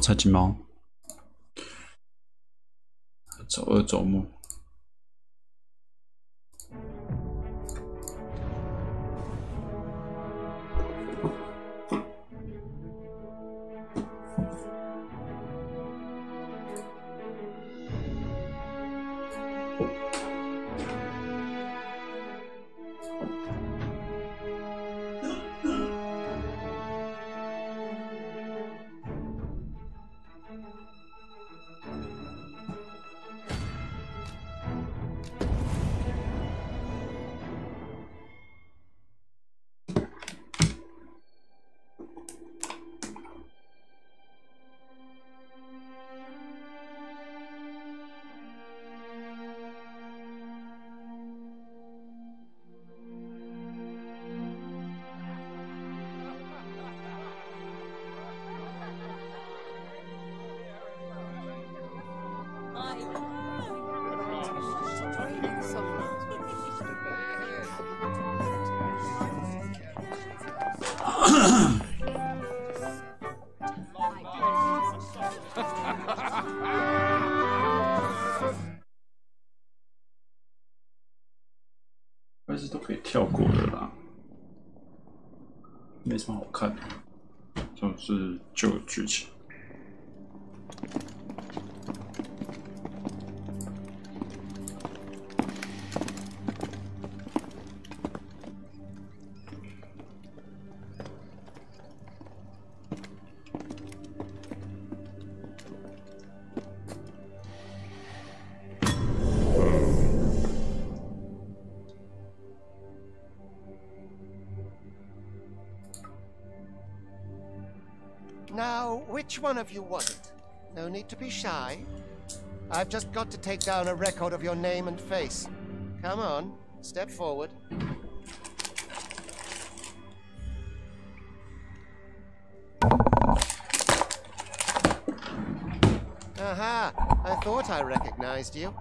菜金猫，周二周目。但是都可以跳过的啦，没什么好看的，就是旧剧情。Now, which one of you was it? No need to be shy. I've just got to take down a record of your name and face. Come on, step forward. Aha, I thought I recognized you.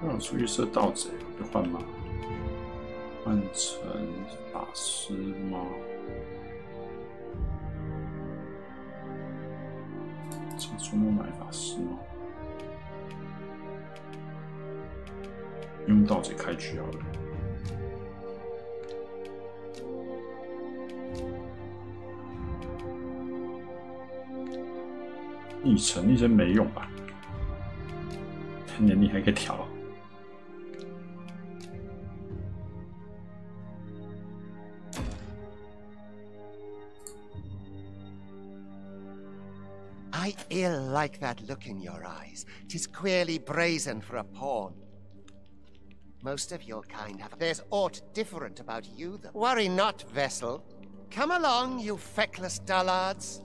那有出去射盗贼，会换吗？换成法师吗？这周末买法师吗？用盗贼开局好了。逆城那些没用吧？年龄还可以调。I ill like that look in your eyes. 'Tis queerly brazen for a pawn. Most of your kind have. There's aught different about you, though. Worry not, vessel. Come along, you feckless dullards.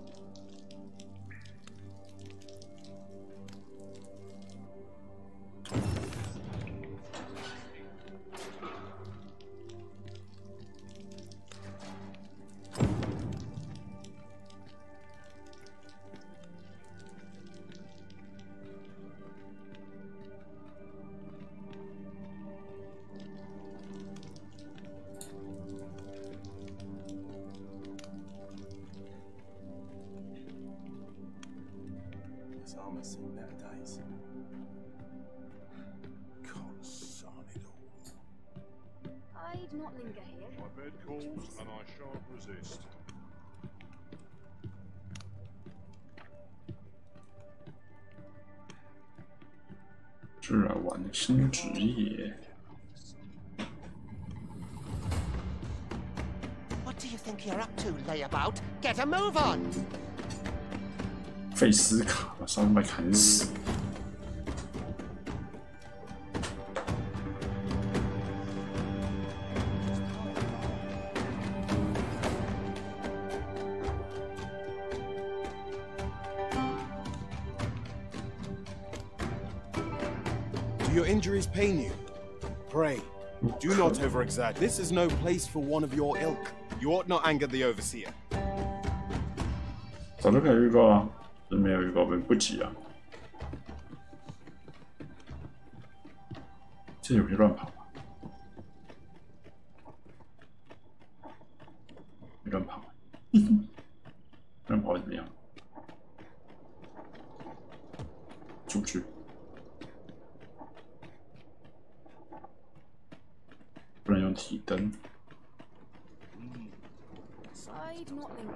Almost seen better days. Consarn it all. I'd not linger here. My bed calls and I shan't resist. 是啊，玩新职业。do you think you're up to, layabout? Get a move on! 费斯卡把伤害砍死。Do your injuries pain you? Pray, do not overexert. This is no place for one of your ilk. You ought not anger the overseer. 早就可以预告啊，这没有预告不急啊。这有些乱跑啊，没乱跑，乱跑会怎么样？出不去。 不能用体灯。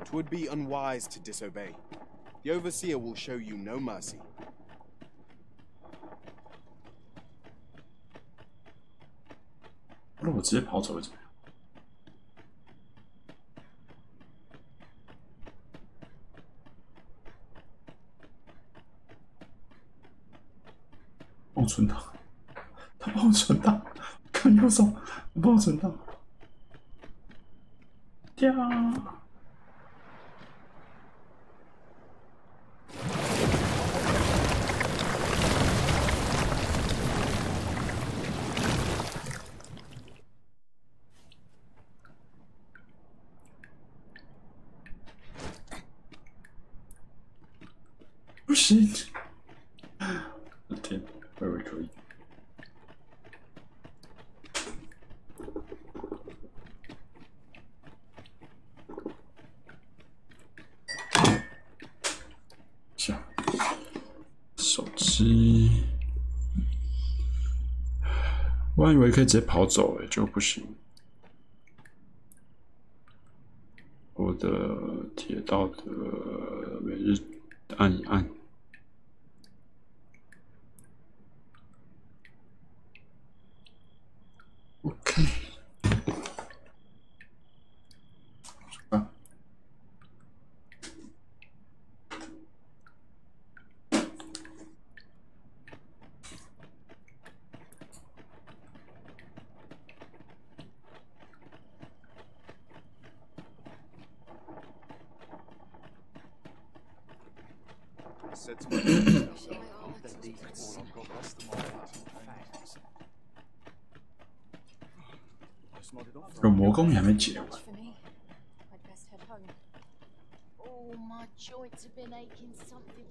'Twould be unwise to disobey. The overseer will show you no mercy. 那我直接跑走会怎么样？帮我存档，他帮我存档，看右手，帮我存档。跳。不行！我的天，我以为可以。下，手机，我还以为可以直接跑走，就不行。我的铁道的每日按一按。 OK， 啊，有魔宫也还没解完。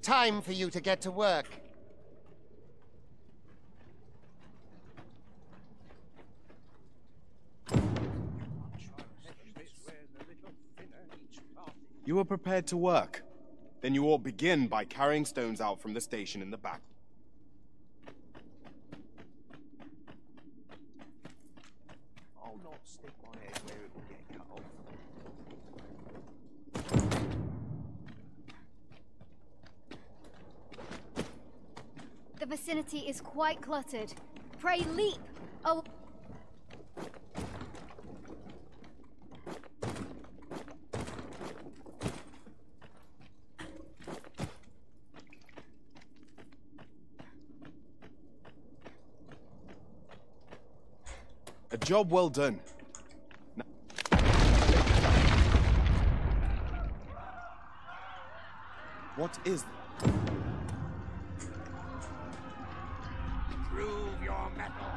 Time for you to get to work. You are prepared to work? Then you ought begin by carrying stones out from the station in the back. I'll not stick my head where it will get cut off. The vicinity is quite cluttered. Pray leap! Oh. A job well done. What is that? Prove your mettle.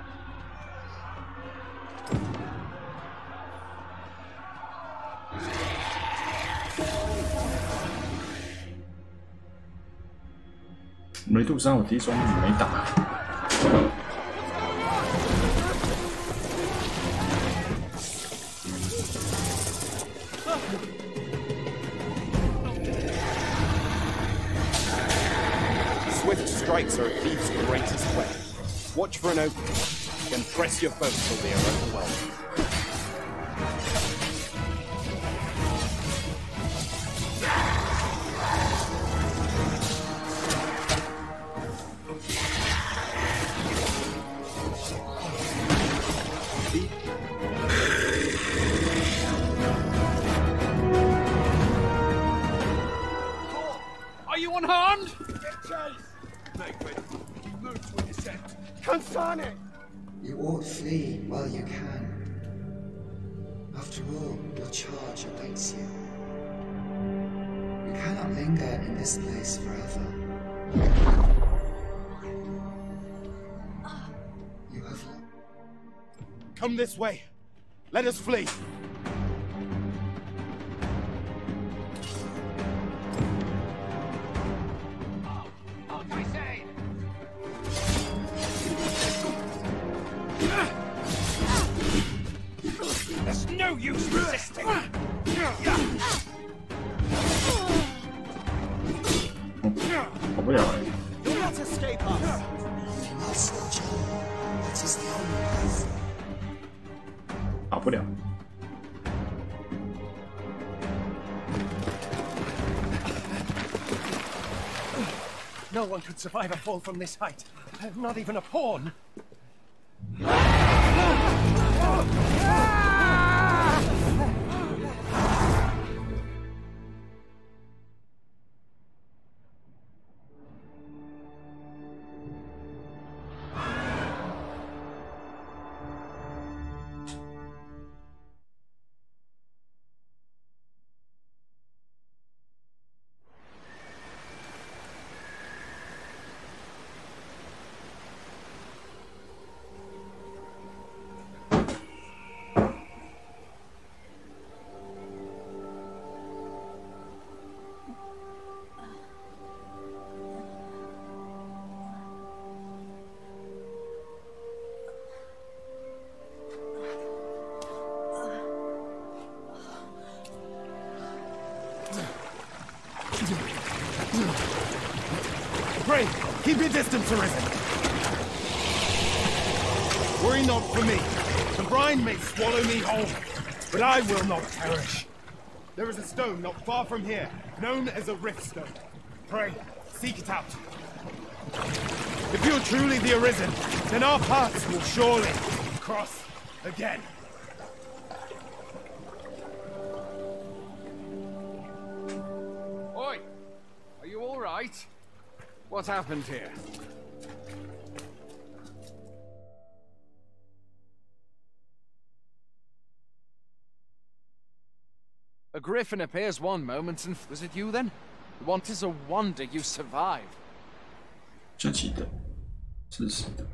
梅杜莎，我第一双没打。 Swift strikes are a thief's greatest weapon. Watch for an opening, then press your foes till they are overwhelmed. unharmed? Get chase! Make way. Keep moving to a descent. Consane! You ought flee while you can. After all, your charge awaits you. You cannot linger in this place forever. You have... Come this way. Let us flee. There's no use resisting. 跑不了哎。 You'll not escape us! You must, John. That is the only path. 跑不了。 No one could survive a fall from this height. Not even a pawn. Pray, keep your distance, Arisen. Worry not for me. The brine may swallow me whole, but I will not perish. There is a stone not far from here, known as a rift stone. Pray, seek it out. If you're truly the Arisen, then our paths will surely cross again. Oi! Are you all right? What happened here? A griffin appears one moment, and was it you then? What is a wonder you survived? 真奇的，真实的。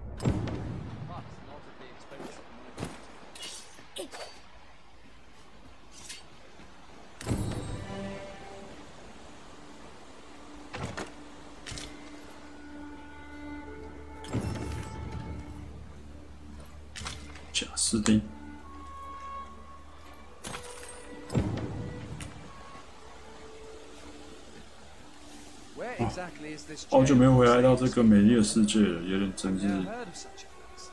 贾斯汀， Where exactly is this 好久 jail? 没回来到这个美丽的世界了，有点真是 Never heard of such a place.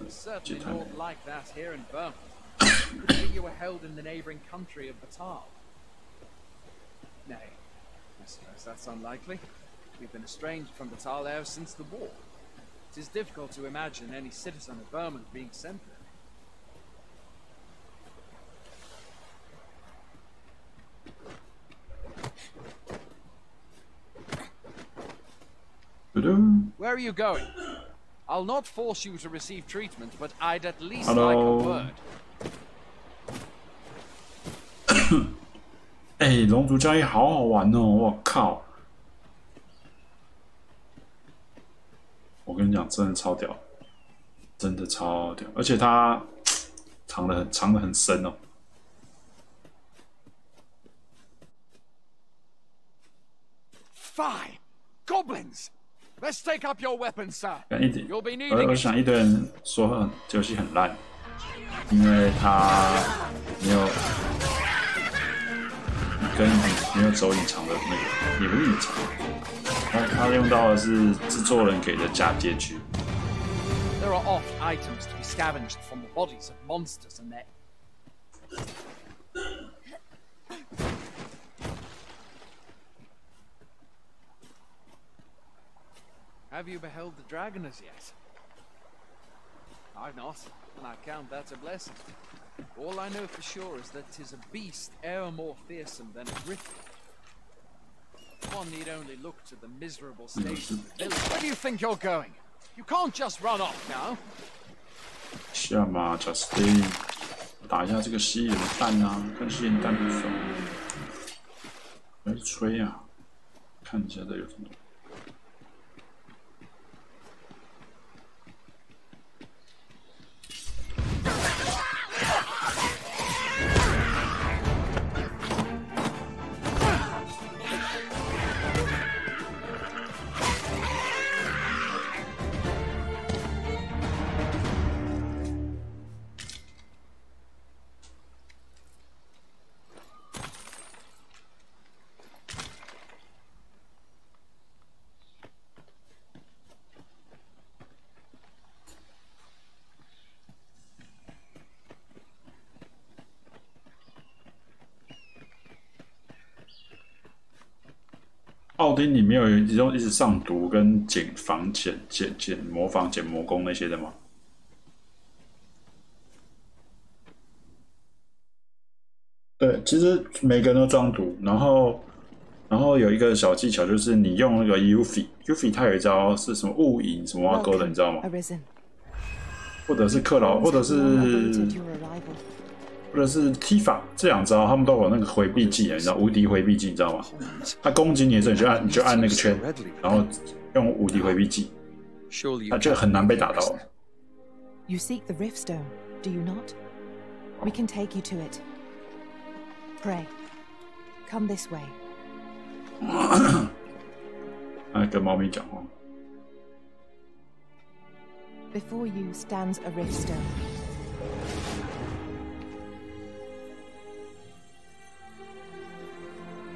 Certainly 解叹。 not like that here in Burma. Could be you were held in the neighboring country of Batal. Nay, I suppose that's unlikely. We've been estranged from Batal ever since the war. It is difficult to imagine any citizen of Burma being sent there. Where are you going? I'll not force you to receive treatment, but I'd at least like a word. 哎，龙族教义好好玩哦！我靠！我跟你讲，真的超屌，真的超屌，而且它藏得很深哦。 Fie! Goblins! Let's take up your weapons, sir. 一点， You'll be needing 我 it. 想一堆人说游戏很烂，因为它没有没有走隐藏的那个，也不是隐藏，它用到的是制作人给的假结局。 There are oft items to be scavenged from the bodies of monsters and their... Have you beheld the dragon as yet? I've not, and I count that a blessing. All I know for sure is that 'tis a beast e'er more fearsome than a griffin. One need only look to the miserable state of the village. Where do you think you're going? You can't just run off now. 下马 Justin 打一下这个蜥蜴人的蛋啊，看蜥蜴人蛋不爽，来吹啊！看一下这有什么。奥丁里面有一直上毒跟减防减魔防减魔攻那些的吗？对，其实每个人都装毒，然后有一个小技巧，就是你用那个 Yuffie 它有一招是什么雾影什么挖沟的，你知道吗？或者是克劳，或者是踢法，这两招他们都有那个回避技，你知道无敌回避技，你知道吗？他攻击你的时候，你就按那个圈，然后用无敌回避技，那就很难被打到。You seek the Rift Stone, do you not? We can take you to it. Pray, come this way. 他跟猫咪讲话。Before you stands a Rift Stone.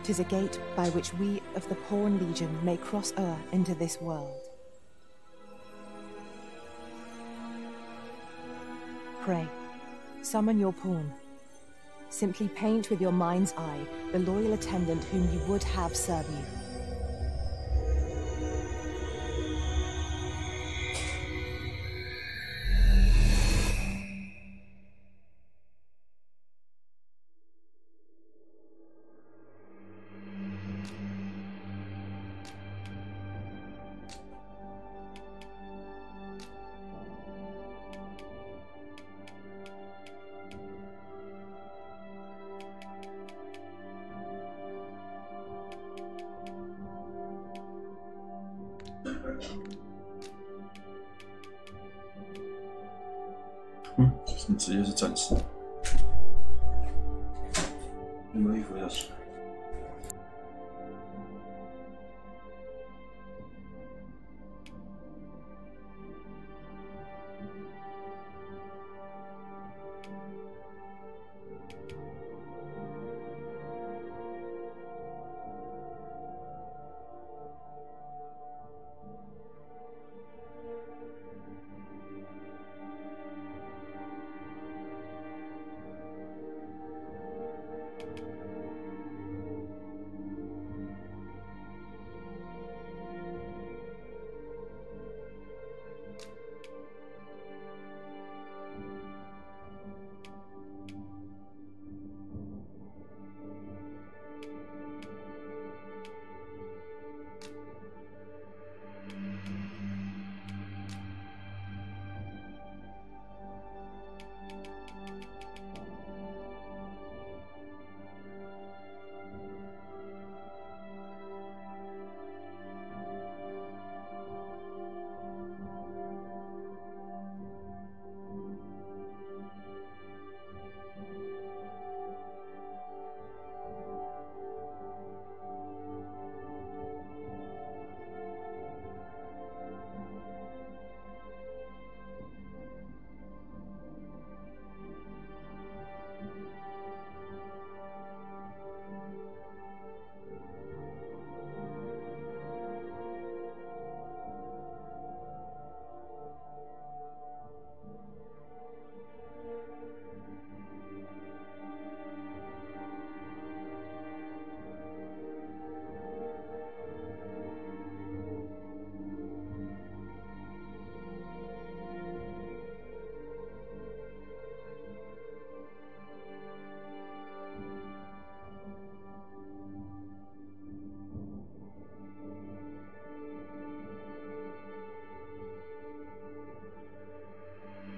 Tis a gate by which we of the Pawn Legion may cross into this world. Pray, summon your pawn. Simply paint with your mind's eye the loyal attendant whom you would have serve you.你职业是战士，有没有衣服要洗？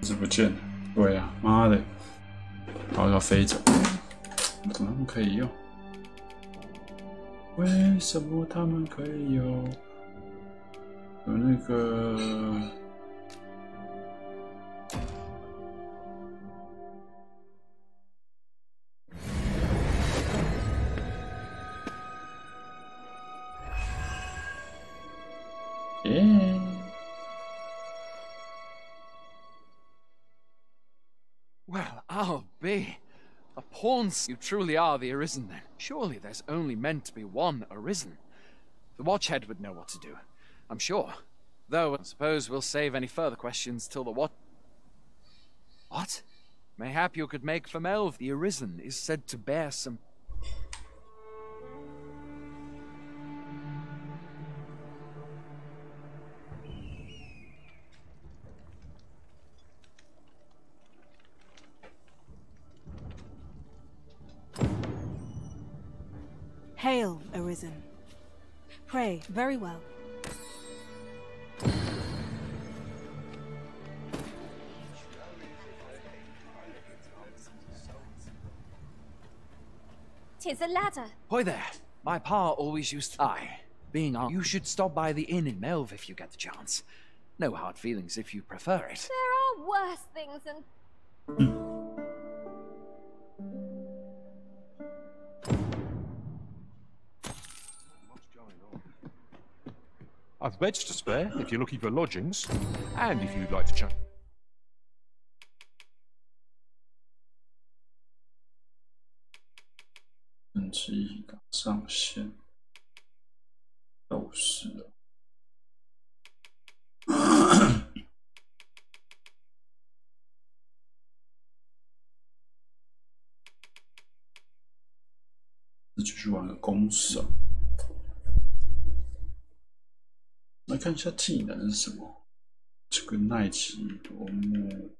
是不见了。对啊，妈的！然后要飞走，怎么他们可以用？为什么他们可以有那个？Well, I'll be. A pawn. You truly are the Arisen, then. Surely there's only meant to be one Arisen. The Watchhead would know what to do, I'm sure. Though, I suppose we'll save any further questions till the What? Mayhap you could make for Melv. The Arisen is said to bear some... Hail, Arisen. Pray, very well. Tis a ladder. Hoy there. My pa always used to... Aye. Being on... You should stop by the inn in Melv if you get the chance. No hard feelings if you prefer it. There are worse things than... I've beds to spare if you're looking for lodgings, and if you'd like to chat. 等级上限60了。继续玩个弓手。来看一下技能是什么。这个奈奇多木。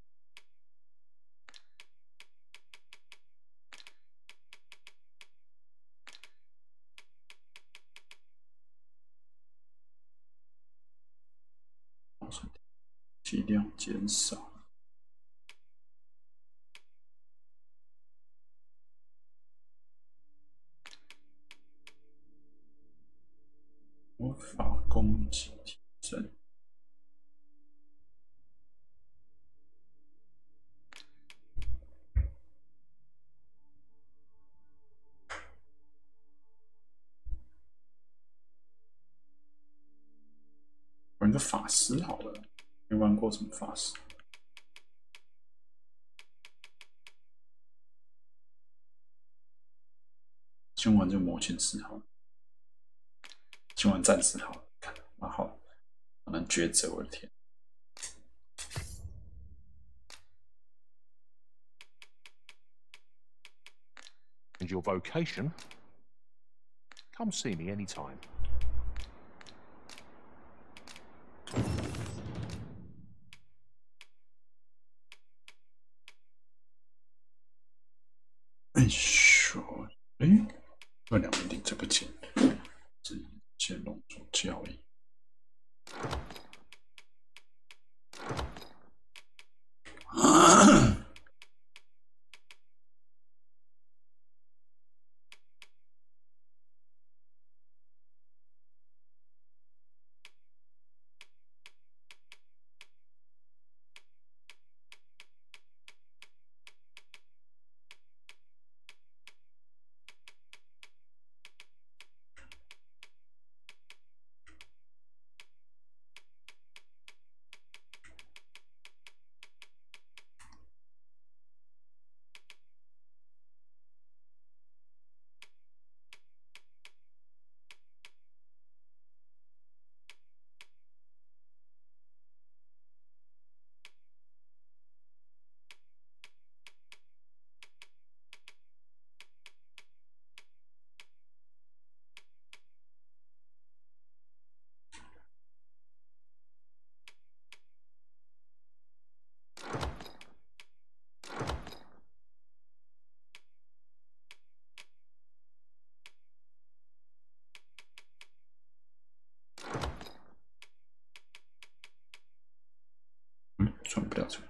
体量减少。魔法攻击提升。玩个法师好了，没玩过什么法师。先玩这魔剑士好了。先玩战士好了，看，蛮好，好难抉择，我的天！ And your vocation? Come see me anytime. 哎说，哎，这两面顶这不见，这见龙族教义。转不了这个。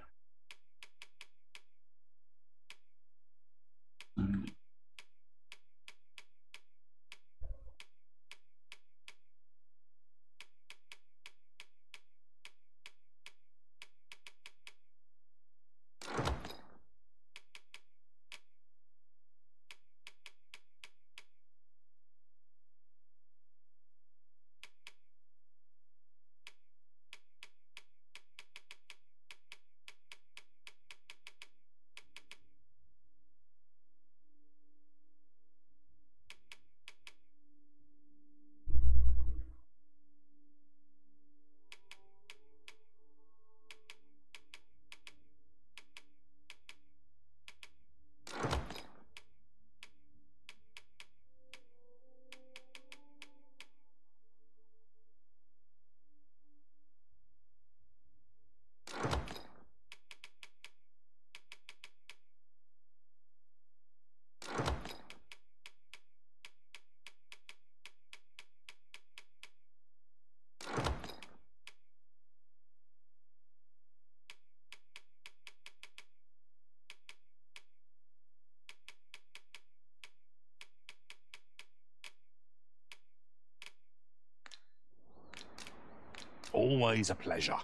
Always a pleasure.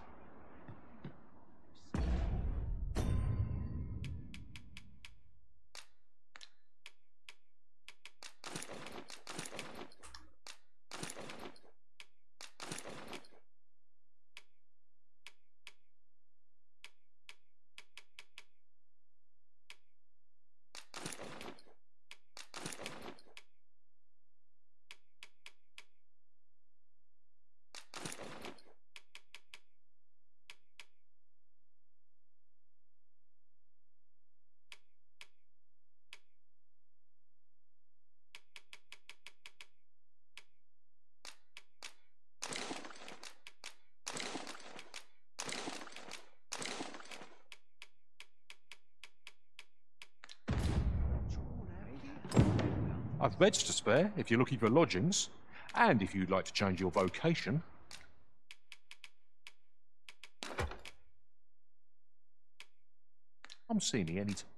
I've beds to spare if you're looking for lodgings, and if you'd like to change your vocation. I'm seeing you any time.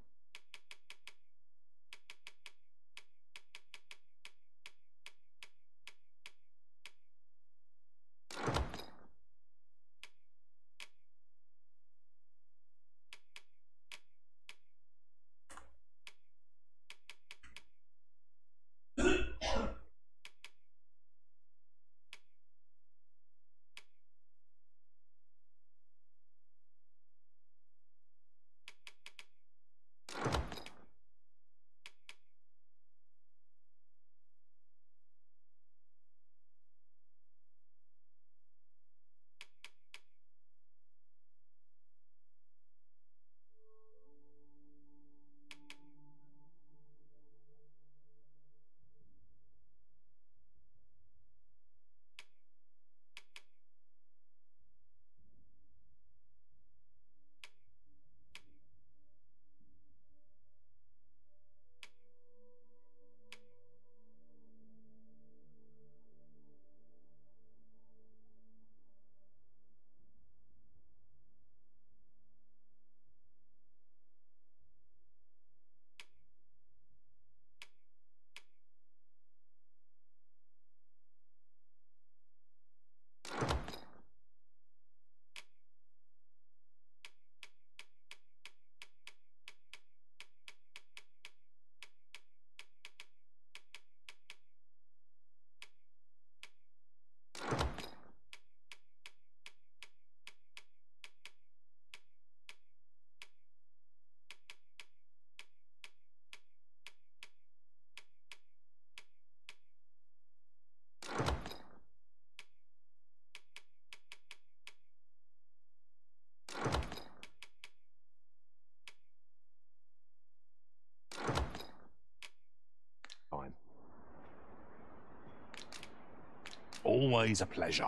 Always a pleasure.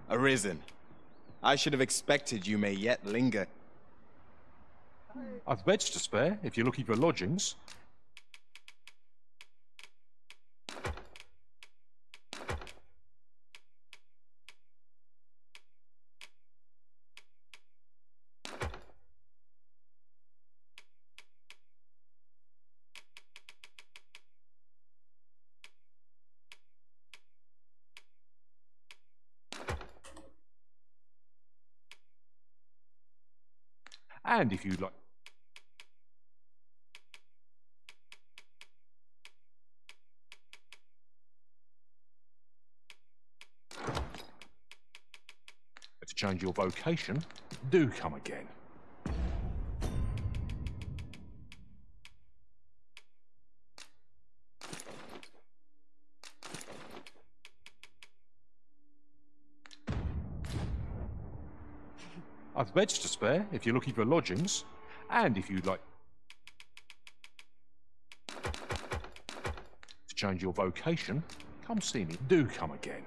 Arisen. I should have expected you may yet linger. I've beds to spare if you're looking for lodgings. And if you'd like... to change your vocation, do come again. I've beds to spare if you're looking for lodgings, and if you'd like to change your vocation, come see me. Do come again.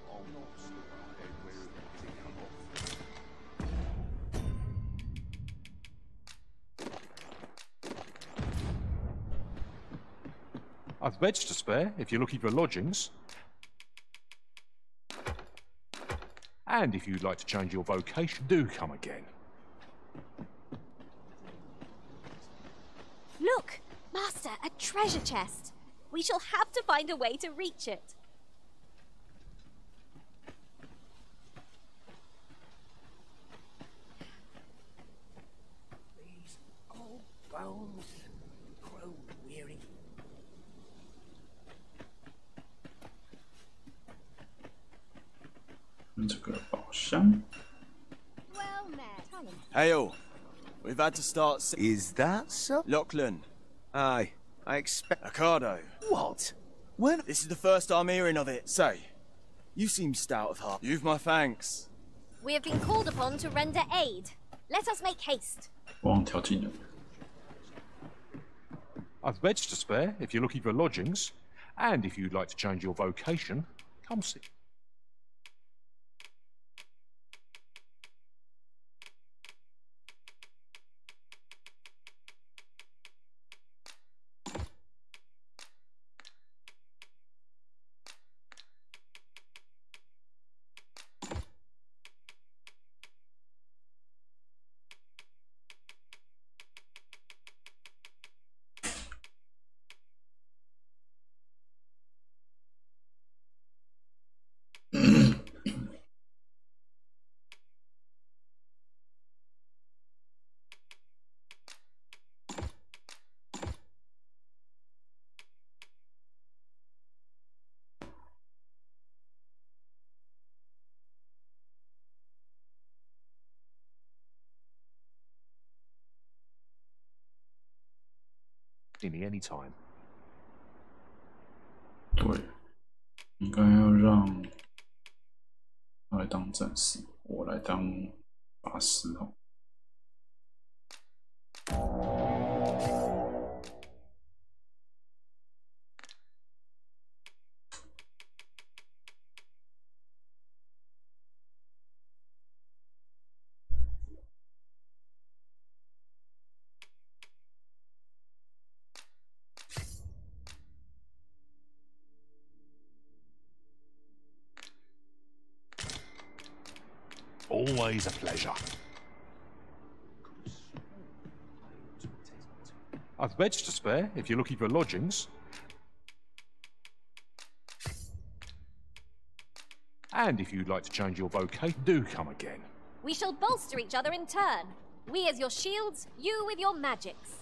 I'll not stop I've beds to spare if you're looking for lodgings. And if you'd like to change your vocation, do come again. Look, Master, a treasure chest. We shall have to find a way to reach it. These old bones grow weary. Well met. Hail. We've had to start... Is that so? Lachlan. Aye, I expect... Ricardo. What? When? This is the first I'm hearing of it. Say, you seem stout of heart. You've my thanks. We have been called upon to render aid. Let us make haste. I've beds to spare if you're looking for lodgings. And if you'd like to change your vocation, come see. See me anytime. 对，应该要让他来当战士，我来当法师哦。Always a pleasure. I've beds to spare if you're looking for lodgings. And if you'd like to change your vocation, do come again. We shall bolster each other in turn. We as your shields, you with your magics.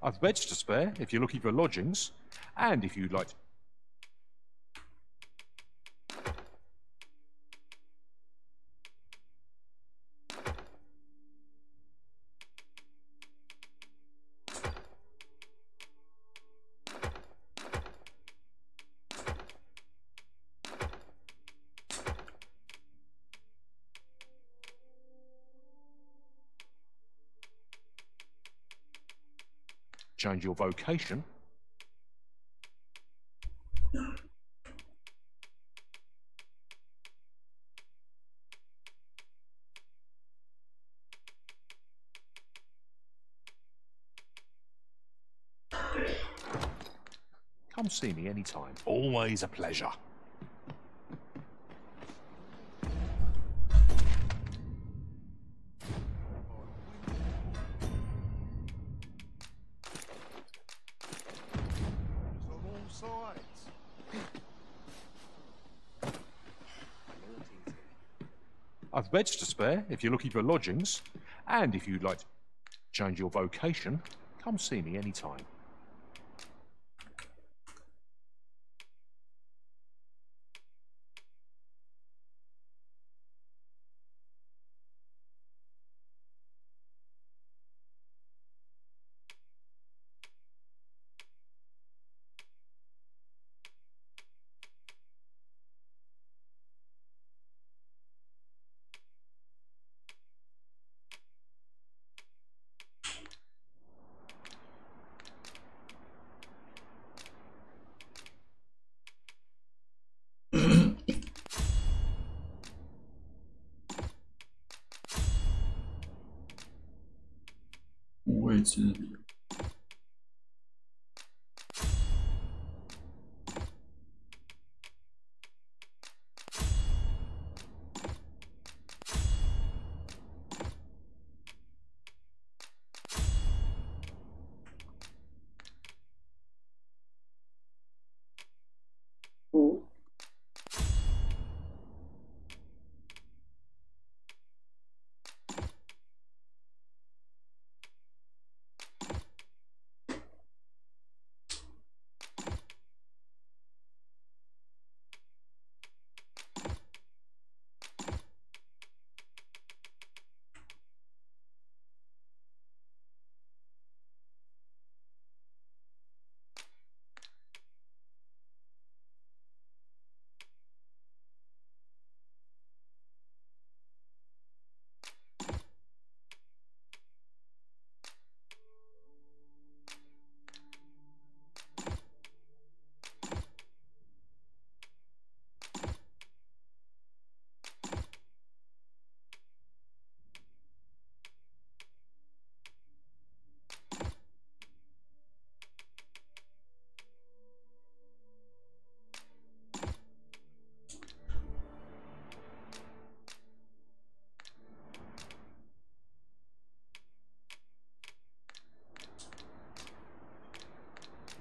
I've beds to spare if you're looking for lodgings, and if you'd like to... change your vocation. Come see me anytime. Always a pleasure. I've beds to spare if you're looking for lodgings, and if you'd like to change your vocation, come see me anytime.之理。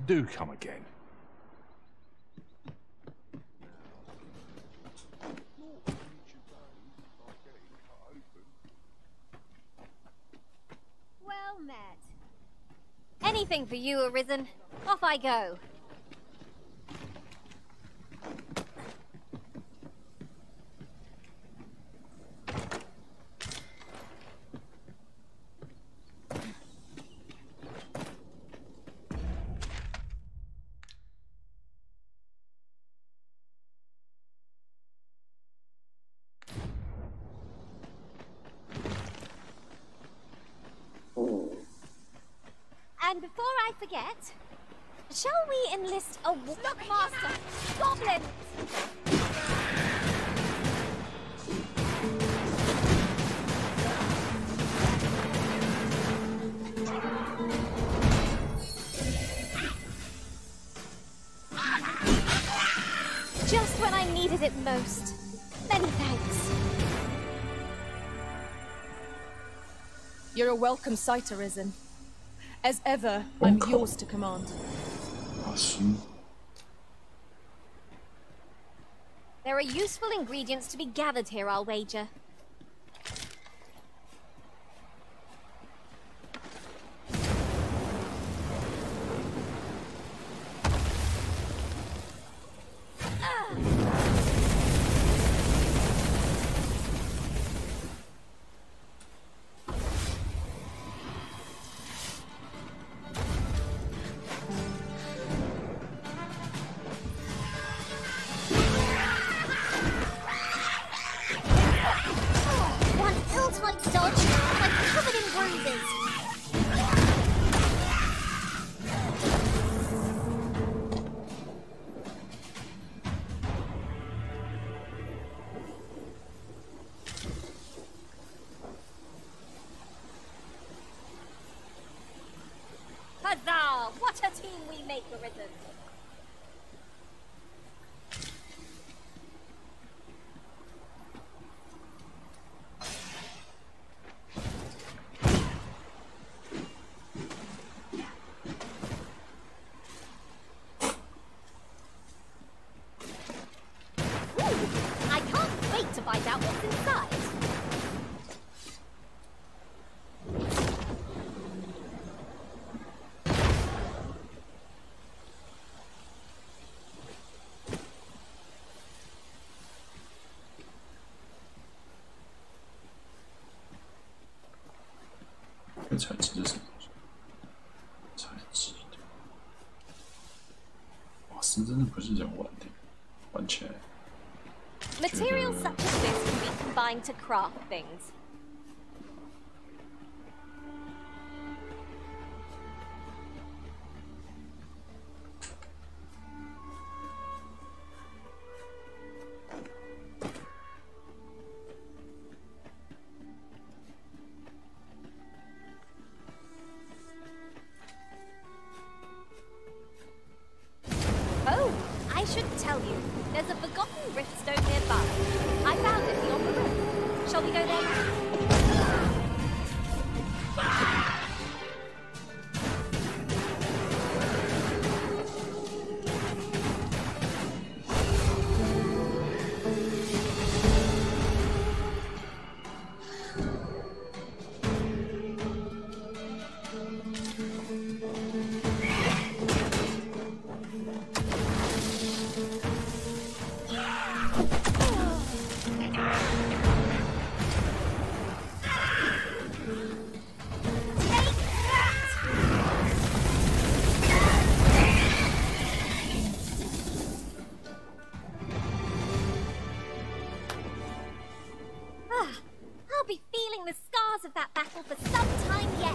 Do come again. Well met. Anything for you, Arisen. Off I go. And before I forget, shall we enlist a Look, Master! Goblins! Just when I needed it most. Many thanks. You're a welcome sight, Arisen. As ever, I'm yours to command. There are useful ingredients to be gathered here, I'll wager. What a team we make, Arisen! I can't wait to find out what's inside. Materials such as this can be combined to craft things. Oh, I should tell you, there's a forgotten riftstone nearby. I found it beyond the room. Shall we go there now? I'll be feeling the scars of that battle for some time yet.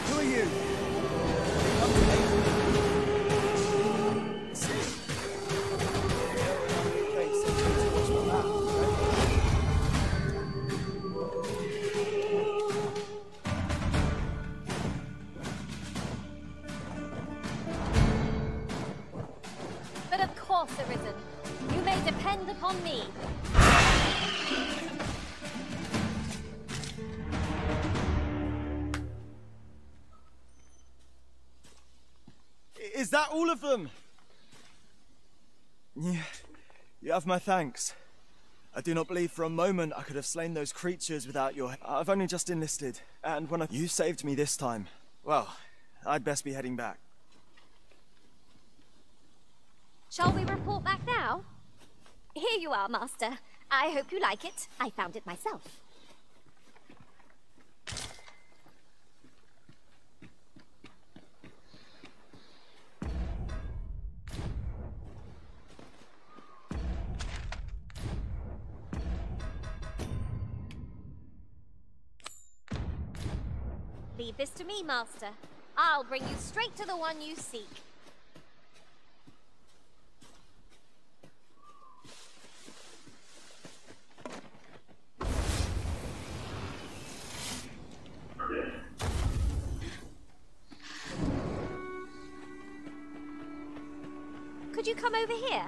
Who are you? But of course, Arisen. You may depend upon me. Is that all of them? Yeah, you have my thanks. I do not believe for a moment I could have slain those creatures without your... I've only just enlisted, and when you saved me this time, well, I'd best be heading back. Shall we report back now? Here you are, Master. I hope you like it. I found it myself. Leave this to me, Master. I'll bring you straight to the one you seek. Could you come over here?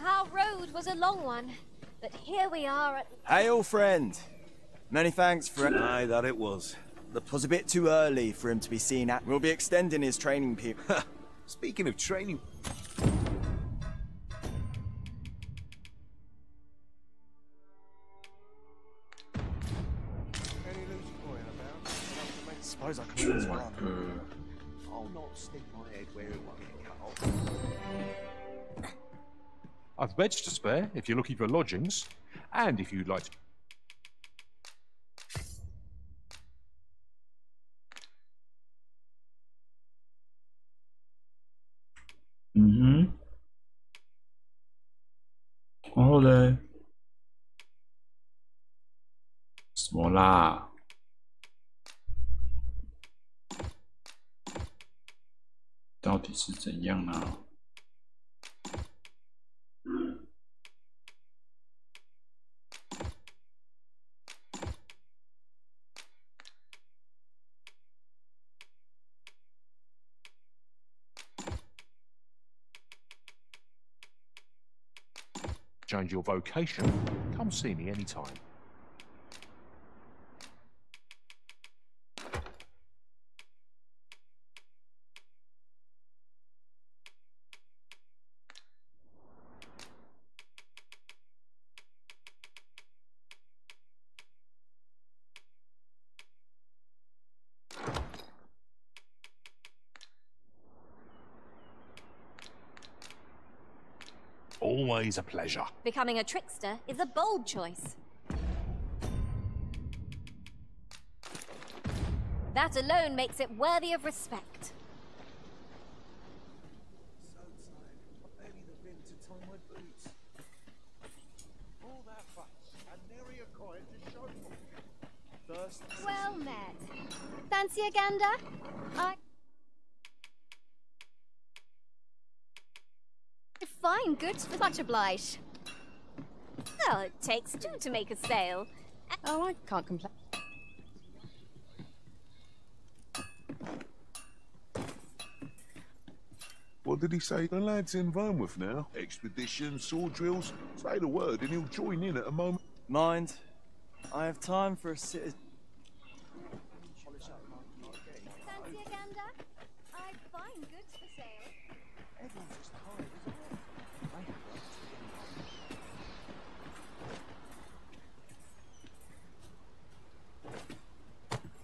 Our road was a long one, but here we are at... Hail, friend. Many thanks for... Aye, that it was. It was a bit too early for him to be seen at... We'll be extending his training period. Speaking of training... Suppose I can always run. I'll not stick my head where it won't get cut off. I've beds to spare if you're looking for lodgings, and if you'd like to...然后呢？什么啦？到底是怎样啊？ Change your vocation, come see me anytime. Always a pleasure. Becoming a trickster is a bold choice. That alone makes it worthy of respect. So tired. I barely the bin to tie my boots. All that fuss and nary a coin to show for. Thirst. Well met. Fancy a gander? Fine goods for much obliged. Oh, it takes two to make a sale. Oh, I can't complain. What did he say? The lad's in Vermouth now. Expedition, sword drills. Say the word and he'll join in at a moment. Mind, I have time for a sit. Fancy a gander? I've fine goods for sale. Everyone's just tired, isn't it?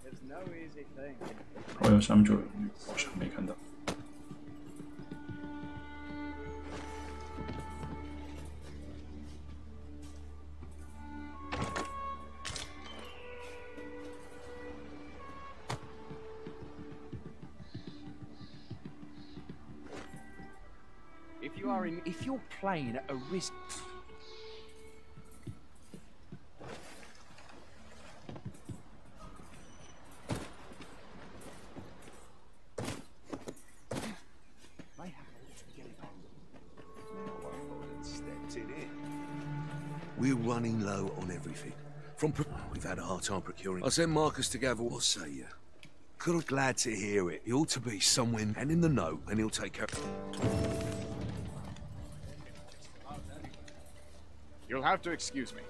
There's no easy thing. 我有上面就有，好像没看到。 If you're playing at a risk. We're running low on everything. We've had a hard time procuring. I sent Marcus to gather. What say you? Could have glad to hear it. He ought to be somewhere and in the know, and he'll take care. You'll have to excuse me.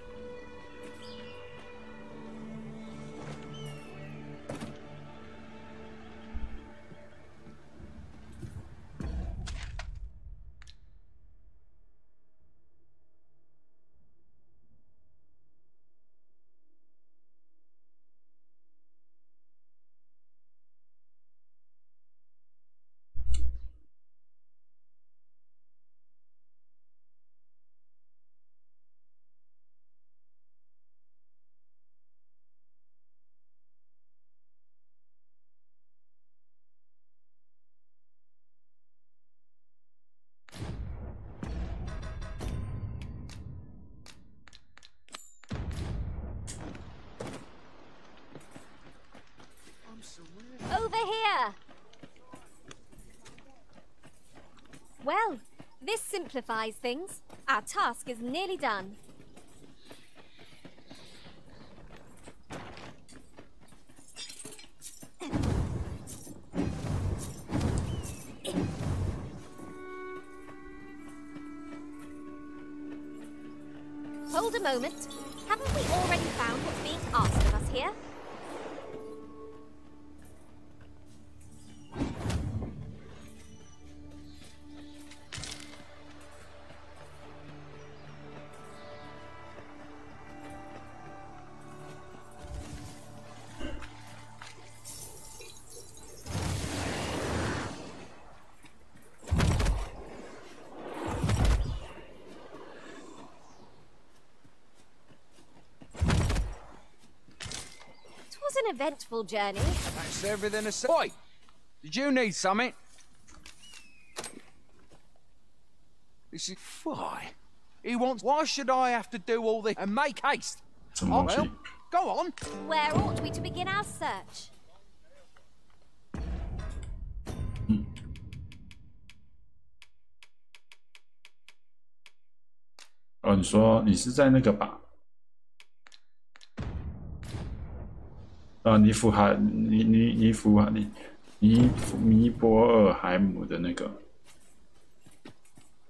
Over here! Well, this simplifies things. Our task is nearly done. Hold a moment. Haven't we already found what's being asked of us here? an eventful journey. That's everything aside. Boy, did you need something? This is why he wants. Why should I have to do all this and make haste? Oh well, go on. Where ought we to begin our search? 哦，你说你是在那个吧？尼弗尼泊尔海姆的那个。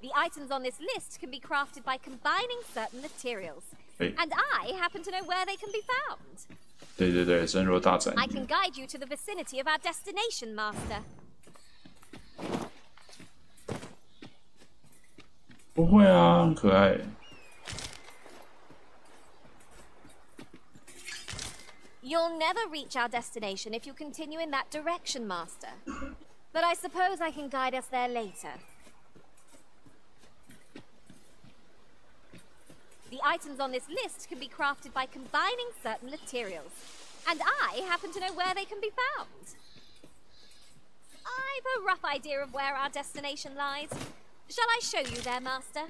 The items on this list can be crafted by combining certain materials, and I happen to know where they can be found. 对对对，深入大战。I can guide you to the vicinity of our destination, Master. 不会啊，很可爱。You'll never reach our destination if you continue in that direction, Master. But I suppose I can guide us there later. The items on this list can be crafted by combining certain materials, and I happen to know where they can be found. I've a rough idea of where our destination lies. Shall I show you there, Master?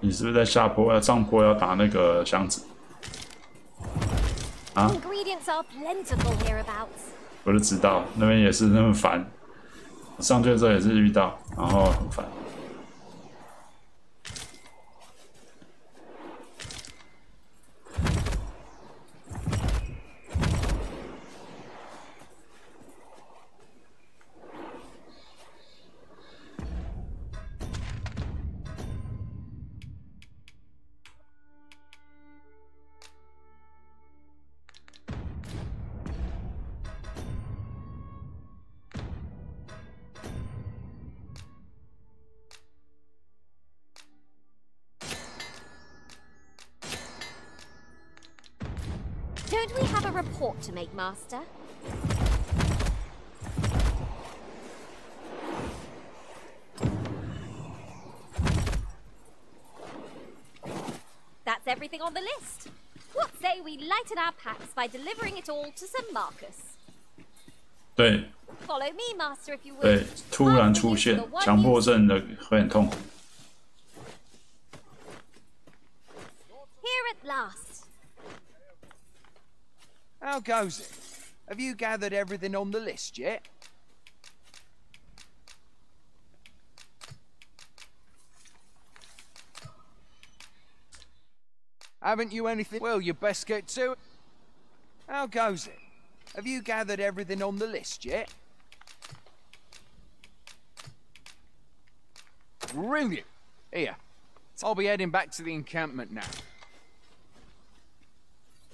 你是不是在下坡上坡要打那个箱子？啊？ Ingredients are plentiful hereabouts. 我就知道那边也是那么烦，我上去的时候也是遇到，然后很烦。Don't we have a report to make, Master? That's everything on the list. What say we lighten our packs by delivering it all to St. Marcus? 对。 Follow me, Master, if you will. 对，突然出现，强迫症的会很痛苦。 Here at last. How goes it? Have you gathered everything on the list yet? Haven't you anything? Well, you best get to it. How goes it? Have you gathered everything on the list yet? Brilliant. Here, I'll be heading back to the encampment now.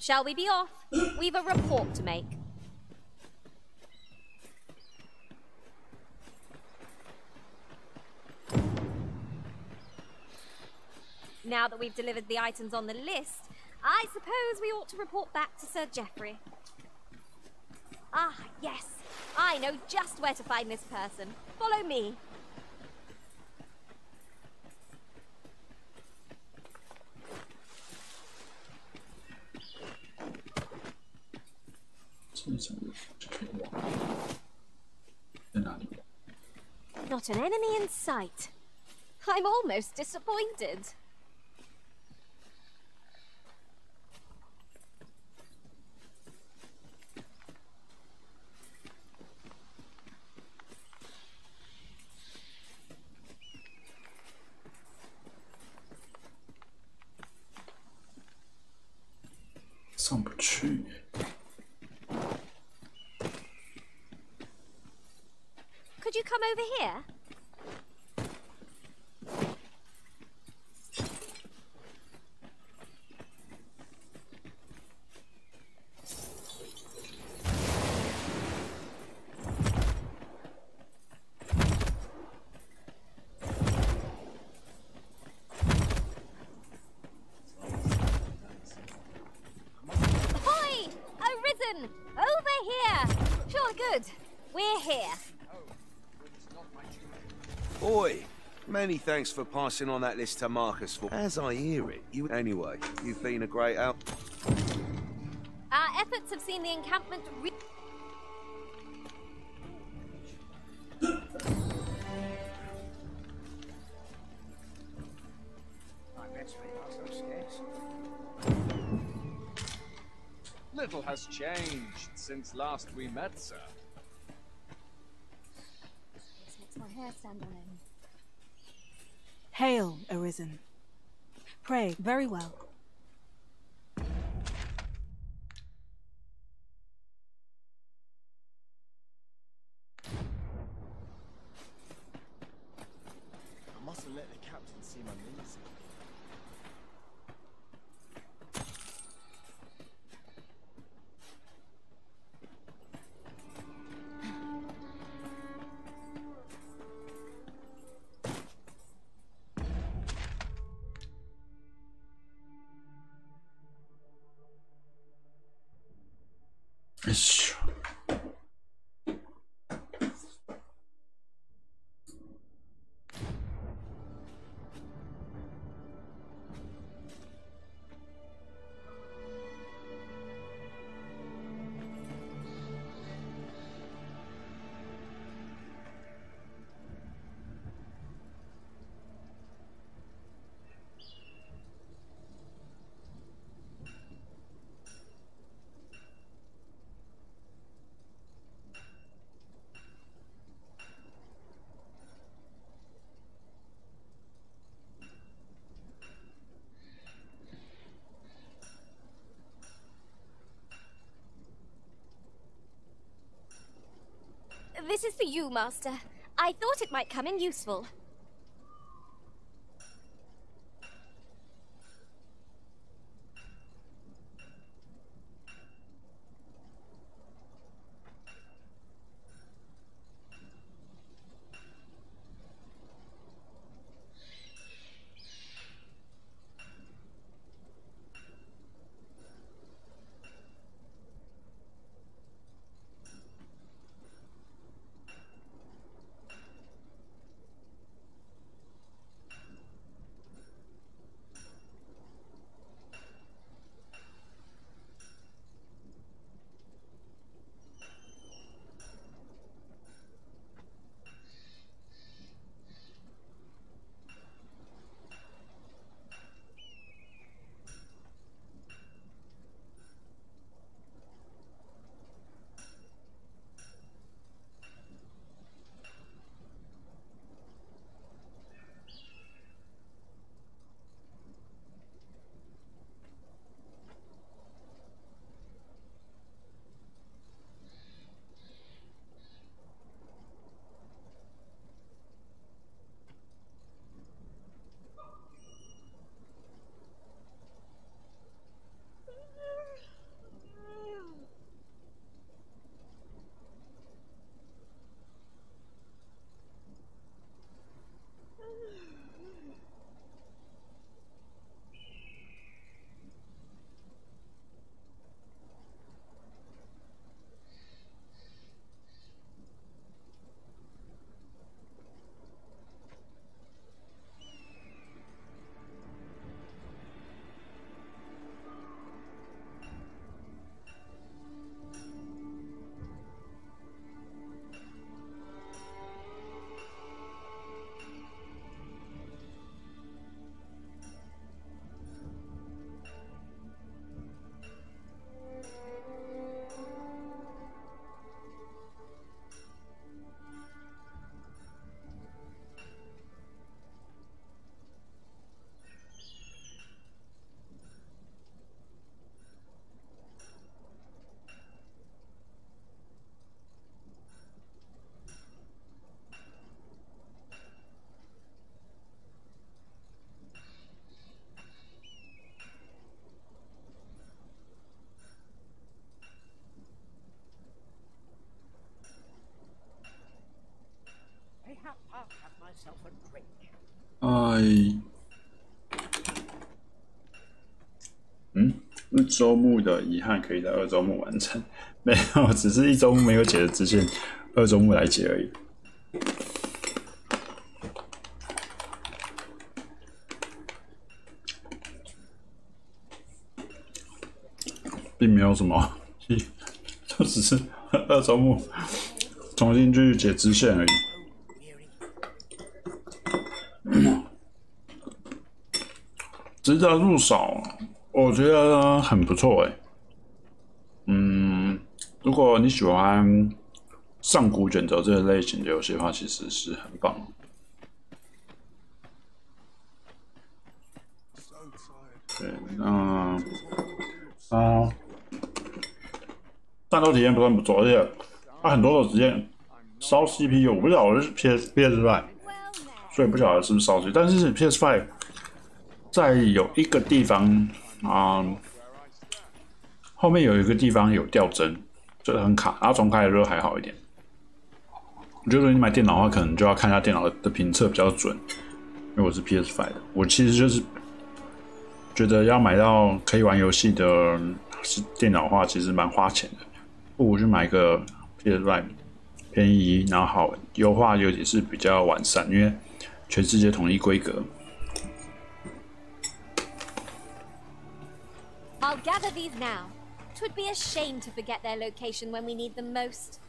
Shall we be off? We've a report to make. Now that we've delivered the items on the list, I suppose we ought to report back to Sir Geoffrey. Ah, yes. I know just where to find this person. Follow me. Not an enemy in sight. I'm almost disappointed. Could you come over here? Ahoy! Many thanks for passing on that list to Marcus for. As I hear it, anyway, you've been a great help. Our efforts have seen the encampment Little has changed since last we met, sir. This makes my hair stand on end. Hail, Arisen. Pray, very well. I mustn't let the captain see my lunacy. This is for you, Master. I thought it might come in useful.1周目的遗憾可以在2周目完成，没有，只是1周目没有解的支线，2周目来解而已。并没有什么，就只是2周目重新去解支线而已。值得入手，我觉得很不错哎。如果你喜欢上古卷轴这个类型的游戏的话，其实是很棒的。对，战斗体验不算不错，而且它很多的直接烧 CPU， 我不知道我是 PS5， 所以不晓得是不是烧 CPU， 但是 PS5 在有一个地方后面有一个地方有掉帧，就是很卡，然后重开的时候还好一点。我觉得如果你买电脑的话，可能就要看一下电脑的评测比较准，因为我是 PS5 的，我其实就是觉得要买到可以玩游戏的电脑的话，其实蛮花钱的。不如去买个 PS5， 便宜，然后好优化，尤其是比较完善，因为全世界统一规格。I'll gather these now. 'Twould be a shame to forget their location when we need them most.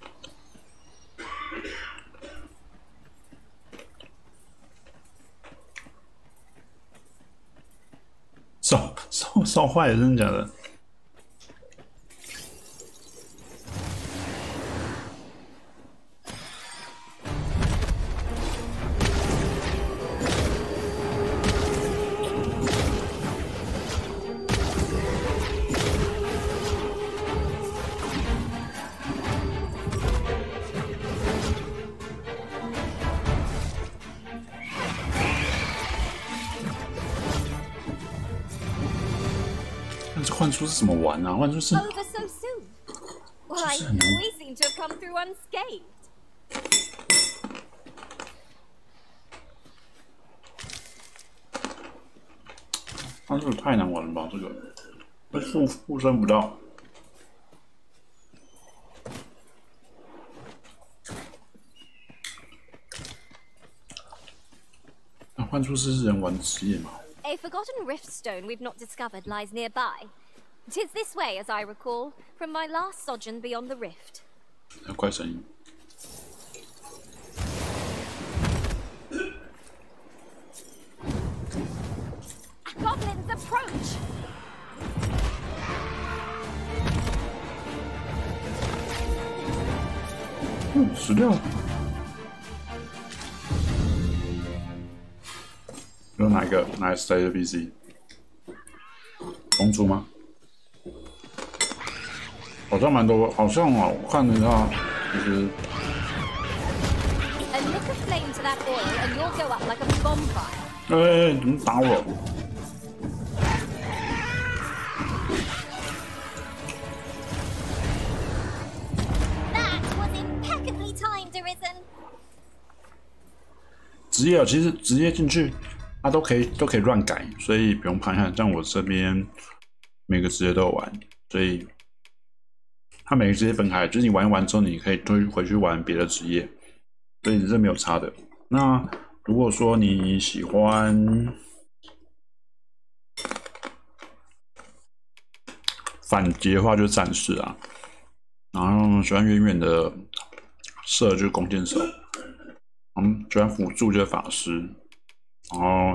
烧坏了，真的假的？这幻术是怎么玩啊？幻术是 Over so soon. Why, we seem to have come through unscathed. 幻术太难玩了吧？这个附身不到。幻术是人玩职业嘛？ A forgotten rift stone we've not discovered lies nearby. 'Tis this way, as I recall, from my last sojourn beyond the rift. 怪声音。Goblins approach! 16。有哪一个谁的 PC？ 龙族吗？好像蛮多，好像啊，我看了一下，其实。A lick of flame to that oil, and you'll go up like a bonfire. 哎，怎么打我？ That was impeccably timed, Arisen. 职业其实职业进去，它都可以乱改，所以不用怕。看，像我这边每个职业都有玩，所以它每个职业分开，就是你玩一玩之后，你可以回去玩别的职业，所以这没有差的。那如果说你喜欢反击的话，就是战士啊，然后喜欢远远的射就是弓箭手。喜欢辅助就是法师，然后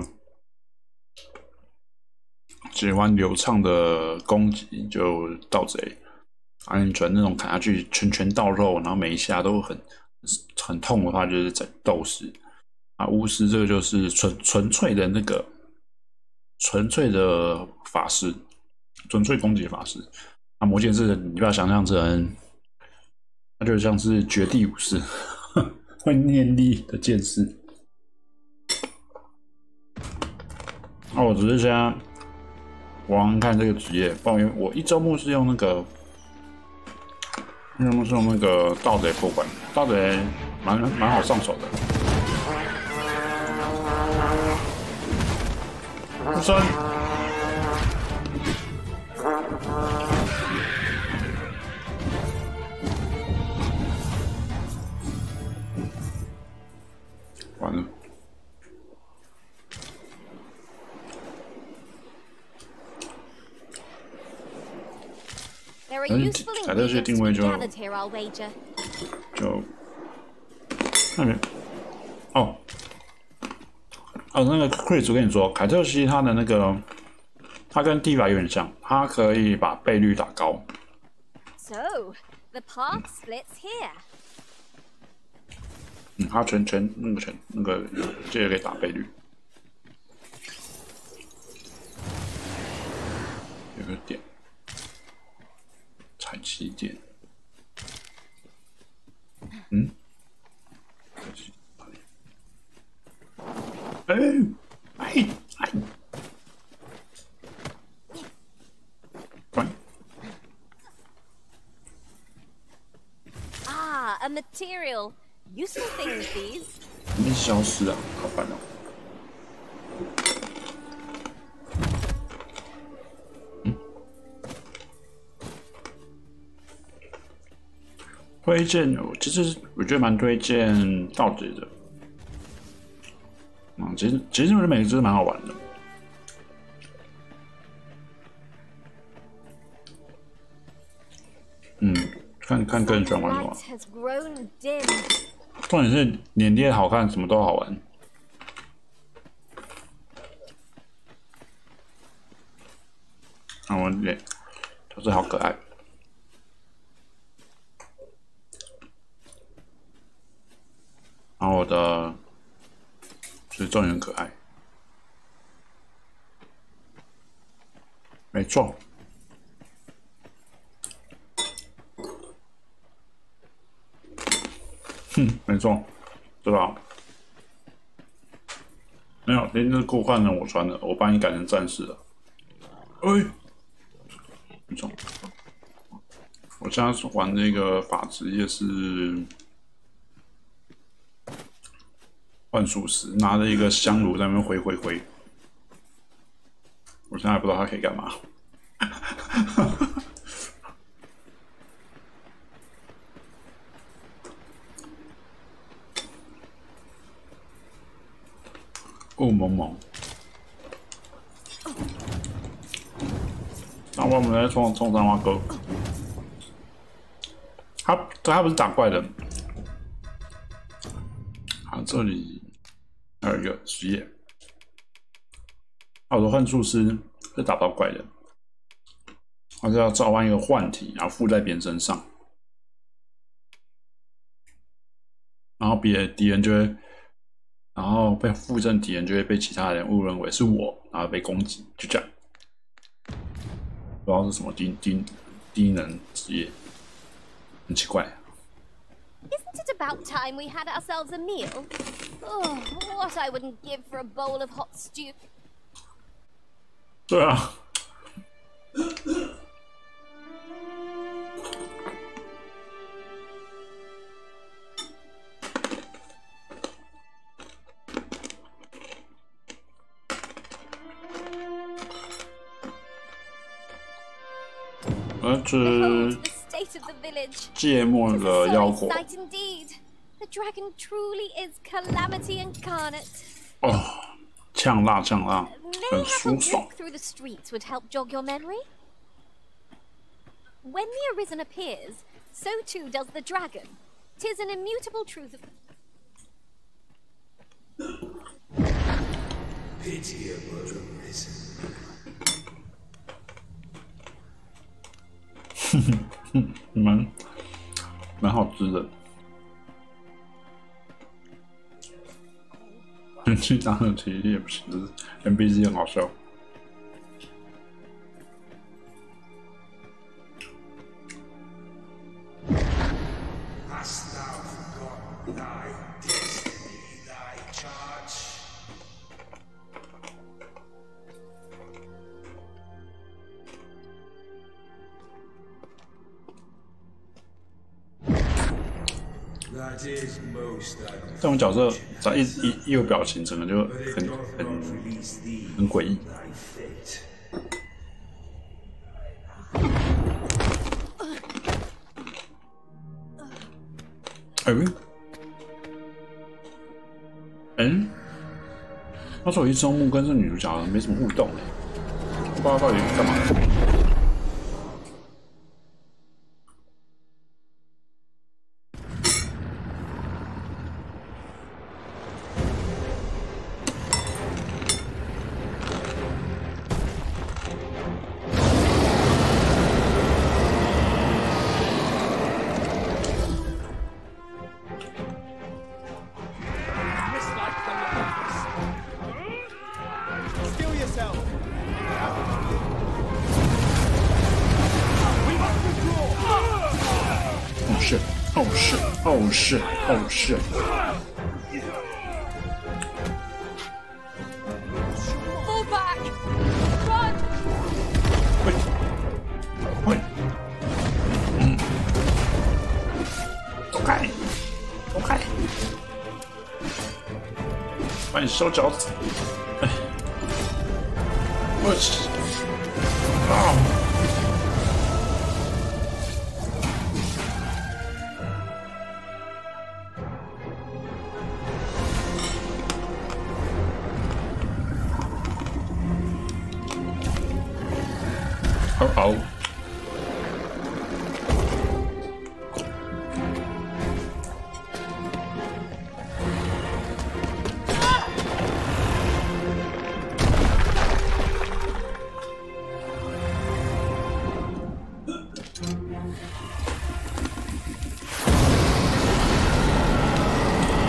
喜欢流畅的攻击就盗贼，你喜欢那种砍下去拳到肉，然后每一下都很痛的话，就是在斗士巫师这个就是纯粹的那个纯粹的法师，纯粹攻击法师。魔剑士你不要想象成，它就像是绝地武士。会念力的剑士。我只是现在玩看这个职业，不然我一周目是用那个，盗贼破关，盗贼蛮好上手的。附身。完了， useful 凯特西 ingredient 定 to 位 be 就 gathered here, I'll wager. 那边哦，那个 Chris 我跟你说，凯特西他的那个，他跟地法有点像，他可以把倍率打高。So, the path splits here. 他全那个这个可以打倍率。有个点，采集点。Ah, a material. Useful things, these. 怎么消失啊？好烦哦！推荐，其实我觉得蛮推荐盗贼的。其实我觉得每个真的蛮好玩的。看个人喜欢玩什么。重点是脸贴好看，什么都好玩。我脸就是好可爱。然后我的就是重点很可爱，没错。没错，对吧？没有，连这裤换成我穿的，我把你改成战士了。没错，我现在玩那个法职业是幻术师，拿着一个香炉在那边挥。我现在还不知道它可以干嘛。萌萌。那我们来冲三花哥。他不是打怪的。好，这里还有一个实验。我的幻术师是打不到怪的，他是要召唤一个幻体，然后附在别人身上，然后敌人就会。然后被附身敌人就会被其他人误认为是我，然后被攻击，就这样。不知道是什么低能职业，很奇怪。Isn't it about time we had ourselves a meal? Oh, what I wouldn't give for a bowl of hot stew. 对啊。是芥末的妖果。The dragon truly is calamity incarnate. 呛辣，很舒爽。 Through the streets would help jog your memory. When the Arisen appears, so too does the dragon. 'Tis an immutable truth of. Pitiable Arisen. 蛮好吃的。人气当然其实也不是 ，NPC 很好笑。Hast thou forgotten thy destiny, thy charge? 这种角色只要一有表情，整个就很诡异。他说：“一周目跟这女主角没什么互动，不知道到底干嘛。” yourself. Oh shit! Oh shit! Oh shit! Oh shit! Fall back! Run! 喂！走开！走开！把你收脚趾！哎！我去！啊！哦。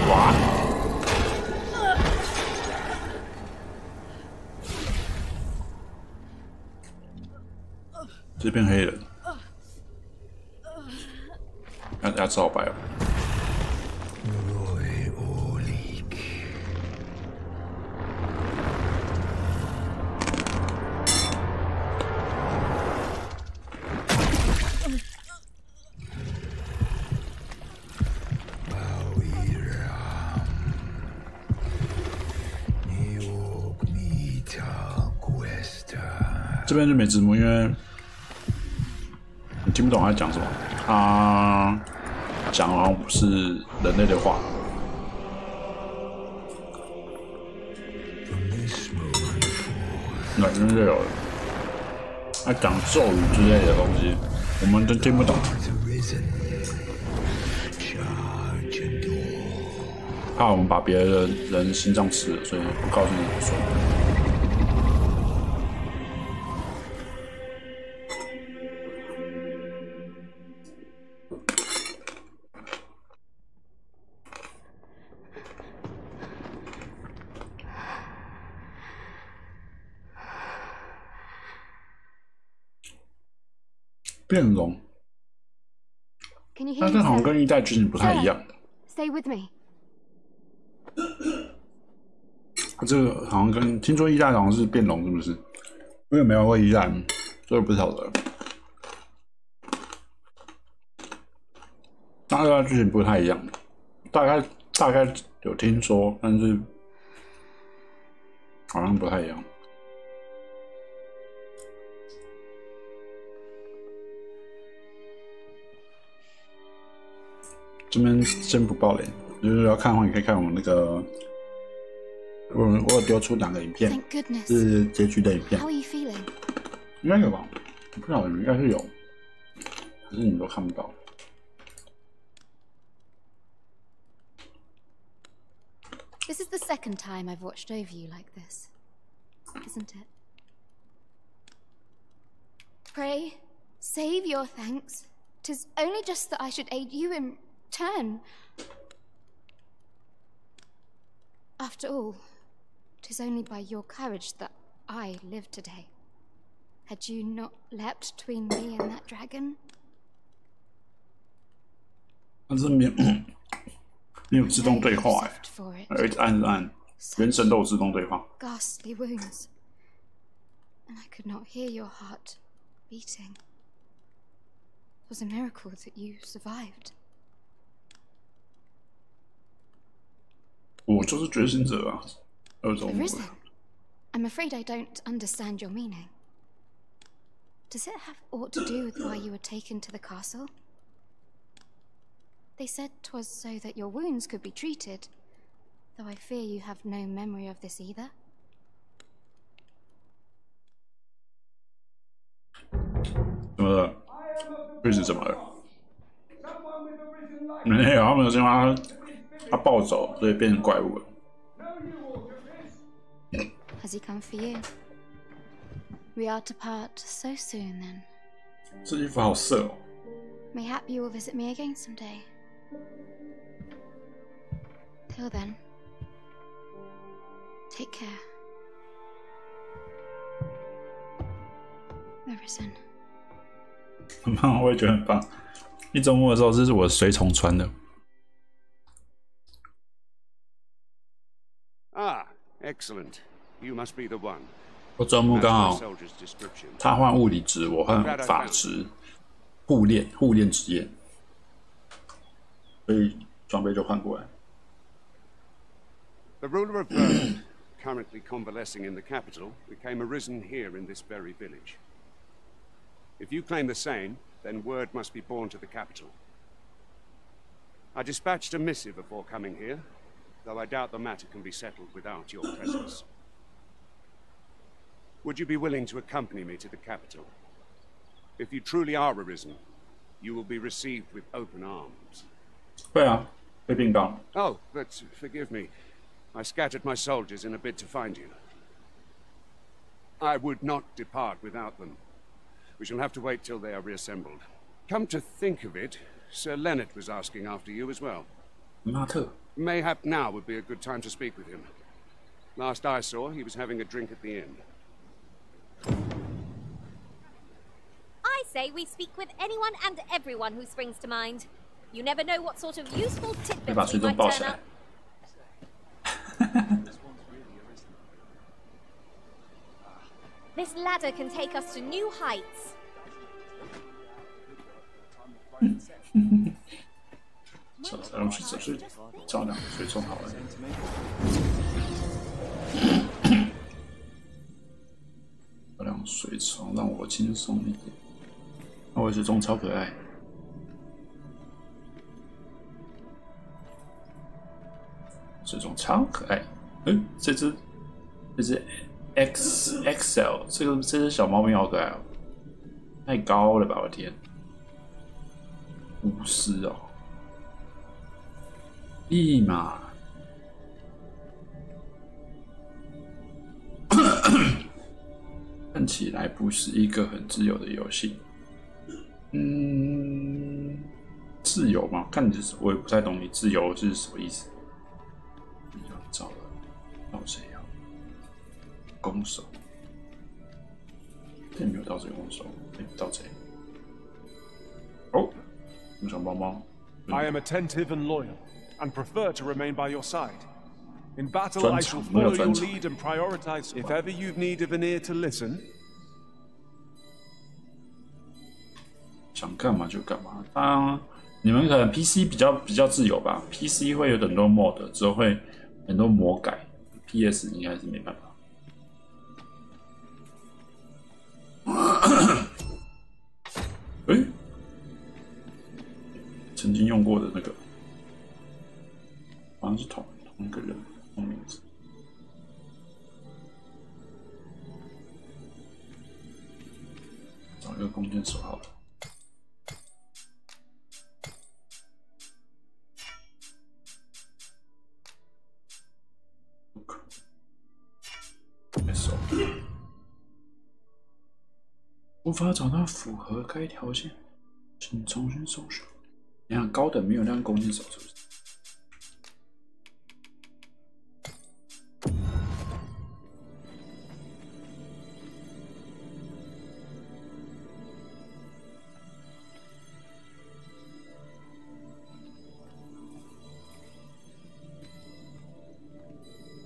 哇！这边黑人，牙齿好白哦。这边就没字幕，因为你听不懂他讲什么。他讲好像不是人类的话。那真的有了，他讲咒语之类的东西，我们都听不懂。怕我们把别的人心脏吃了，所以不告诉你怎么说。变容，但是好像跟一代剧情不太一样。Stay with me. 这个好像跟听说一代好像是变容，是不是？我也没玩过一代，所以不晓得。但二代剧情不太一样，大概有听说，但是好像不太一样。这边先不爆雷，就是要看的话，你可以看我们那个，我有丢出2个影片，是结局的影片，应该有吧？不晓得，应该是有，可是你们都看不到。This is the second time I've watched over you like this, isn't it? Pray, save your thanks. 'Tis only just that I should aid you in turn. After all, 'tis only by your courage that I live today. Had you not leapt between me and that dragon? 但是没有自动对话一直按，原神都有自动对话。Ghastly wounds, and I could not hear your heart beating. It was a miracle that you survived. 我就是觉醒者啊，Arisen. I'm afraid I don't understand your meaning. Does it have aught to do with why you were taken to the castle? They said 'twas so that your wounds could be treated, though I fear you have no memory of this either. 怎么了？瑞士怎么了？没有，他们是因为他暴走，所以变成怪物了。Has he come for you? We are to part so soon, then. 这衣服好色哦。Mayhap you will visit me again someday. Till then, take care. risen. 很棒，我也觉得很棒。一周末的时候，这是我的随从穿的。Ah, excellent. You must be the one. 我周末刚好他换物理值，我换法值，互练职业，所以装备就换过来。The ruler of Vermont, currently convalescing in the capital, became arisen here in this very village. If you claim the same, then word must be borne to the capital. I dispatched a missive before coming here, though I doubt the matter can be settled without your presence. Would you be willing to accompany me to the capital? If you truly are arisen, you will be received with open arms. 对啊，被并杠。Oh, but forgive me. I scattered my soldiers in a bid to find you. I would not depart without them. We shall have to wait till they are reassembled. Come to think of it, Sir Leonard was asking after you as well. 马特。Mayhap now would be a good time to speak with him. Last I saw, he was having a drink at the inn. I say we speak with anyone and everyone who springs to mind. You never know what sort of useful tidbits we might turn up. This ladder can take us to new heights. 让去走去照亮水中好了。照亮水中，让我轻松一点。那我水中超可爱。水中超可爱。这只 XL， 这只小猫咪好可爱哦，太高了吧！我天，巫师哦，立马，看起来不是一个很自由的游戏。自由吗？看你是，我也不太懂你自由是什么意思。找了，到谁呀？攻守，这没有到这个攻守，到这。哦，有小猫猫。I am attentive and loyal, and prefer to remain by your side. In battle, I shall follow your lead and prioritize. If ever you've need of an ear to listen. 想干嘛就干嘛。你们可能 PC 比较自由吧 ，PC 会有很多 mod， 之后会很多魔改 ，PS 应该是没办法。曾经用过的那个，好像是同一个人，同名字。找一个弓箭手好了。无法找到符合该条件，请重新搜索。你看高等没有亮弓箭手是不是？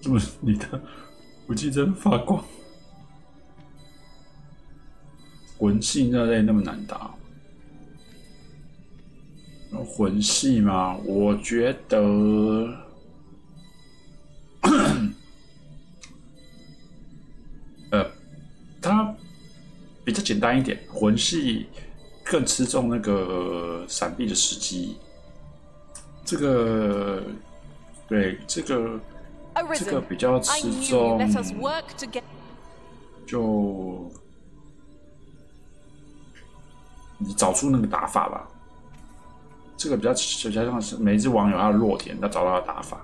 怎么你的武器真发光？魂系那类那么难打？魂系嘛，我觉得，它比较简单一点。魂系更吃重那个闪避的时机。这个，对，这个比较吃重，就你找出那个打法吧。这个比较像是每一只网友他的弱点，他找到他的打法。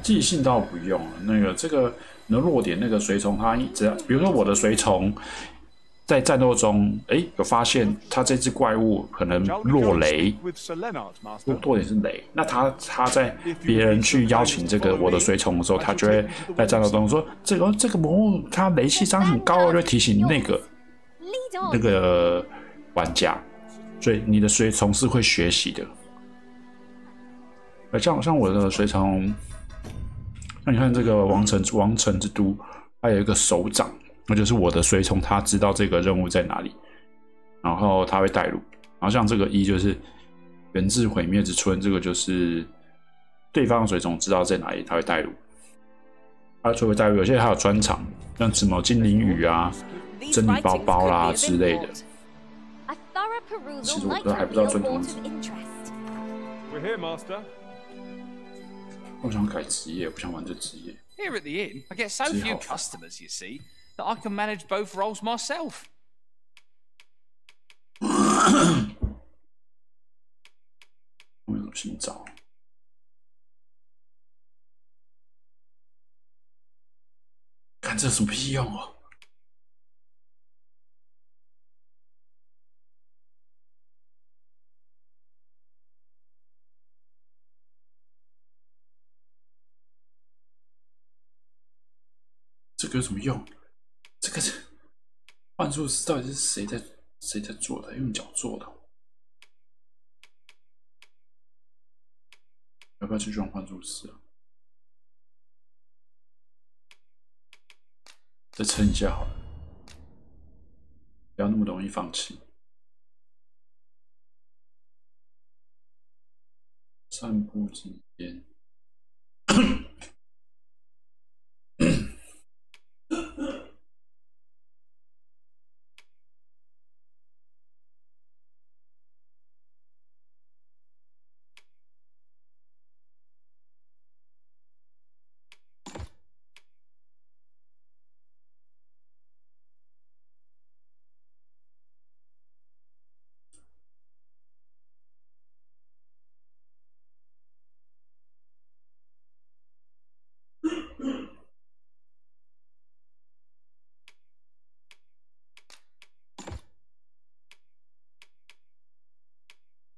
记性倒不用，这个你的弱点，那个随从他只要，比如说我的随从，在战斗中，有发现他这只怪物可能落雷，落点是雷。那他在别人去邀请这个我的随从的时候，他就会在战斗中说，这个魔物它雷气伤很高，就会提醒那个玩家，所以你的随从是会学习的。像我的随从，那你看这个王城之都，它有一个首长，那就是我的随从，他知道这个任务在哪里，然后他会带路。然后像这个就是源自毁灭之村，这个就是对方的随从知道在哪里，他会带路。他就会带路，有些还有专长，像什么精灵语啊、真理包包啦之类的。其实我都还不知道正统是什么。我想改职业，不想玩这职业。Here at the inn, I get so few customers, you see, that I can manage both roles myself. 我有什么新招？看这有什么屁用啊！这个有什么用？这个幻术师到底是谁在做的？用脚做的？要不要去装幻术师啊？再撑一下好了，不要那么容易放弃。散步之间。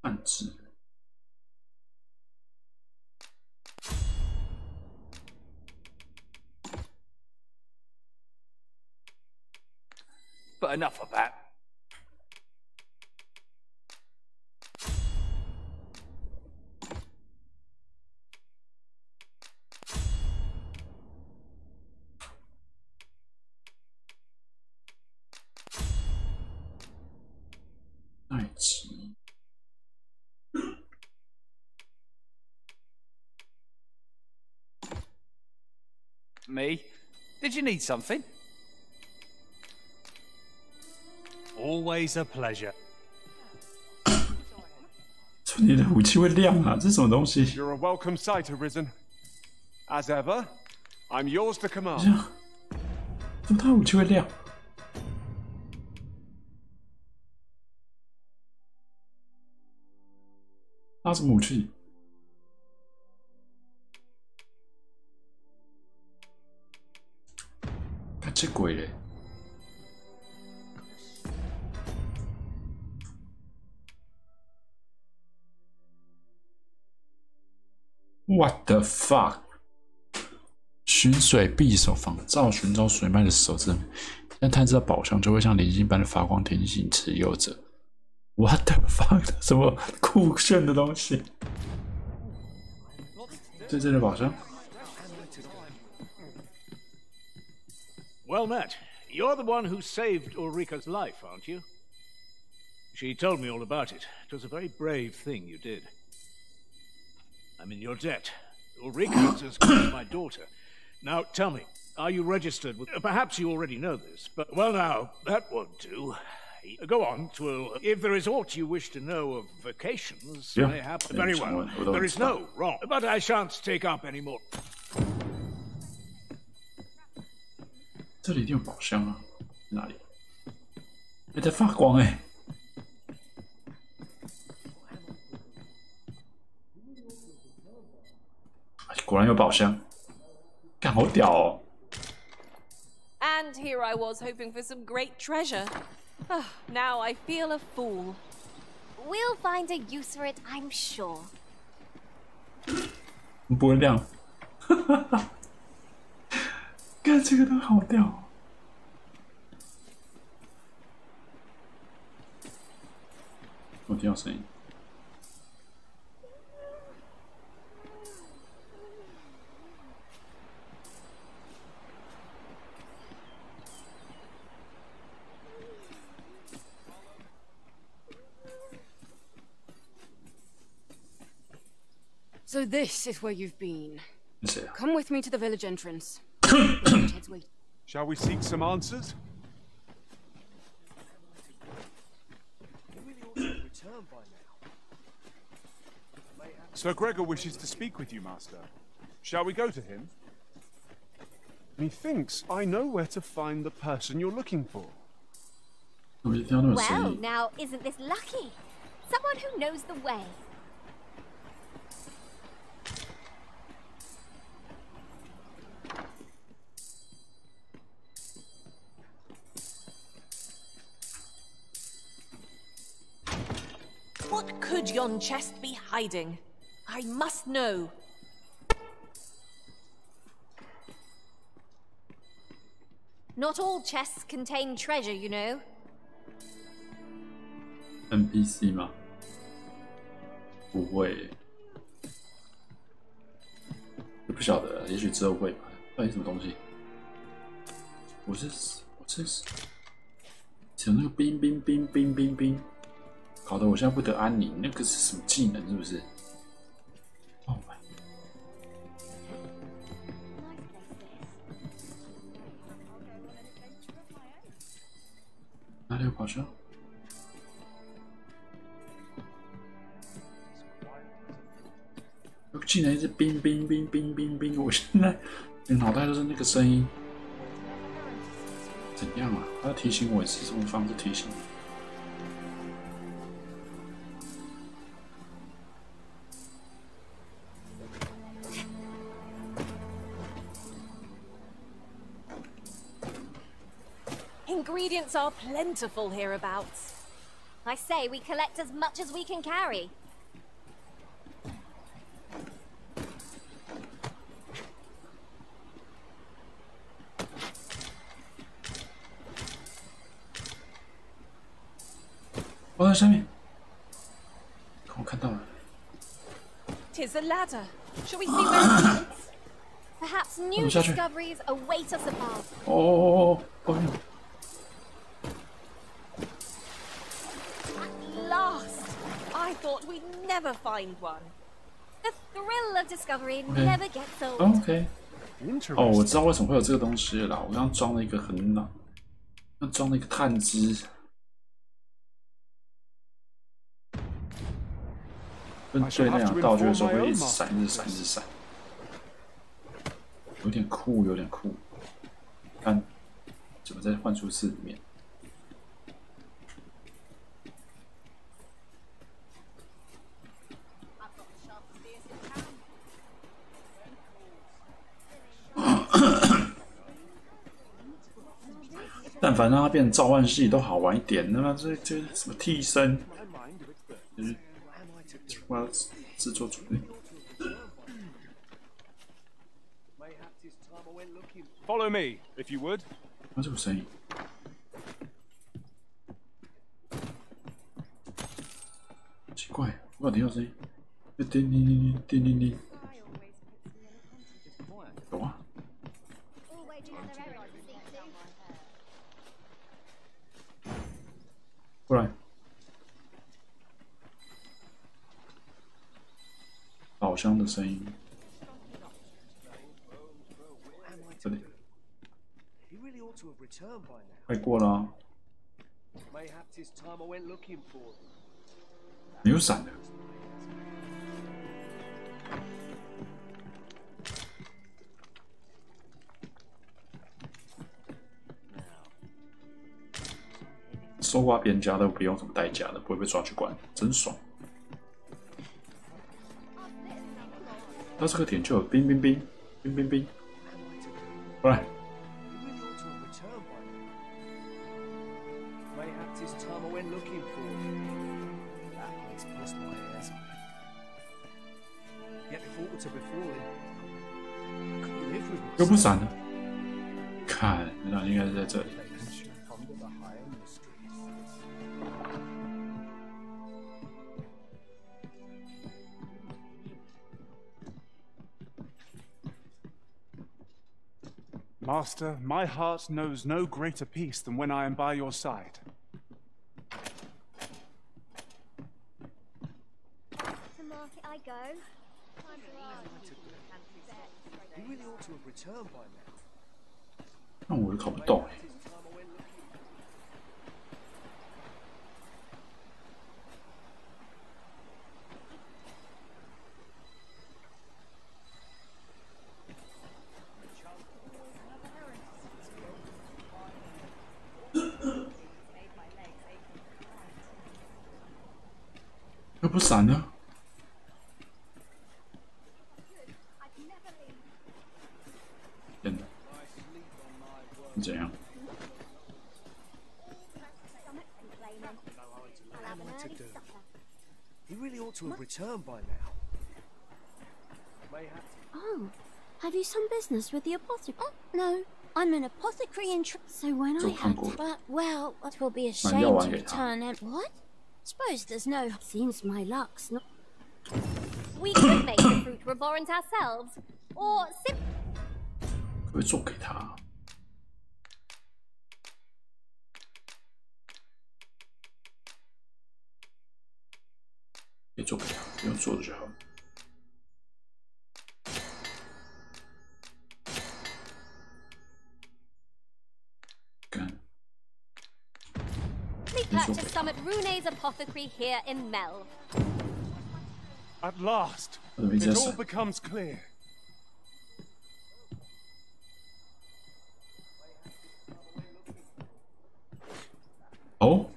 暗指。But enough of that. Me? Did you need something? Always a pleasure. 你的武器会亮啊！这是什么东西 ？You're a welcome sight, Arisen. As ever, I'm yours to command. 怎么他武器会亮？拿什么武器？看这鬼嘞！ What the fuck！ 寻水匕首仿照寻找水脉的手指，但探知到宝箱就会像灵星般的发光提醒持有者。What the fuck！ 什么酷炫的东西？这的宝箱。 Well met. You're the one who saved Ulrika's life, aren't you? She told me all about it. It was a very brave thing you did. I'm in your debt. Ulrika is as good as my daughter. Now, tell me, are you registered with... Perhaps you already know this, but... Well, now, that won't do. Go on, Twill. If there is aught you wish to know of vacations, yeah. Mayhap... Very well. There is no wrong. But I shan't take up any more. 这里一定有宝箱啊！哪里？在发光哎！果然有宝箱，好屌哦！ And here I was hoping for some great treasure. Now I feel a fool. We'll find a use for it, I'm sure. 不会亮，看这个都好屌。我听到声音。So this is where you've been. Yeah. Come with me to the village entrance. Shall we seek some answers? Sir Gregor wishes to speak with you, Master. Shall we go to him? Methinks I know where to find the person you're looking for. Well, now isn't this lucky? Someone who knows the way. What could yon chest be hiding? I must know. Not all chests contain treasure, you know. NPC 吗？不会，我不晓得，也许之后会吧。到底什么东西？我是只有那个冰冰冰冰冰冰，搞得我现在不得安宁。那个是什么技能？是不是？哦，哪里有宝箱？技能一直冰冰冰冰冰冰，我现在脑袋都是那个声音。怎样啊？他要提醒我是什么方式提醒我？ Ingredients are plentiful hereabouts. I say we collect as much as we can carry. Oh, 在下面，我看到了。 'Tis a ladder. Shall we see where it leads? Perhaps new discoveries await us above. Oh. At last! I thought we'd never find one. The thrill of discovery never gets old. OK. 哦，我知道为什么会有这个东西了啦。我刚刚装了一个很老，刚装了一个探知。 跟对那两个道具的时候会一直闪，一直闪，一直闪，有点酷，有点酷。看，怎么在幻术室里面？但凡让它变成召唤系都好玩一点，那么这什么替身，就是。 我要自作主义。Follow me, if you would. 啊，这个声音，奇怪，我听到声音，叮叮叮叮叮叮，有啊。过来。 宝箱的声音，这里，快过了、啊，没有闪的。搜刮别人家都不用什么代价的，不会被抓去关，真爽。 到这个点就有冰冰冰冰冰冰，过来。又不闪了，看，那应该是在这里。Master, my heart knows no greater peace than when I am by your side. To market I go. You really ought to have returned by now. 那我也搞不懂哎。又不闪呢？真的？你怎样？ You really ought to have returned by now. Oh, have you some business with the apothecary? Oh, no, I'm an apothecary in so when I had but well, it will be a shame to return and what? Suppose there's no seems my luck's not. We could make the fruit reborn ourselves, or simply. 可不可以做给他？ 可以做给他，不用做的就好。干。 We purchased some at Rune's apothecary here in Melve. At last, it all becomes clear. Oh.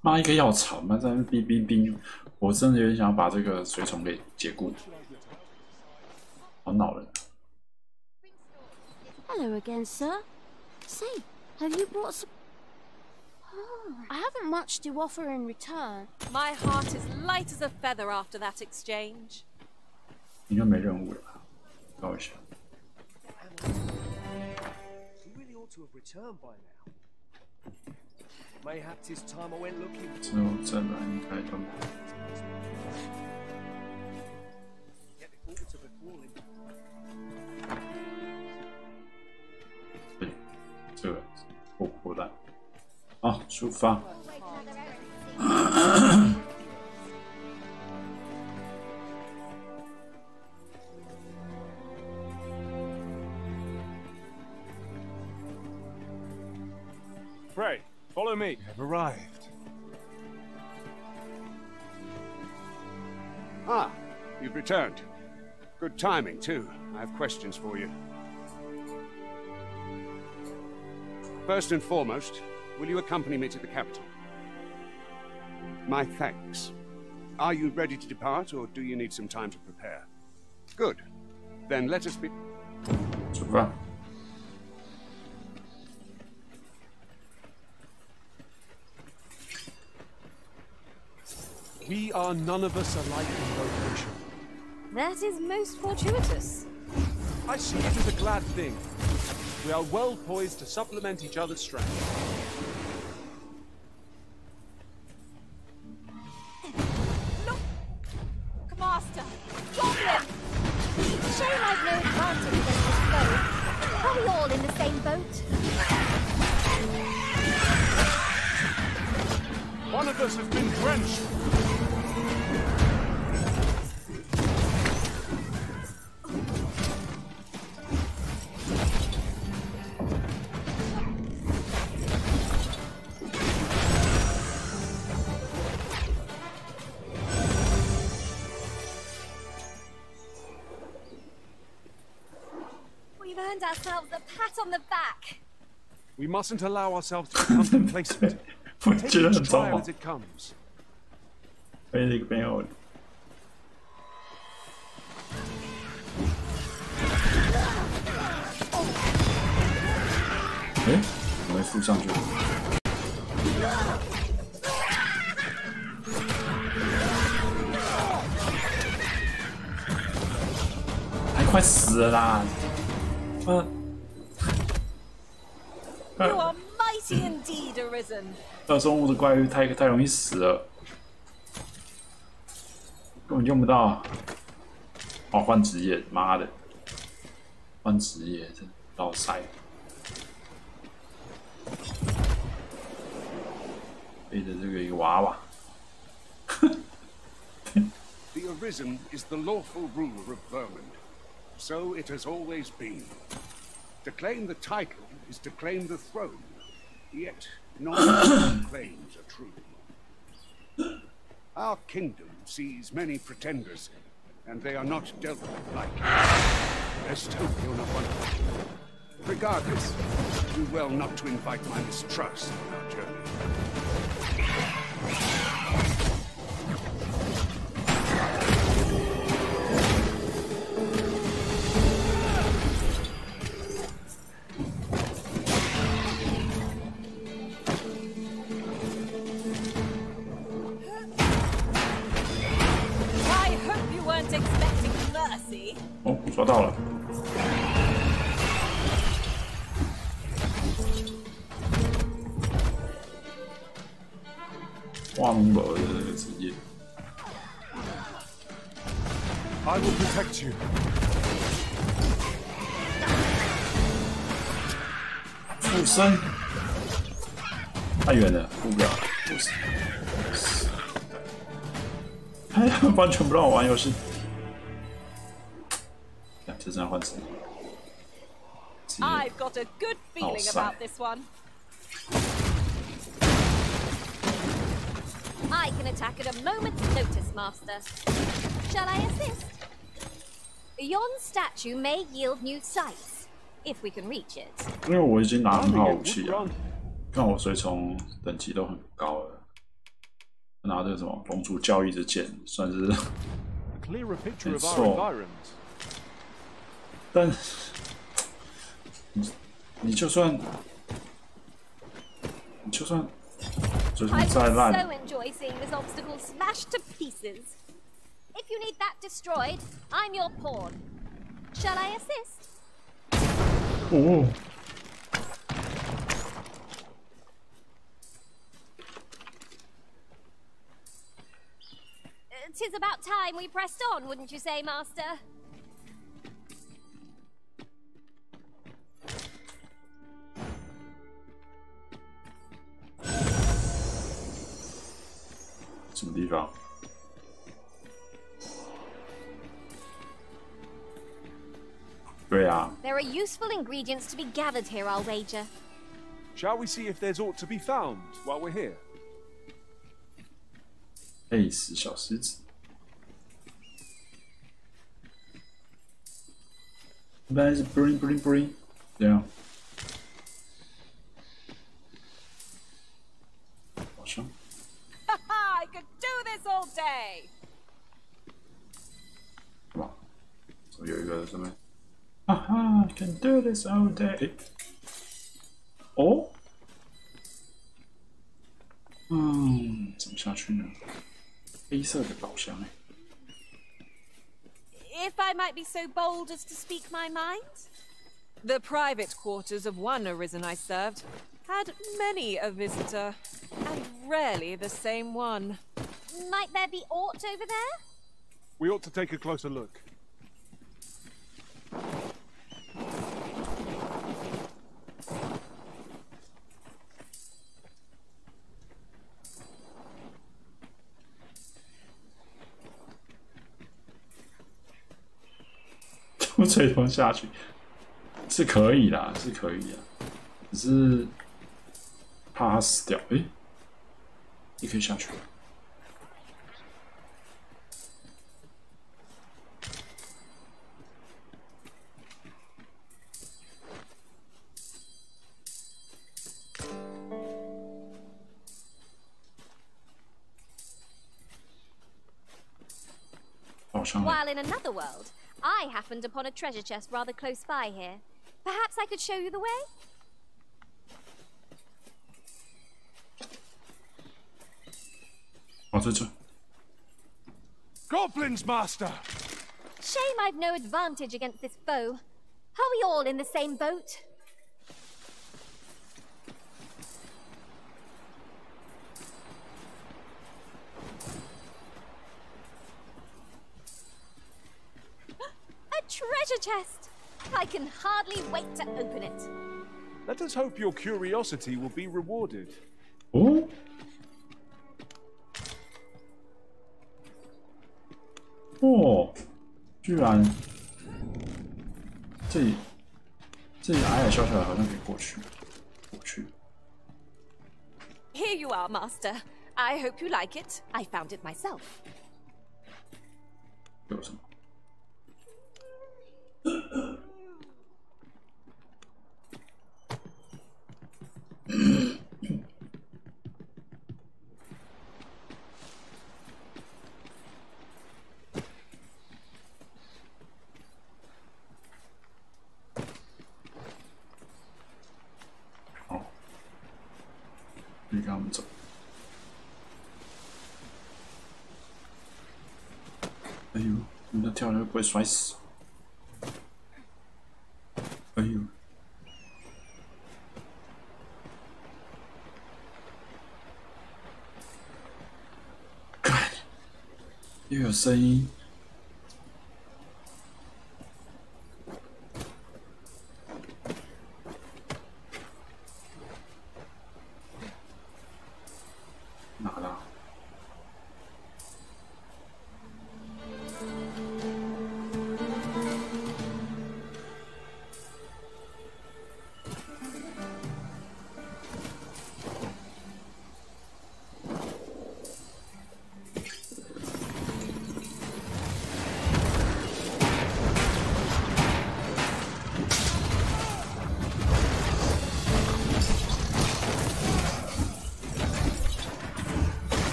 妈一个药草，妈在那冰冰冰，我真的有点想要把这个水虫给解雇，好恼人。Hello again, sir. Say, have you brought some? Oh, I haven't much to offer in return. My heart is light as a feather after that exchange. 应该没任务了吧？搞一下。 You really ought to have returned by now. Mayhaps it's time I went looking. 之后再来应该都。对，这个破烂。好，出发。Pray, follow me. We have arrived. Ah, you've returned. Good timing, too. I have questions for you. First and foremost, will you accompany me to the capital? My thanks. Are you ready to depart, or do you need some time to prepare? Good. Then let us be... Super. We are none of us alike in vocation. That is most fortuitous. I see it as a glad thing. We are well poised to supplement each other's strength. Look! Master! Goblin! Shame I've no advantage against this foe. Are we all in the same boat? One of us has been drenched. We've earned ourselves a pat on the back. We mustn't allow ourselves to become complacent. 我觉得很糟糕。被那个朋友。哎，我们附上去了。快死了啦！ You are mighty indeed, Arisen. 二周目的怪物太容易死了，根本用不到。哦，换职业，妈的，换职业，真老塞。背着这个一个娃娃。The Arisen is the lawful ruler of Vermund. So it has always been. To claim the title is to claim the throne, yet not all claims are true. Our kingdom sees many pretenders, and they are not dealt with lightly. Best hope you're not one of them. Regardless, do well not to invite my mistrust on our journey. mercy. 哦，抓到了。画龙宝的这个职业。I will protect you. 附身，太远了，顾不了。哎呀，完全不让我玩游戏。呀，这真的换职业。I've got a good feeling about this one. I can attack at a moment's notice, Master. Shall I assist? Yon statue may yield new sights, if we can reach it. 因为我已经拿很好武器了，看我随从等级都很高了。拿这个什么龙族教义之剑，算是没错。但你就算再烂。I so enjoy seeing this obstacle smashed to pieces. If you need that destroyed, I'm your pawn. Shall I assist? 哦。'Tis about time we pressed on, wouldn't you say, Master? There are useful ingredients to be gathered here, I'll wager. Shall we see if there's aught to be found while we're here? 累死小狮子。一般是 bling， 这样。好像。I could do this all day. 什么？有一个什么？哈哈 ，can do this all day。哦。怎么下去呢？黑色的宝箱哎。If I might be so bold as to speak my mind? The private quarters of one Arisen I served had many a visitor, and rarely the same one. Might there be aught over there? We ought to take a closer look. 从水桶下去是可以啦，是可以的，只是怕他死掉。诶，你可以下去。While in another world, I happened upon a treasure chest rather close by here. Perhaps I could show you the way? Oh, 在这。 Goblins, Master! Shame I've no advantage against this foe. Are we all in the same boat? A treasure chest! I can hardly wait to open it. Let us hope your curiosity will be rewarded. Oh? 哦，居然这里矮矮小小的，好像可以过去。 Here you are, Master. I hope you like it. I found it myself. 有什么？让我们走。哎呦，你那跳下去不会摔死？哎呦！干，又有声音。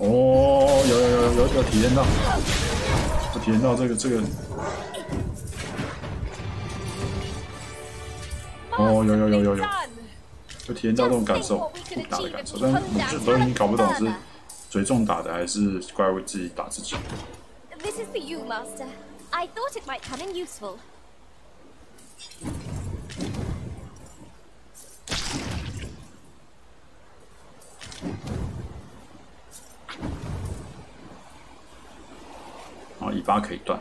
哦，有体验到，我体验到这个，哦，有体验到这种感受，互打的感受，但我都已经搞不懂是随众打的还是怪物自己打自己。This is for you, Master. I thought it might come in useful. 然后尾巴可以断，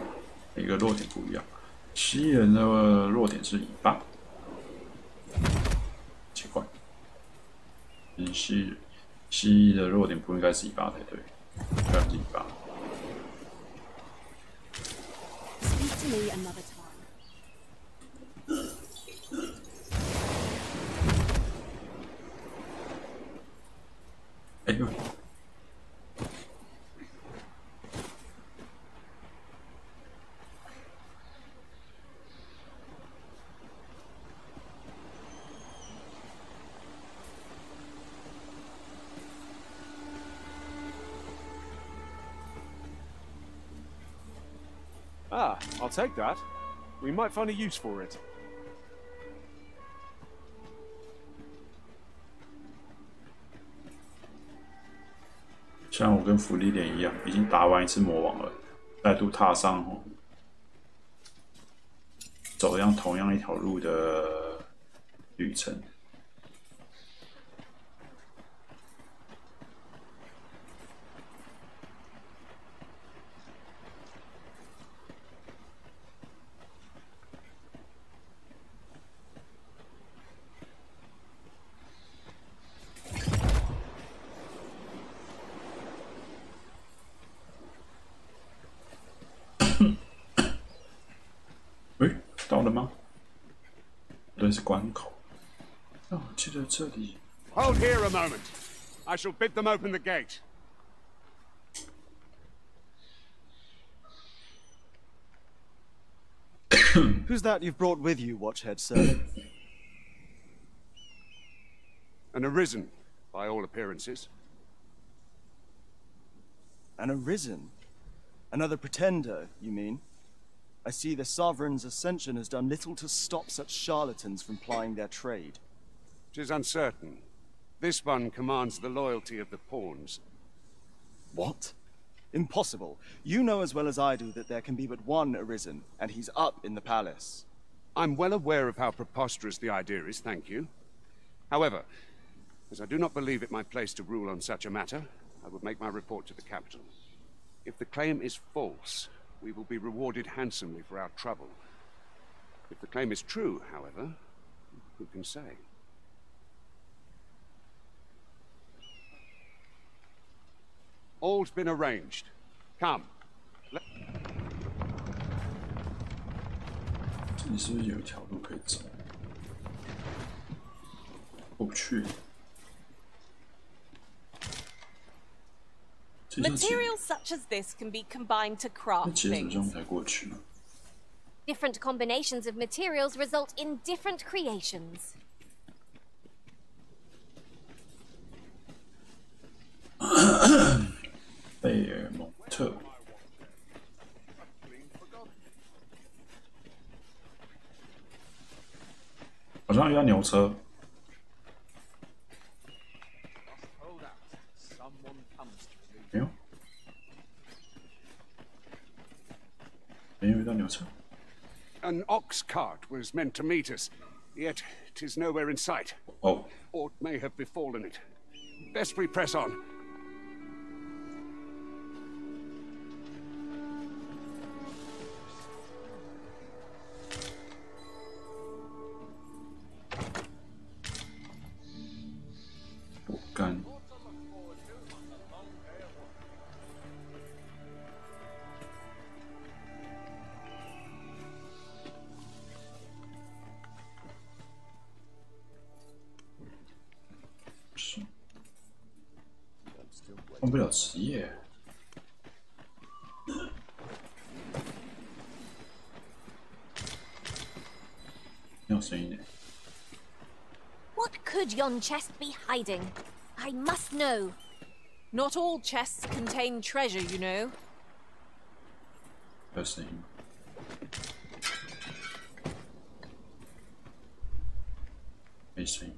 每个弱点不一样。蜥蜴人的弱点是尾巴，奇怪。蜥蜴的弱点不应该是尾巴才对，应该是尾巴。Speak to me another time. 哎呦！ Ah, I'll take that. We might find a use for it. 像我跟芙莉莲一样，已经打完一次魔王了，再度踏上走同样一条路的旅程。到了吗？对，是关口。哦，记得这里。Hold here a moment. I shall bid them open the gate. Who's that you've brought with you, Watchhead, sir? An arisen, by all appearances. An arisen? Another pretender, you mean? I see the Sovereign's ascension has done little to stop such charlatans from plying their trade. 'Tis uncertain. This one commands the loyalty of the pawns. What? Impossible. You know as well as I do that there can be but one Arisen, and he's up in the palace. I'm well aware of how preposterous the idea is, thank you. However, as I do not believe it my place to rule on such a matter, I will make my report to the capital. If the claim is false, we will be rewarded handsomely for our trouble. If the claim is true, however, who can say? All's been arranged. Come. 这里是不是有一条路可以走？过不去。 Materials such as this can be combined to craft things. Different combinations of materials result in different creations. 贝尔蒙特，好像遇到牛车。 没有，没有遇到牛车。 An ox cart was meant to meet us, yet 'tis nowhere in sight. Oh. Aught may have befallen it. Best we press on. Gun. Shit. 换不了职业。没有声音呢。 What could yon chest be hiding? I must know. Not all chests contain treasure, you know. 有声音。没声音。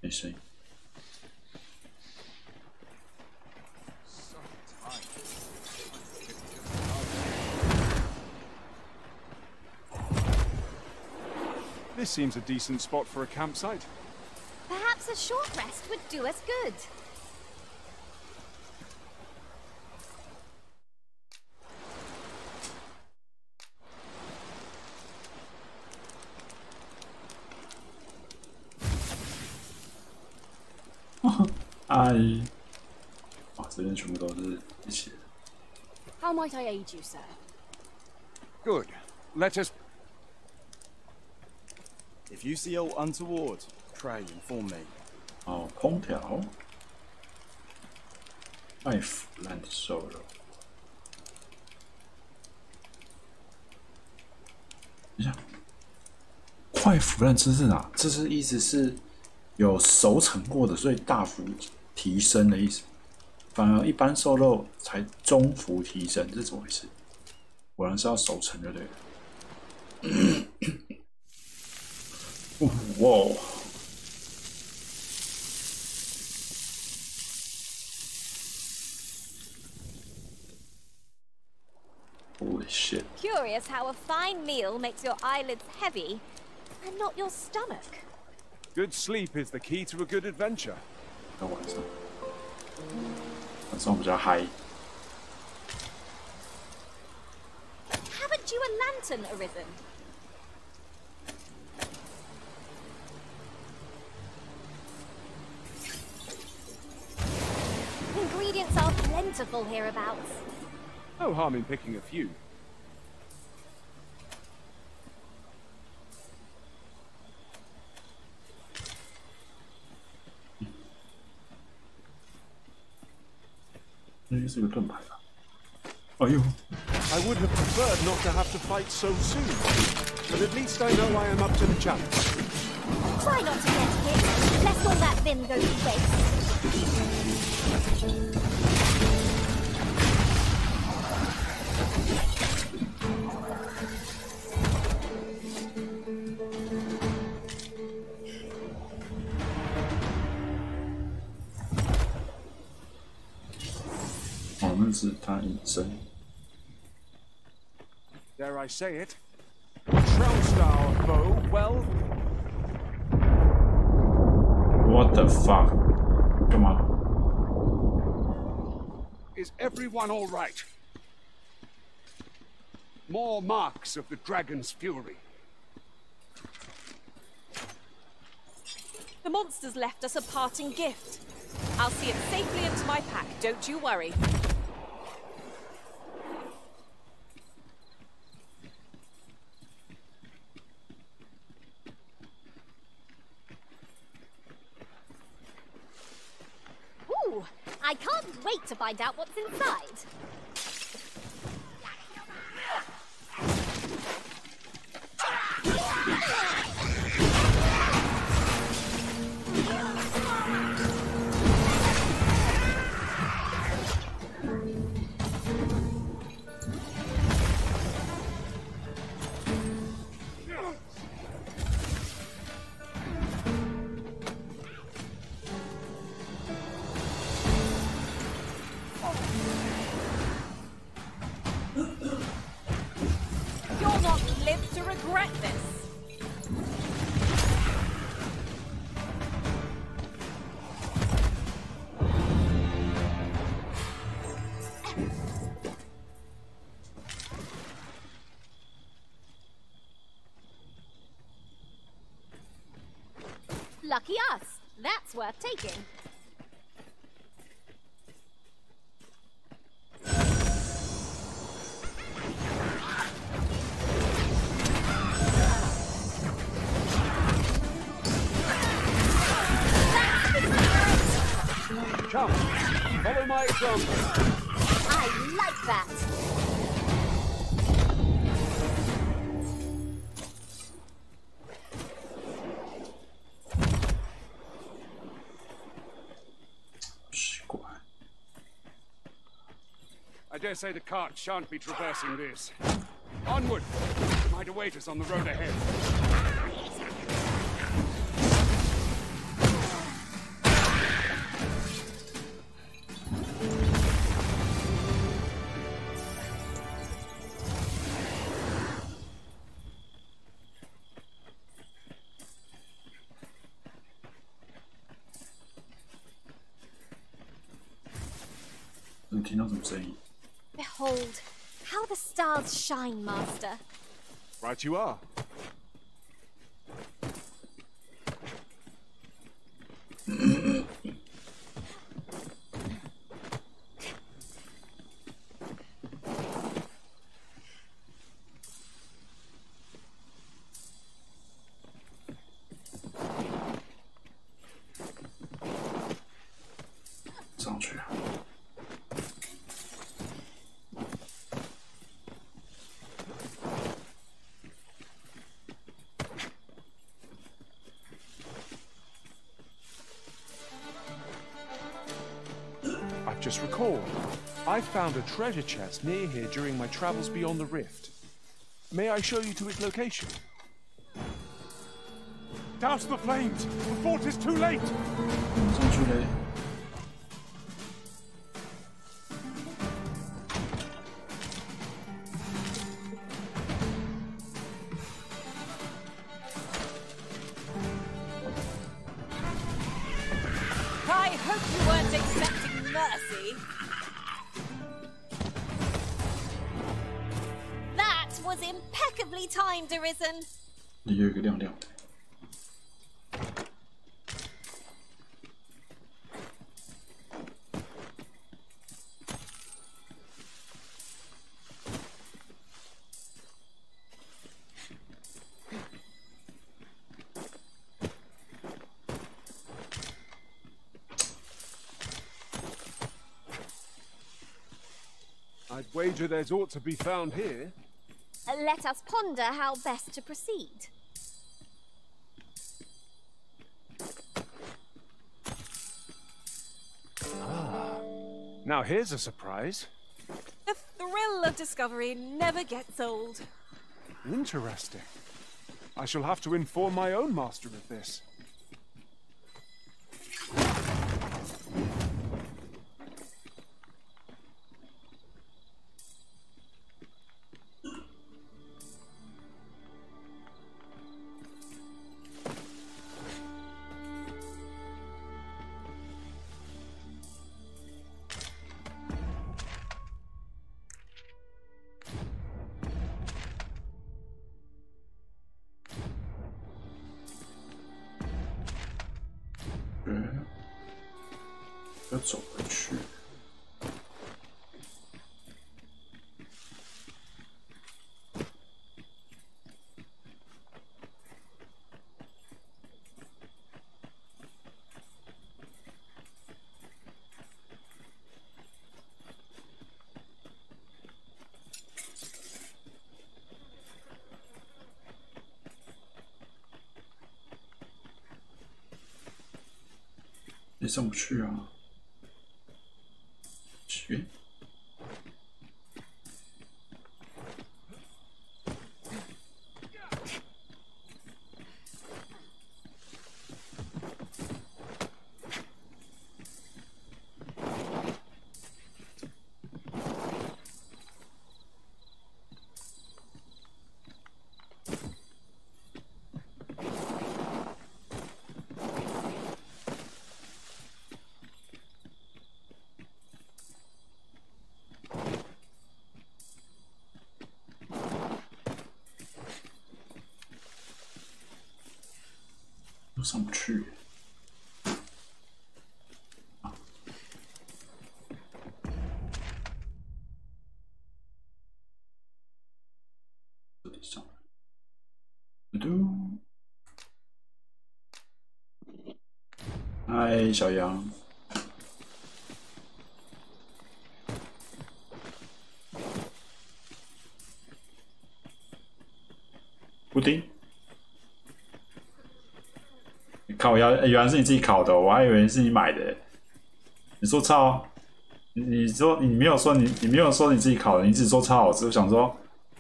没声音。This seems a decent spot for a campsite. Perhaps a short rest would do us good. Hi. 哇，这边全部都是一起的。 How might I aid you, sir? Good. Let us. If you see aught untoward, pray inform me. 哦，空调。快腐烂的瘦肉。等一下，快腐烂这是哪？这是意思是有熟成过的，所以大幅提升的意思。反而一般瘦肉才中幅提升，这是怎么回事？果然是要熟成就对了。哇！ Holy shit. Curious how a fine meal makes your eyelids heavy and not your stomach. Good sleep is the key to a good adventure. 到晚上，晚上比较嗨。 Haven't you a lantern arisen? Ingredients are plentiful hereabouts. No harm in picking a few. This is a盾牌吧？哎呦！ I would have preferred not to have to fight so soon, but at least I know I am up to the challenge. Try not to get hit, lest all that vim go to waste. 认识他隐身。Dare I say it? Trounced our foe, well... What the fuck? 干嘛？ Is everyone all right? More marks of the dragon's fury. The monsters left us a parting gift. I'll see it safely into my pack, don't you worry. Ooh, I can't wait to find out what's inside. You'll not live to regret this. Lucky us. That's worth taking. Come, follow my example. I like that. I dare say the cart shan't be traversing this. Onward! Might await us on the road ahead. Behold, how the stars shine, Master. Right you are. Just recalled, I found a treasure chest near here during my travels beyond the rift. May I show you to its location? Douse the flames before it is too late! I hope you weren't accepting mercy. That was impeccably timed, Arisen. 里有一个亮亮的。I'd wager there's aught to be found here. Let us ponder how best to proceed. Now here's a surprise. The thrill of discovery never gets old. Interesting. I shall have to inform my own master of this. 要走回去。也上不去啊！去。都上不去。这里上来。嘟。嗨，小杨。布丁。烤鸭，原来是你自己烤的，我还以为是你买的。你说超，你说你没有说你没有说你自己烤的，你只说超好吃。我想说，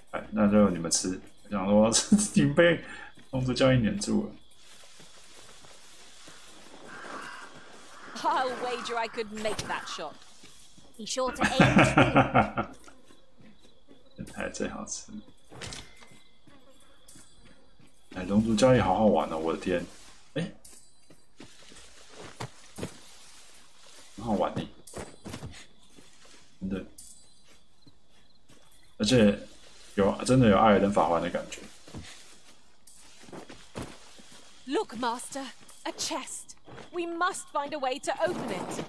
哎，那就你们吃。我想说，你被龙族教义黏住了。I'll wager I could make that shot. Be sure to aim. 哎，真好吃。哎，龙族教义好好玩哦！我的天，哎。很好玩呢，真的，而且真的有艾尔登法环的感觉。Look, Master, a chest. We must find a way to open it.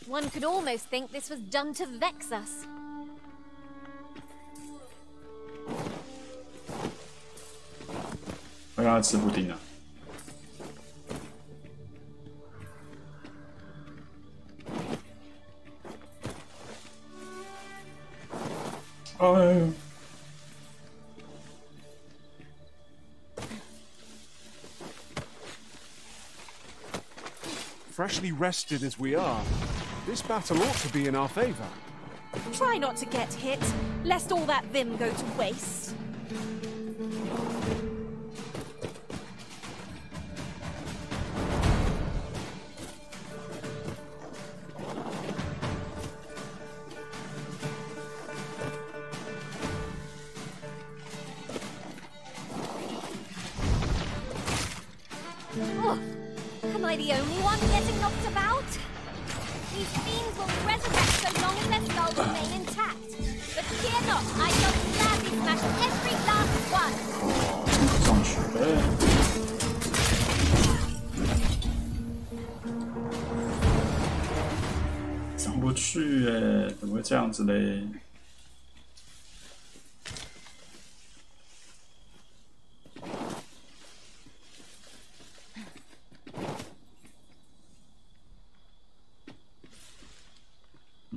One could almost think this was done to vex us. 会让他吃布丁啊！哎。 Freshly rested as we are, this battle ought to be in our favor. Try not to get hit, lest all that vim go to waste. Oh, am I the only one getting knocked about? These fiends will resurrect so long as their skulls remain intact. But fear not, I shall gladly smash every last one. 上去呗。上不去哎，怎么会这样子嘞？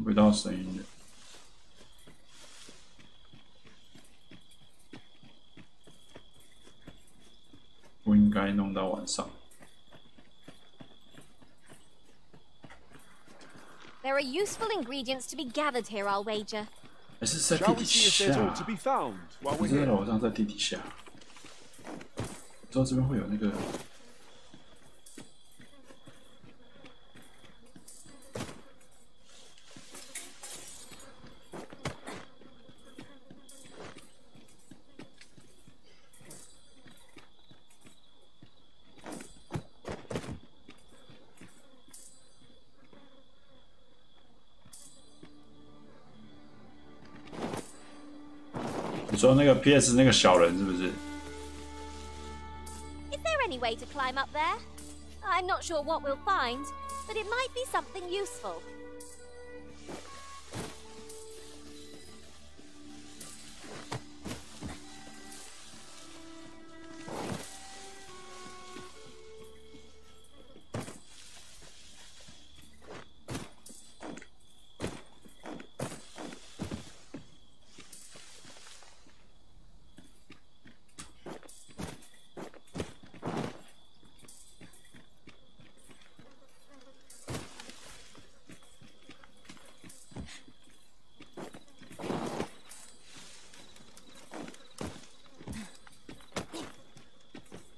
回到声音了，不应该弄到晚上。There are useful ingredients to be gathered here, I'll wager. 还是在地底下？不是在楼上，在地底下。不知道这边会有那个。 你说那个 PS 那个小人是不是 ？Is there any way to climb up there? I'm not sure what we'll find, but it might be something useful.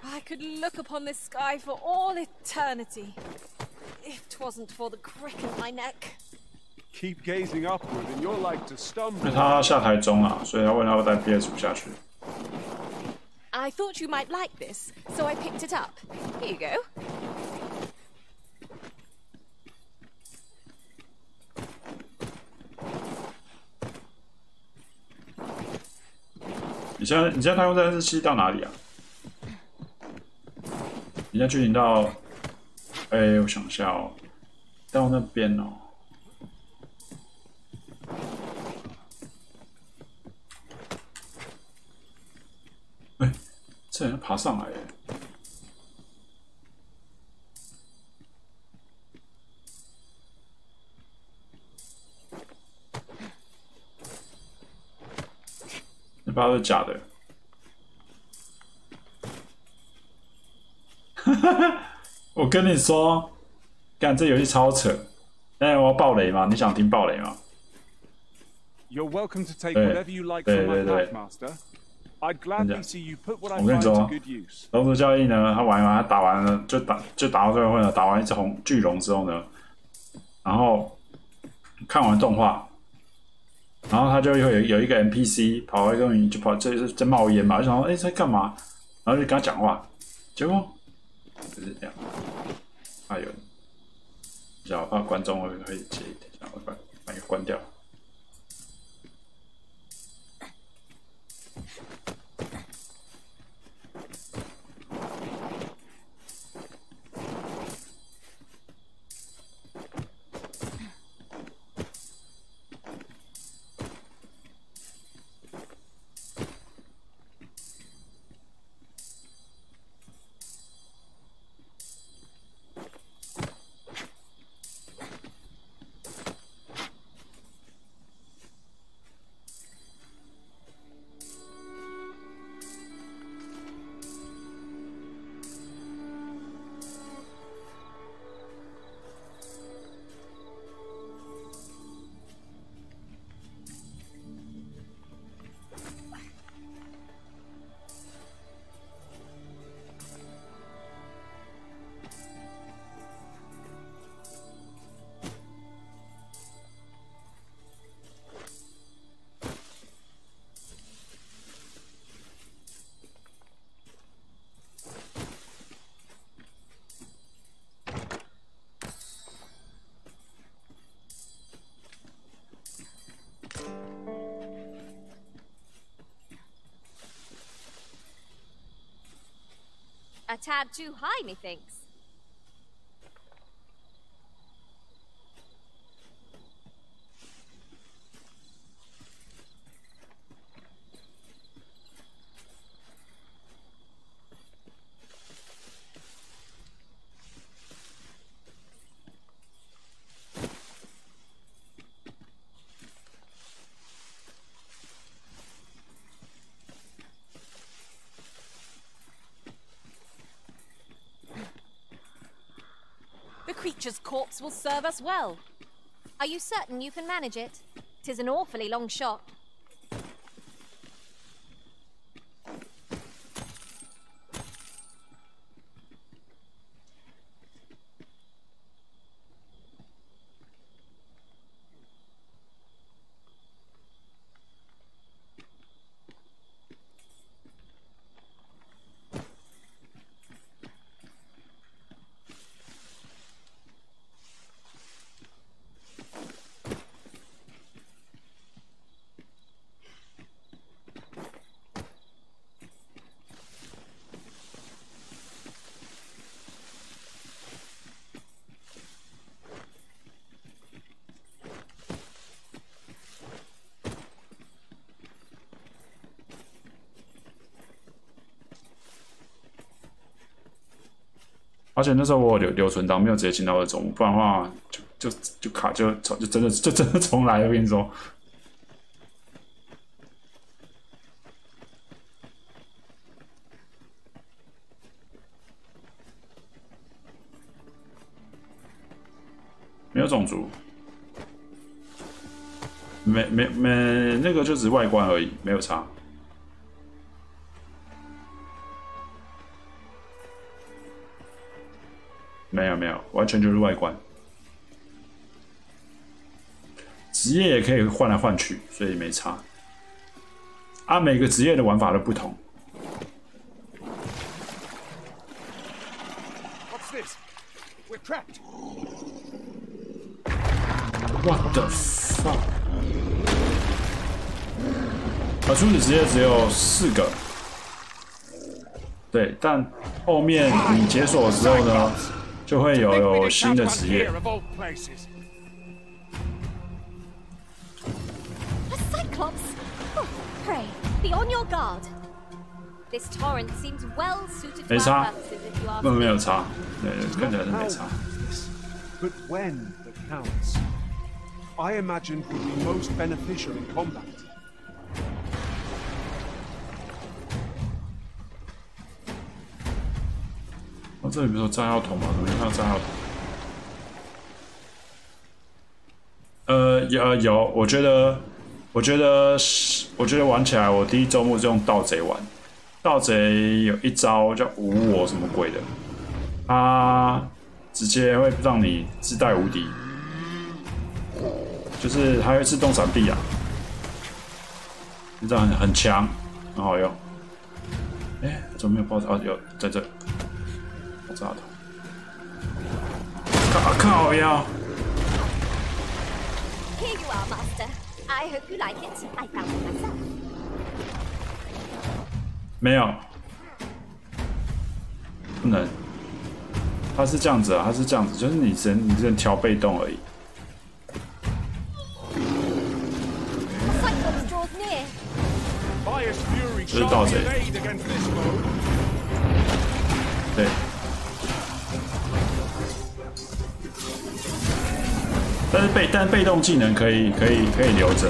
I could look upon this sky for all eternity, if 'twasn't for the crick in my neck. Keep gazing upward and you're like to 因 stumble. 为他下台中啊，所以他问他要带 PS5 下去。 I thought you might like this, so I picked it up. Here you go. 你现在太空战士7到哪里啊？你现在剧情到，我想一下哦，到那边哦。这人爬上来耶！那包是假的。我跟你说，干这游戏超扯。我要爆雷吗？你想听爆雷吗？ You're welcome to take whatever you like from my pack, Master. I'd gladly see you put what I find to good use. 龙族教义呢，他玩完，他打完了，就打到最后呢，打完一只巨龙之后呢，然后看完动画，然后他就会有一个 NPC 跑来跟你就跑，这是在冒烟嘛，就想说在干嘛？然后就跟他讲话，结果就是这样。哎呦，比较怕观众会介意，等一下我把那个关掉。 A tad too high, methinks. The creature's corpse will serve us well. Are you certain you can manage it? 'Tis an awfully long shot. 而且那时候我有留存档，没有直接进到2周目，不然的话就卡就真的重来了。我跟你说，没有种族，没那个就只是外观而已，没有差。没有，完全就是外观。职业也可以换来换去，所以没差。啊，每个职业的玩法都不同。What the fuck？ 初始职业只有4个，对，但后面你解锁之后呢？就会有新的职业。没差，没有差，对，看起来是没差。But when that counts, I imagined would be most beneficial in combat. 这里不是有炸药桶吗？怎么没看到炸药桶？有，我觉得玩起来，我第1周目是用盗贼玩。盗贼有一招叫无我什么鬼的，他直接会让你自带无敌，就是它会自动闪避啊，这样很强，很好用。哎，怎么没有爆炸？哦，有在这。炸头！靠腰！ Here you are, Master. I hope you like it. I found it myself. 没有，不能。它是这样子啊，它是这样子，就是你只能调被动而已。这是盗贼。对。 但被动技能可以留着。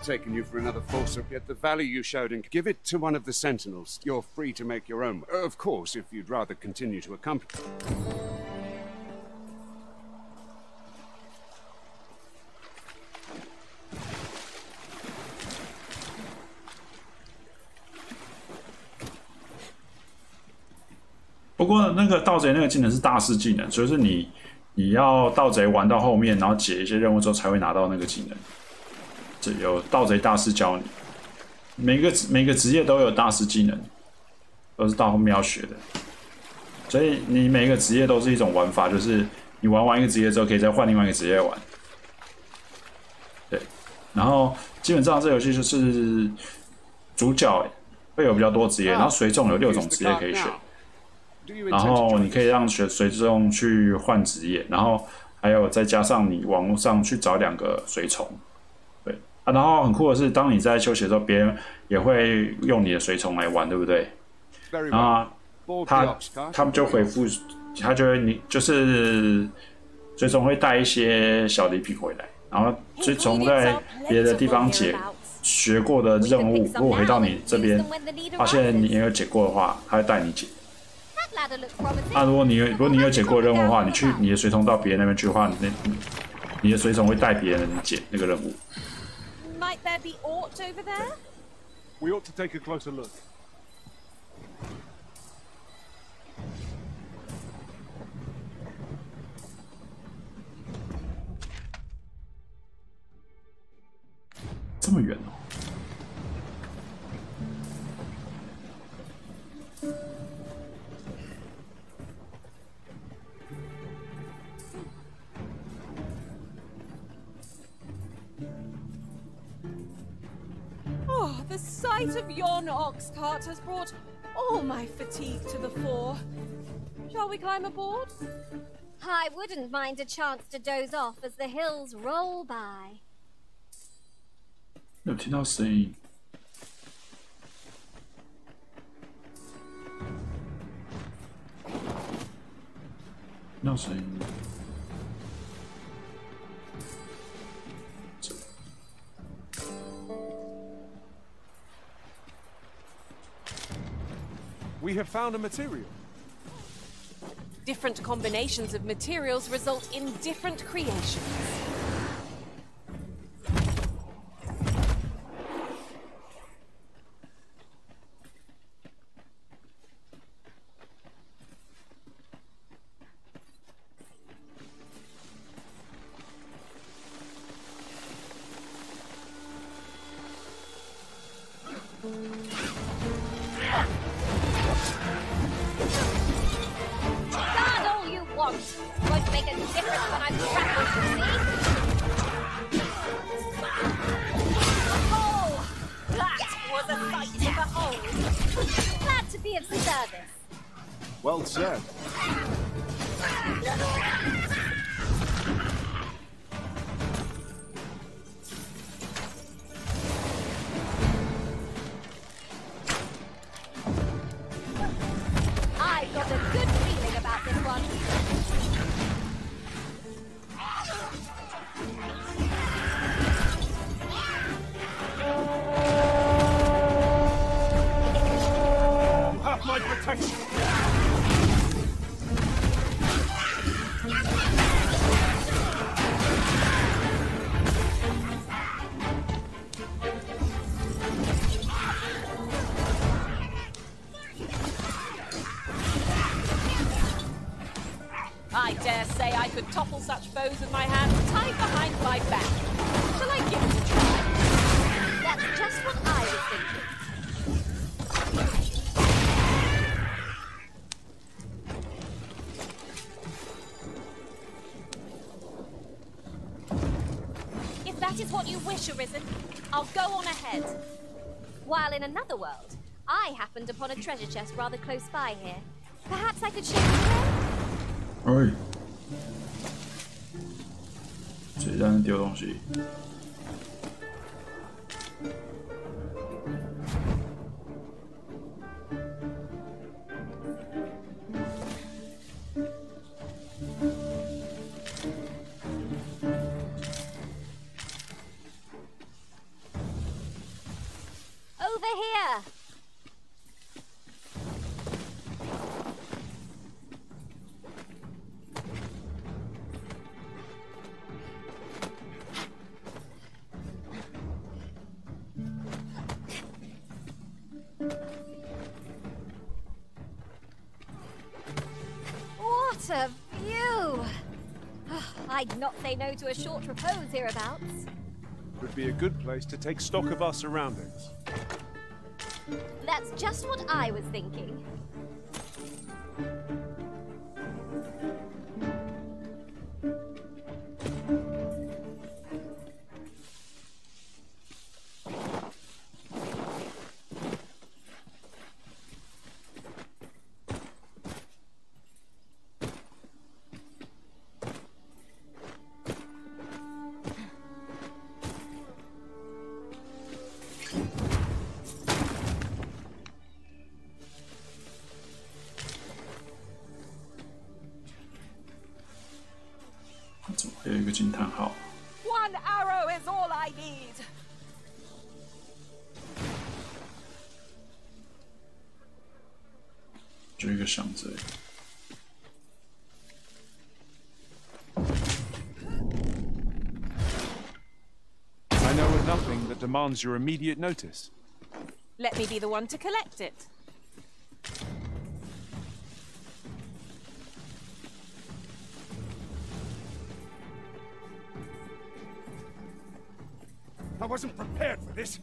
Taken you for another falsehood, yet the value you showed and give it to one of the sentinels. You're free to make your own. Of course, if you'd rather continue to accompany. 不过那个盗贼那个技能是大师技能，所以是你要盗贼玩到后面，然后解一些任务之后才会拿到那个技能。 有盗贼大师教你，每个职业都有大师技能，都是到后面要学的。所以你每个职业都是一种玩法，就是你玩完一个职业之后，可以再换另外一个职业玩。对，然后基本上这游戏就是主角会有比较多职业，然后随从有6种职业可以选，然后你可以让随从去换职业，然后还有再加上你网络上去找2个随从。 啊，然后很酷的是，当你在休息的时候，别人也会用你的随从来玩，对不对？然后他们就回复，他就会你就是随从会带一些小礼品回来，然后随从在别的地方学过的任务，如果回到你这边发现你也有解过的话，他会带你解。啊，如果你有解过任务的话，你的随从到别人那边去的话，你的随从会带别人解那个任务。 Might there be aught over there? We ought to take a closer look. 么远哦。Oh, the sight of yon ox cart has brought all my fatigue to the fore. Shall we climb aboard? I wouldn't mind a chance to doze off as the hills roll by. 有听到声音。听到声音。 We have found a material. Different combinations of materials result in different creations. Won't make a difference when I'm grappled, you see? Oh, that was a sight to behold. Glad to be of service. Well said. I've got a good feeling about this one. You have my protection. I dare say I could topple such foes with my hands tied behind my back. Shall I give it a try? That's just what I was thinking. If that is what you wish, Arisen, I'll go on ahead. While in another world, I happened upon a treasure chest rather close by here. Perhaps I could show you where? 哎，谁在那丢东西？ Over here! What a view! I'd not say no to a short repose hereabouts. Would be a good place to take stock of our surroundings. That's just what I was thinking. One arrow is all I need. 就一个箱子而已。 I know of nothing that demands your immediate notice. Let me be the one to collect it. I wasn't prepared for this.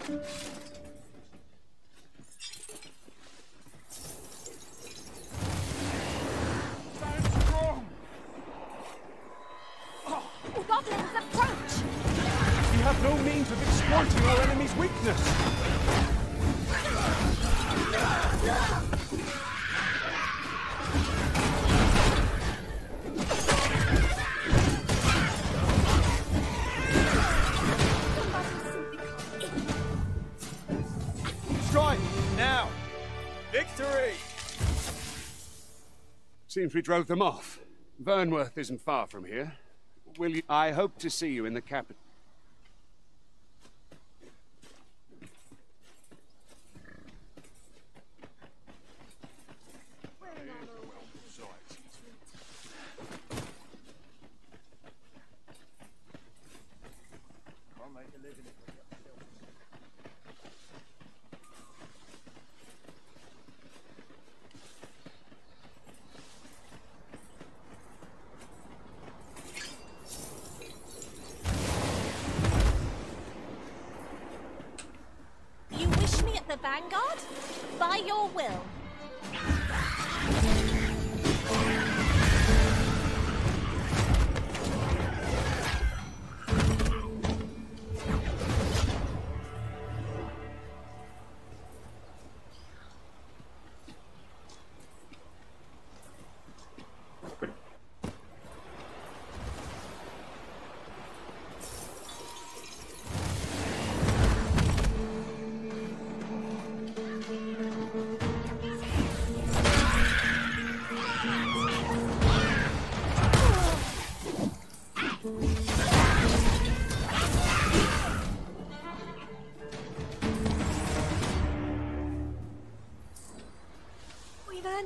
Stand strong! Goblins approach! We have no means of exploiting our enemy's weakness. Strike! Now! Victory! Seems we drove them off. Vernworth isn't far from here. Will you? I hope to see you in the capital. The Vanguard? By your will.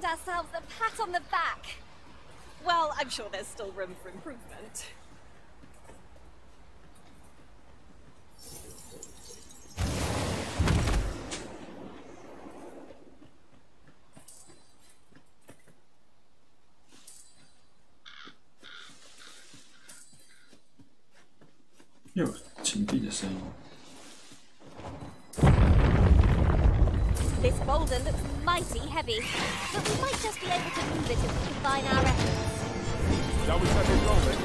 Ourselves a pat on the back. Well, I'm sure there's still room for improvement.又有紧闭的声音。 This boulder looks mighty heavy, but we might just be able to move it if we combine our efforts. Shall we set it rolling?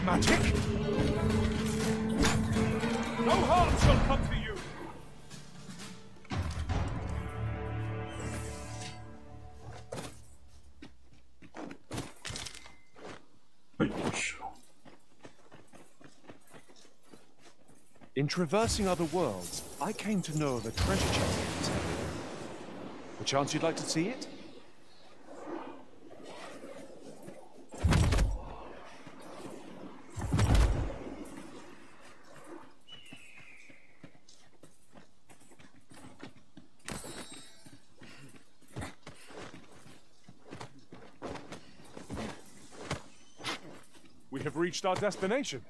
Magic? No harm shall come to you! In traversing other worlds, I came to know of a treasure chest in this area. Perchance you'd like to see it? We have reached our destination.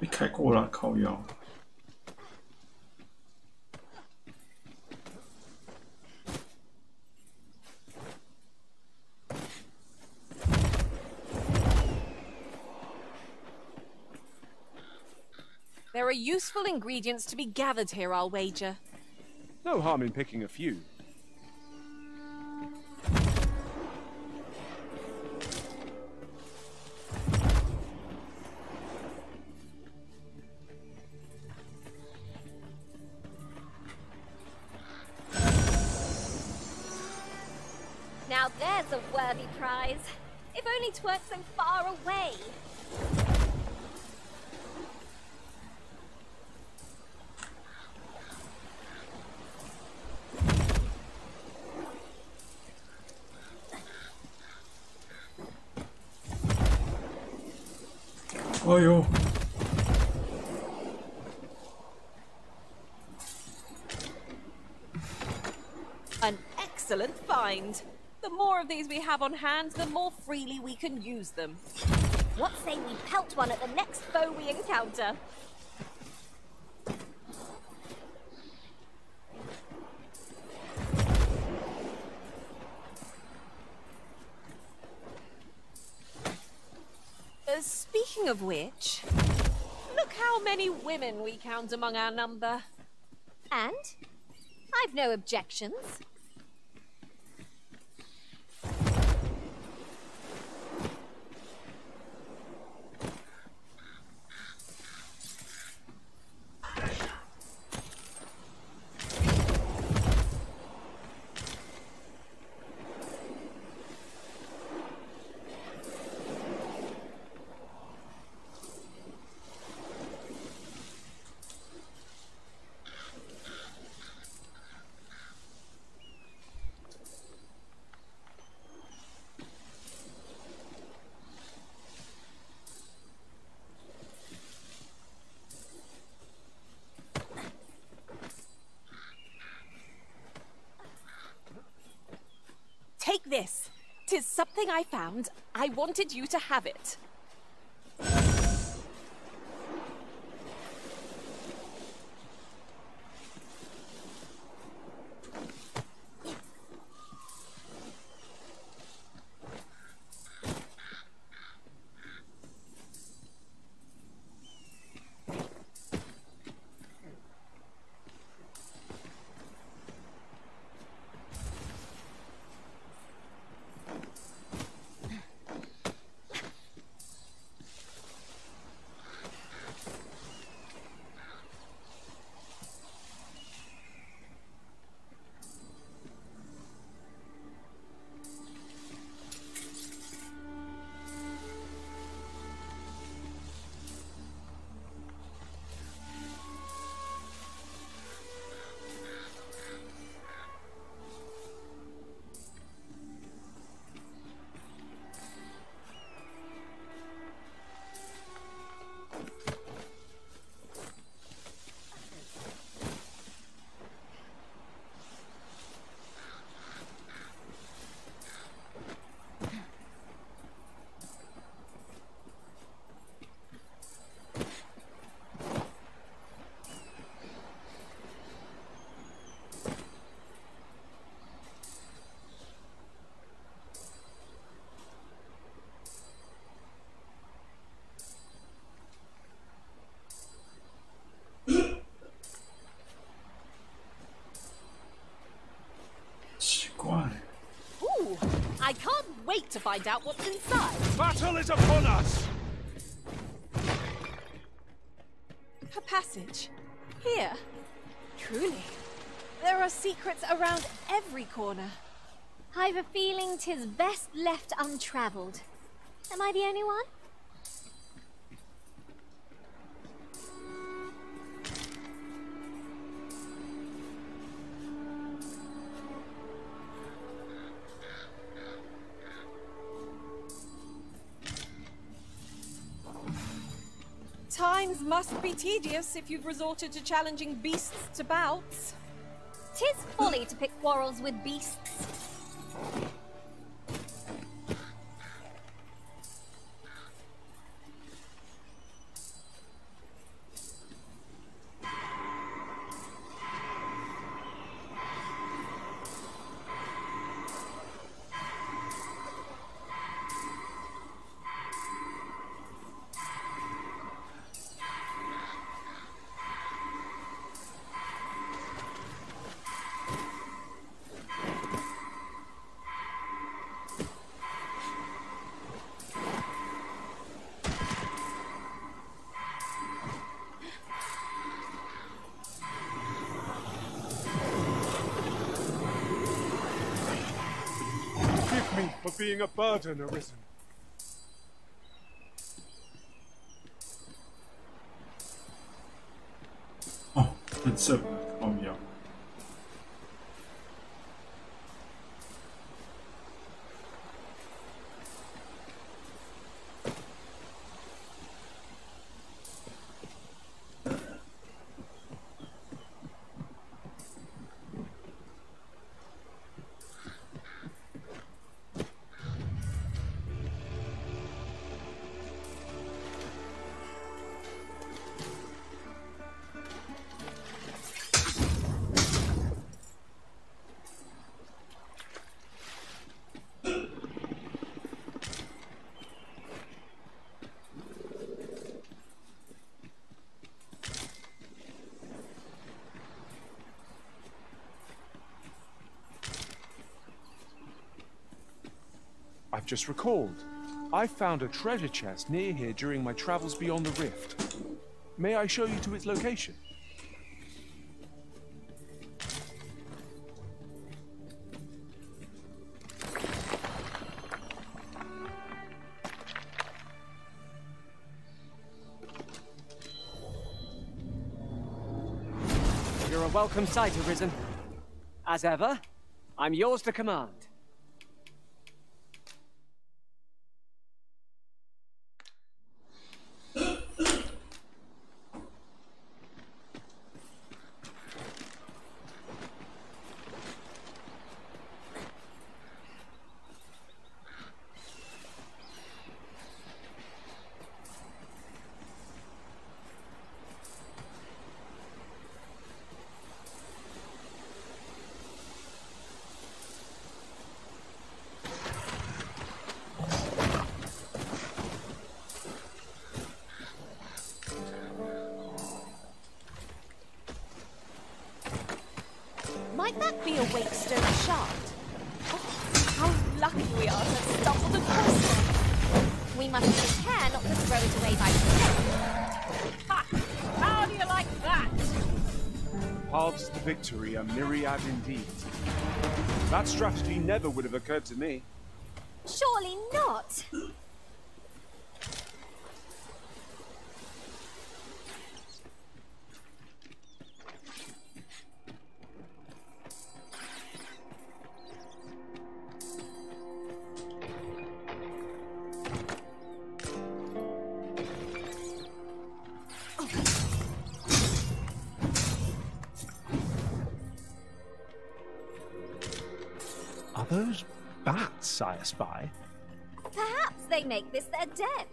Bị开过了，靠腰。There are useful ingredients to be gathered here, I'll wager. No harm in picking a few. That's a worthy prize. If only 'tweren't so far away. Oh, yo. An excellent find. The more of these we have on hand, the more freely we can use them. What say we pelt one at the next foe we encounter? Speaking of which, look how many women we count among our number. And? I've no objections. Take this. 'Tis something I found. I wanted you to have it. Ooh, I can't wait to find out what's inside. Battle is upon us! A passage. Here. Truly. There are secrets around every corner. I've a feeling 'tis best left untravelled. Am I the only one? Times must be tedious if you've resorted to challenging beasts to bouts. 'Tis folly to pick quarrels with beasts. of being a burden, Arisen. 哦，很正，好妙。I've just recalled. I found a treasure chest near here during my travels beyond the rift. May I show you to its location? You're a welcome sight, Arisen. As ever, I'm yours to command. Might that be a Wakestone shaft? Oh, how lucky we are to have stumbled across it. We must take care not to throw it away by mistake. Ha! How do you like that? Paths to victory are myriad indeed. That strategy never would have occurred to me. Surely not. Are those bats I espy? Perhaps they make this their den.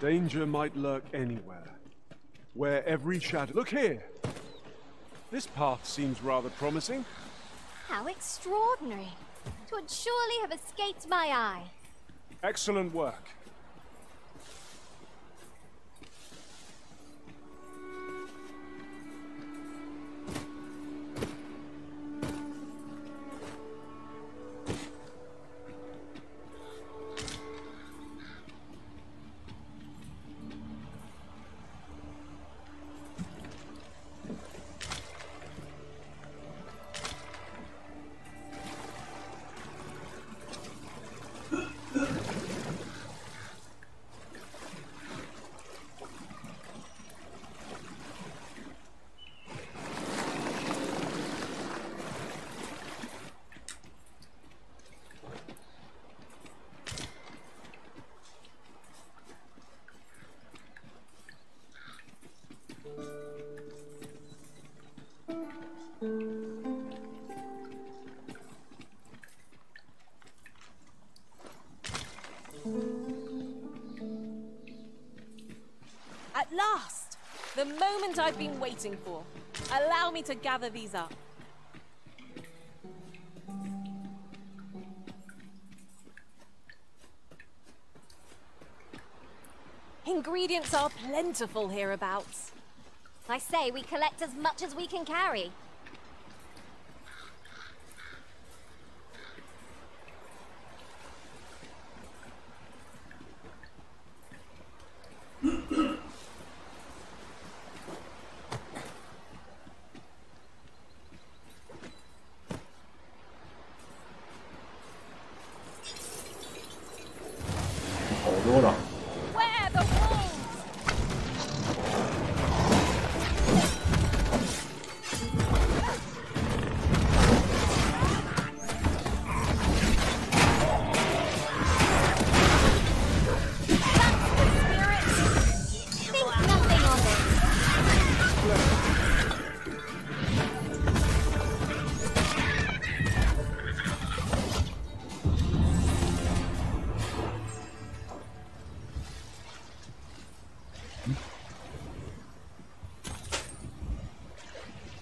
Danger might lurk anywhere, where every shadow... Look here! This path seems rather promising. How extraordinary. 'Twould surely have escaped my eye. Excellent work. At last! The moment I've been waiting for. Allow me to gather these up. Ingredients are plentiful hereabouts. I say we collect as much as we can carry. 多了。Where the wolves? That's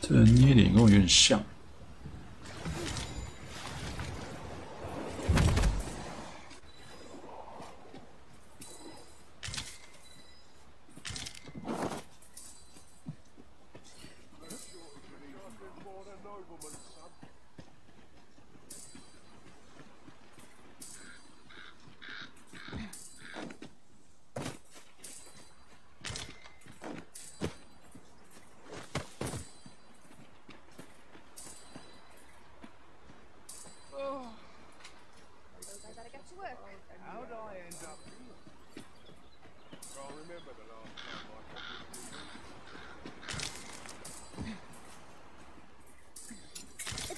这个捏脸跟我有点像。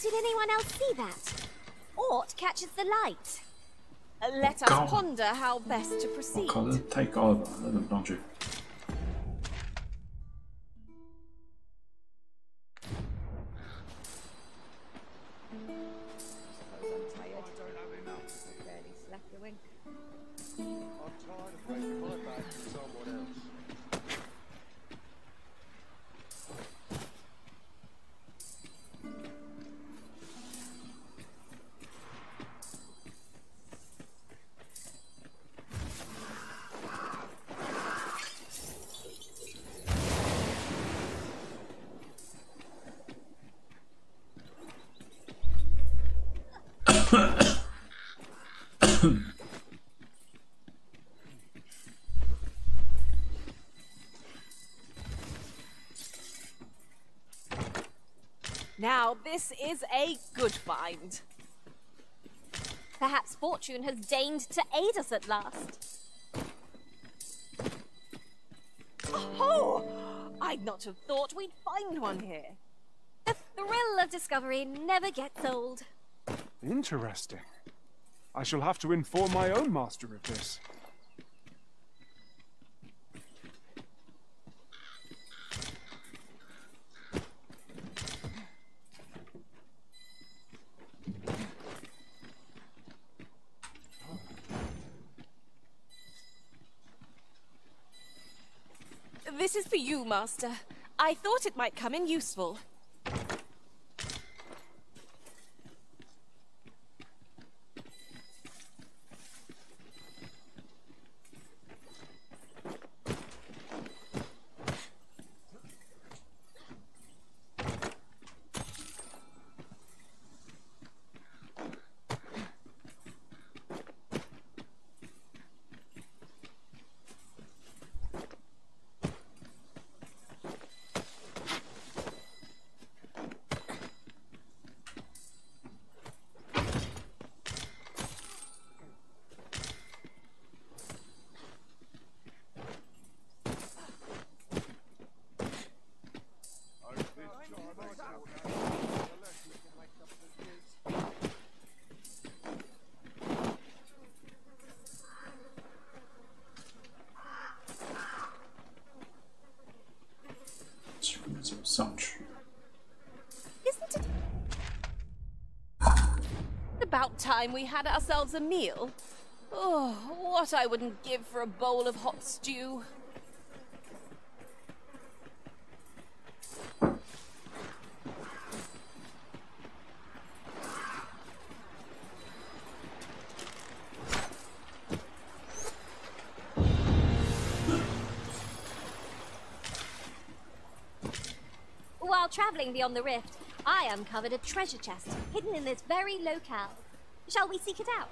Did anyone else see that? Ort catches the light. Let us ponder how best to proceed. 靠，这太高了吧？那怎么上去？ Now, this is a good find. Perhaps fortune has deigned to aid us at last. Oh! I'd not have thought we'd find one here. The thrill of discovery never gets old. Interesting. I shall have to inform my own master of this. This is for you, Master. I thought it might come in useful. Isn't it about time we had ourselves a meal? Oh, what I wouldn't give for a bowl of hot stew. While traveling beyond the rift, I uncovered a treasure chest hidden in this very locale. Shall we seek it out?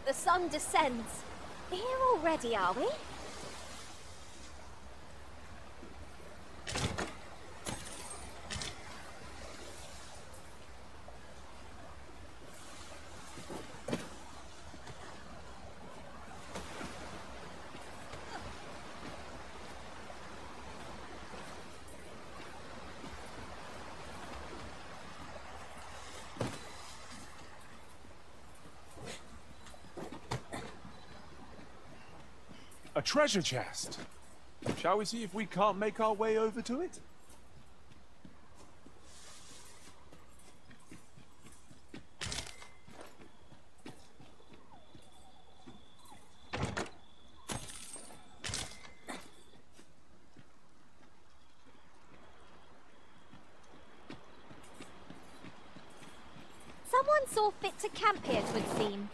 The sun descends. Here already, are we? A treasure chest. Shall we see if we can't make our way over to it? Someone saw fit to camp here, 'twould seem.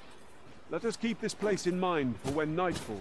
Let us keep this place in mind for when night falls.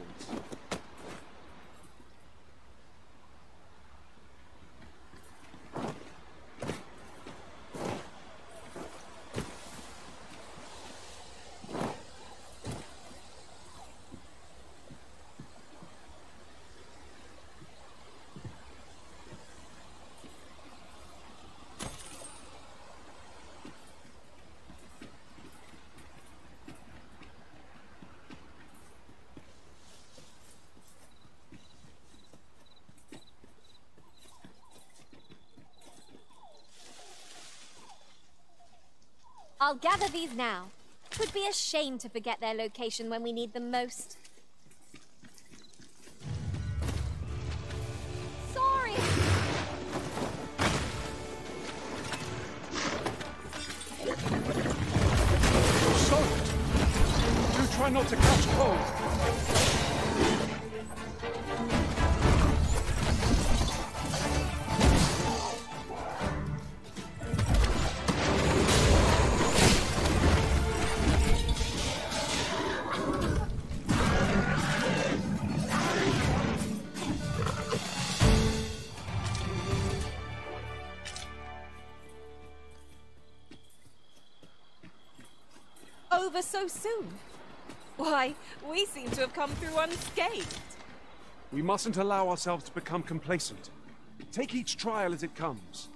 I'll gather these now. 'Twould be a shame to forget their location when we need them most. Sorry! You're soaked! Do try not to catch cold! Over so soon? Why, we seem to have come through unscathed. We mustn't allow ourselves to become complacent. Take each trial as it comes.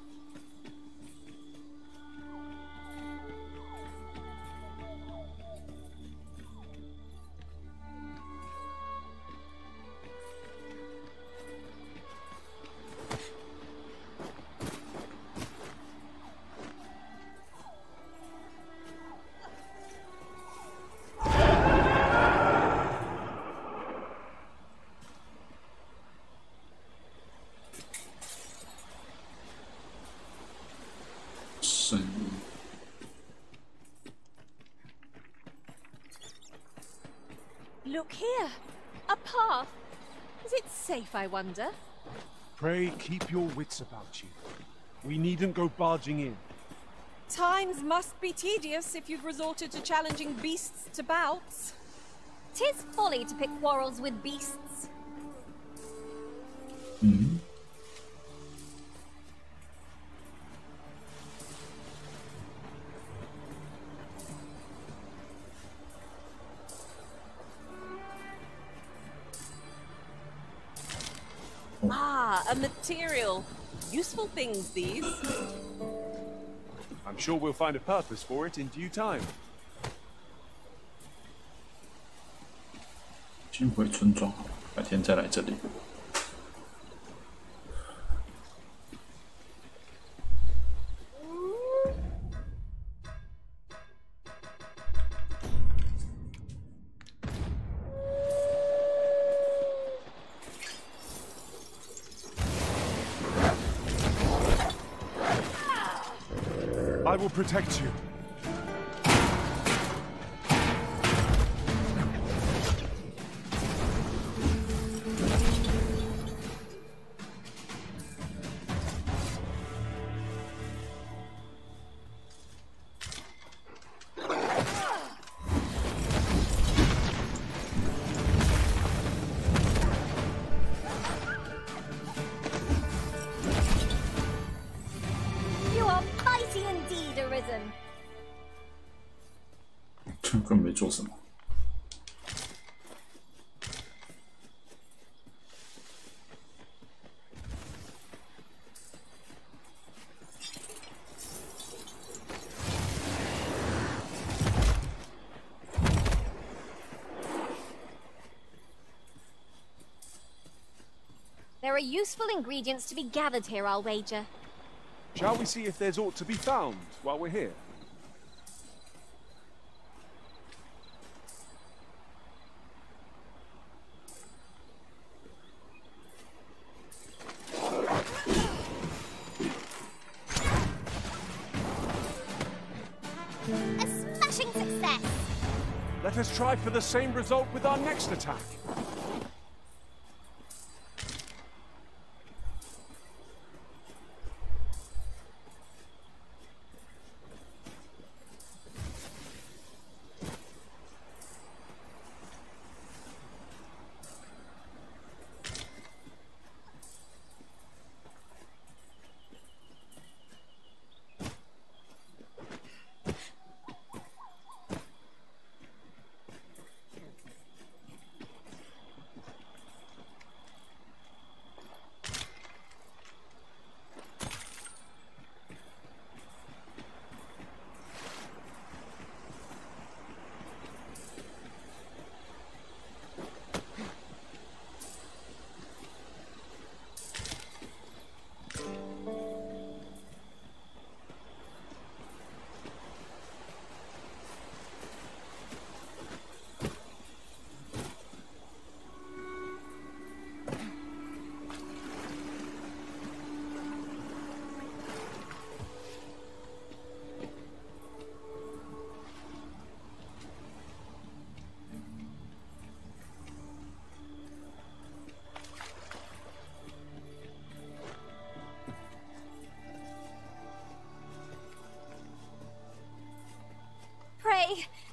Look here! A path! Is it safe, I wonder? Pray keep your wits about you. We needn't go barging in. Times must be tedious if you've resorted to challenging beasts to bouts. 'Tis folly to pick quarrels with beasts. Ah, a material. Useful things, these. I'm sure we'll find a purpose for it in due time. 先回村庄，改天再来这里。I will protect you. You are mighty indeed, Arisen. 这根本没做什么。There are useful ingredients to be gathered here, I'll wager. Shall we see if there's aught to be found while we're here? Let us try for the same result with our next attack.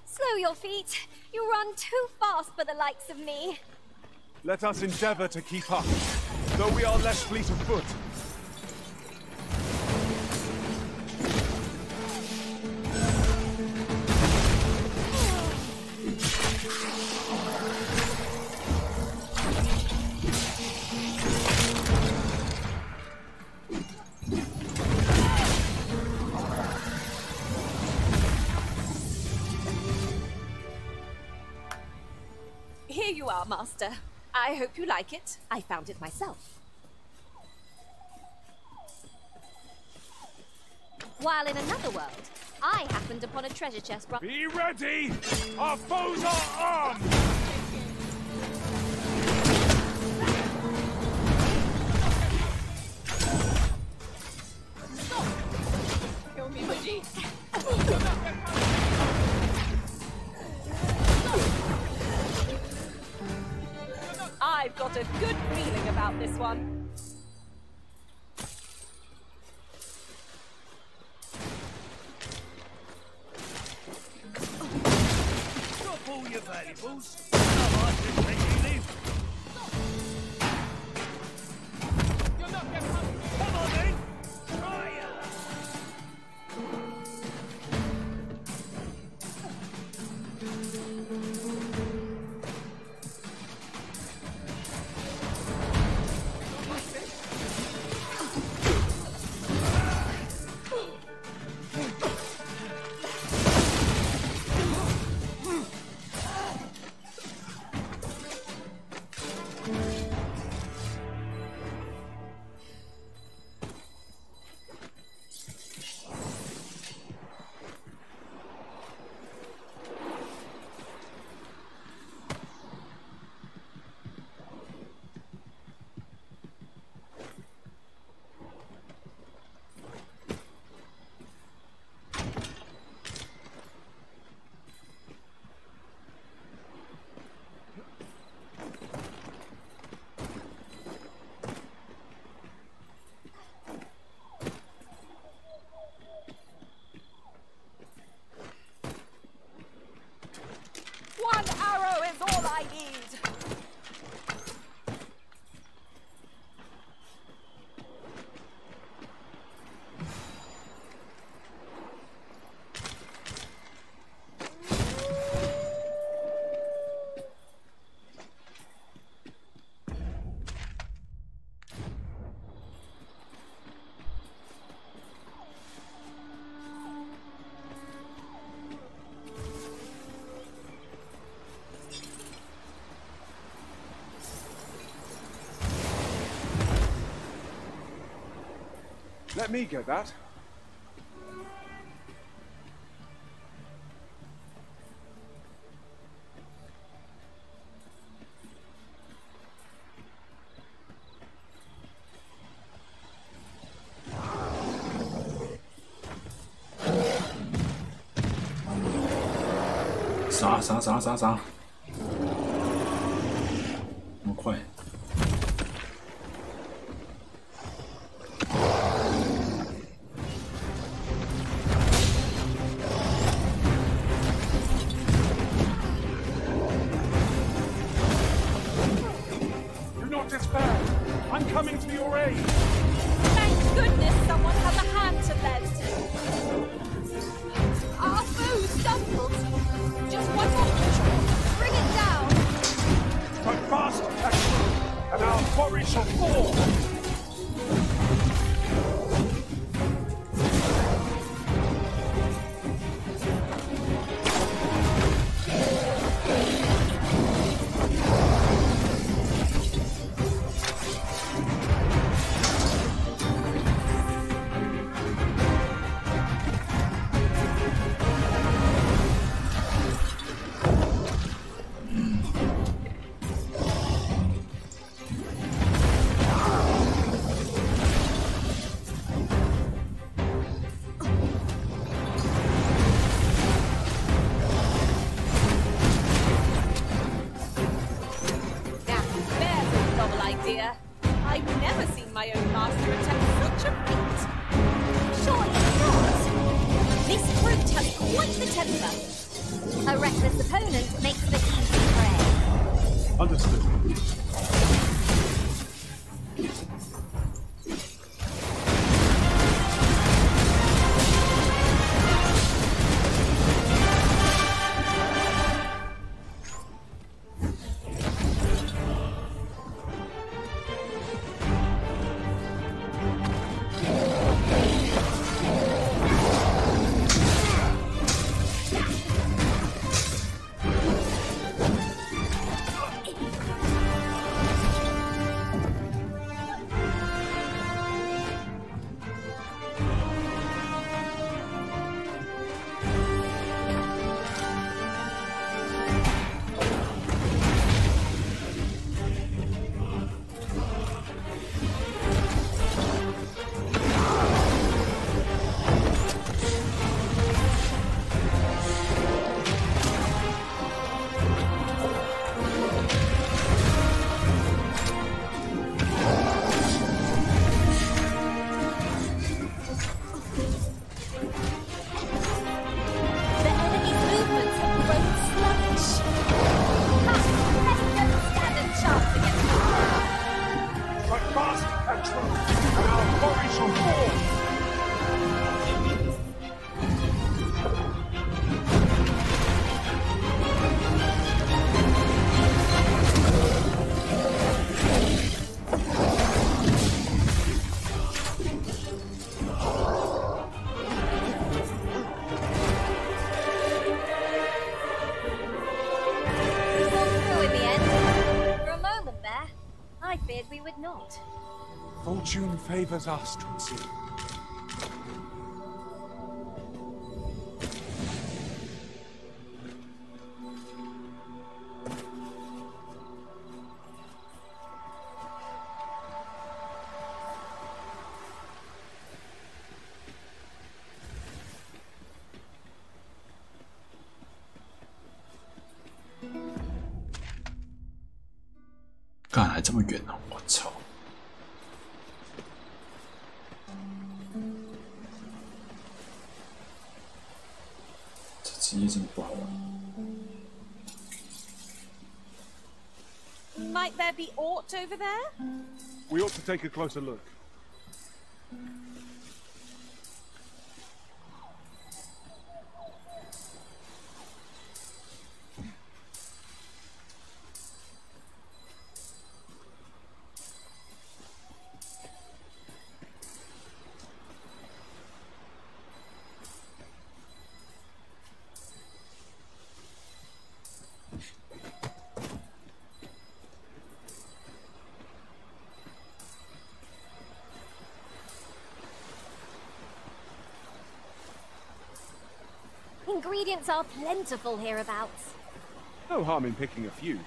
Slow your feet. You run too fast for the likes of me. Let us endeavor to keep up, though we are less fleet of foot. Here you are, Master. I hope you like it. I found it myself. While in another world, I happened upon a treasure chest. Be ready! Our foes are armed! Kill me, Maggie. I've got a good feeling about this one. Drop all your valuables. I just let you live. You're not gonna come on then. Try it. One arrow is all I need. Let me get that.啥？啊！啥？那么快？ I'm coming to your aid! Thank goodness someone has a hand to lend. Our food stumbled. Just one more push. Bring it down. Strike fast, and our quarry shall fall! I've never seen my own master attempt such a feat. Surely not. This brute has quite the temper. A reckless opponent makes for easy prey. Understood. Fortune favors us, Twinsie.干还这么远呢、啊！我操！ 职业真的不好玩。Might there be aught over there? We ought to take a closer look. Ingredients are plentiful hereabouts. No harm in picking a few.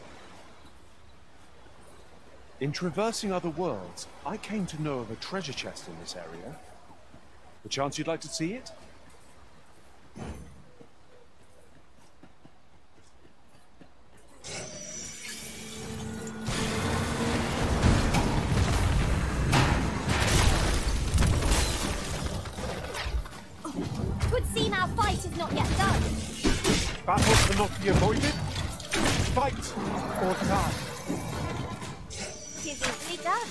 In traversing other worlds, I came to know of a treasure chest in this area. Perchance you'd like to see it? cannot be avoided. Fight or die. Tis easily done.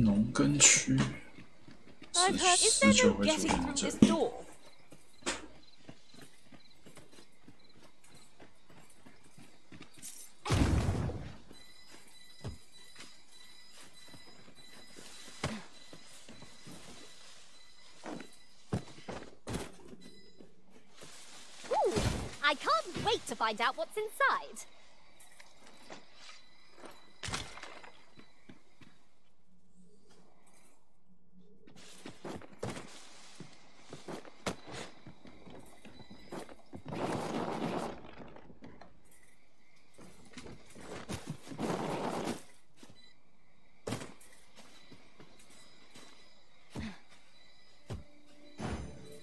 农耕区I've heard. Is there no getting through this door? Ooh, I can't wait to find out what's inside.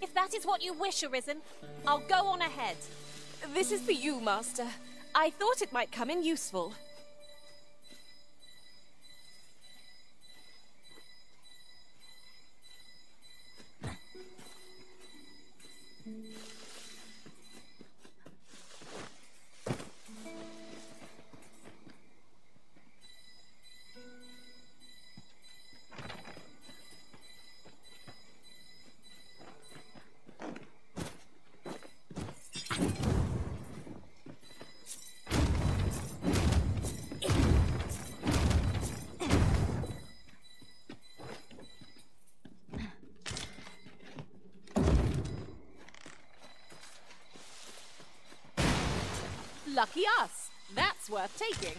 If that is what you wish, Arisen, I'll go on ahead. This is for you, Master. I thought it might come in useful. Lucky us. That's worth taking.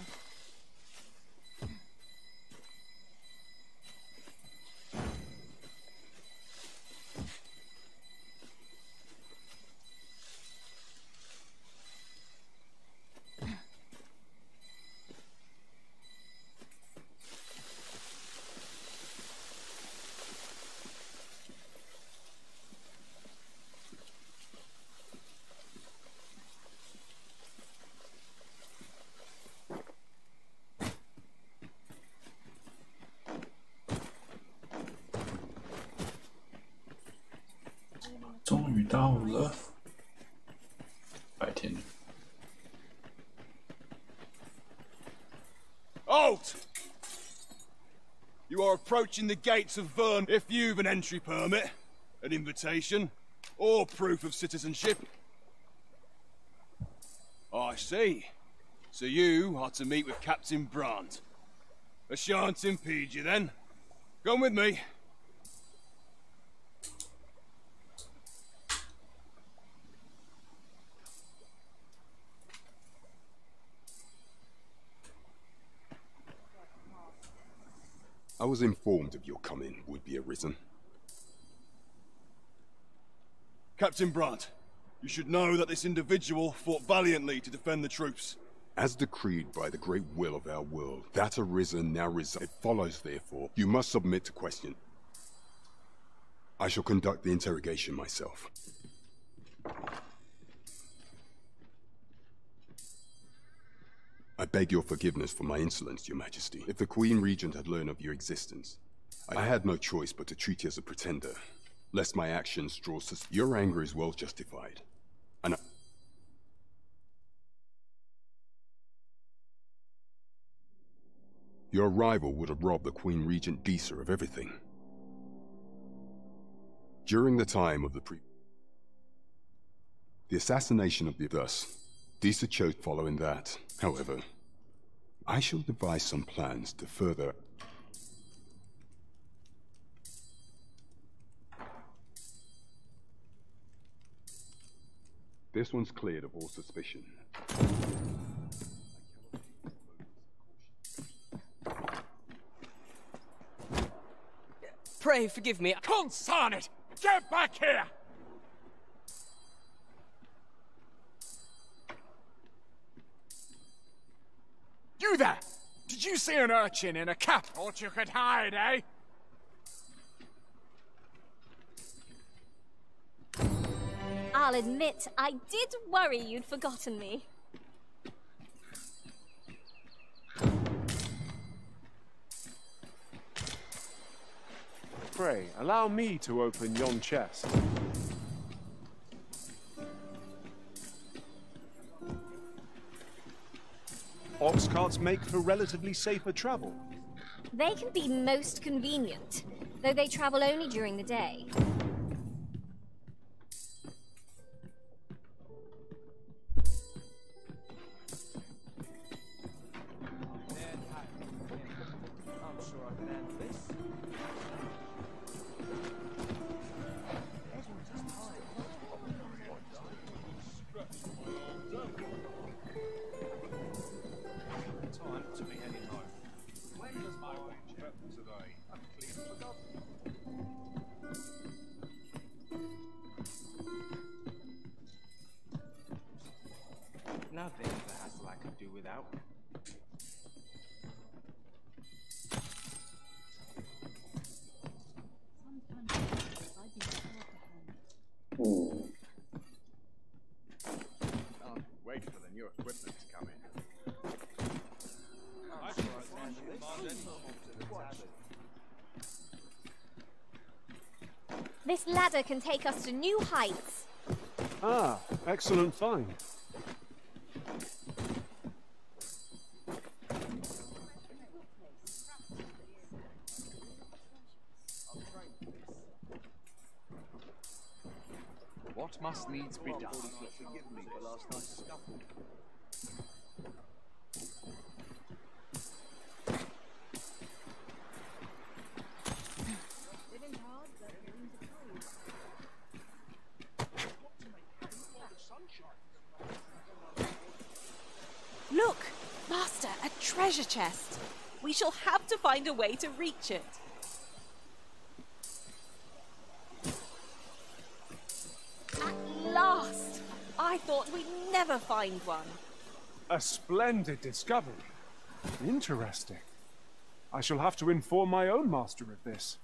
终于到了，白天了。Halt! You are approaching the gates of Vern if you've an entry permit, an invitation, or proof of citizenship. I see. So you are to meet with Captain Brandt. I shan't impede you then. Come with me. I was informed of your coming, would-be Arisen. Captain Brandt, you should know that this individual fought valiantly to defend the troops. As decreed by the great will of our world, that Arisen now resides. It follows, therefore, you must submit to question. I shall conduct the interrogation myself. I beg your forgiveness for my insolence, Your Majesty. If the Queen Regent had learned of your existence, I had no choice but to treat you as a pretender, lest my actions draw suspicion. Your anger is well justified, and your arrival would have robbed the Queen Regent Disa of everything. During the time of the assassination of the thus, Disa chose following that. However, I shall devise some plans to further. This one's cleared of all suspicion. Pray forgive me. Consign it! Get back here! You there! Did you see an urchin in a cap? Thought you could hide, eh? I'll admit, I did worry you'd forgotten me. Pray, allow me to open yon chest. Ox carts make for relatively safer travel. They can be most convenient, though they travel only during the day. Nothing the hassle I could do without. Ooh. Can't wait for the new equipment to come in. This ladder can take us to new heights. Ah, excellent find. What must needs be done? Forgive me for last night's scuffle. Look, Master, a treasure chest. We shall have to find a way to reach it. At last! I thought we'd never find one. A splendid discovery. Interesting. I shall have to inform my own master of this.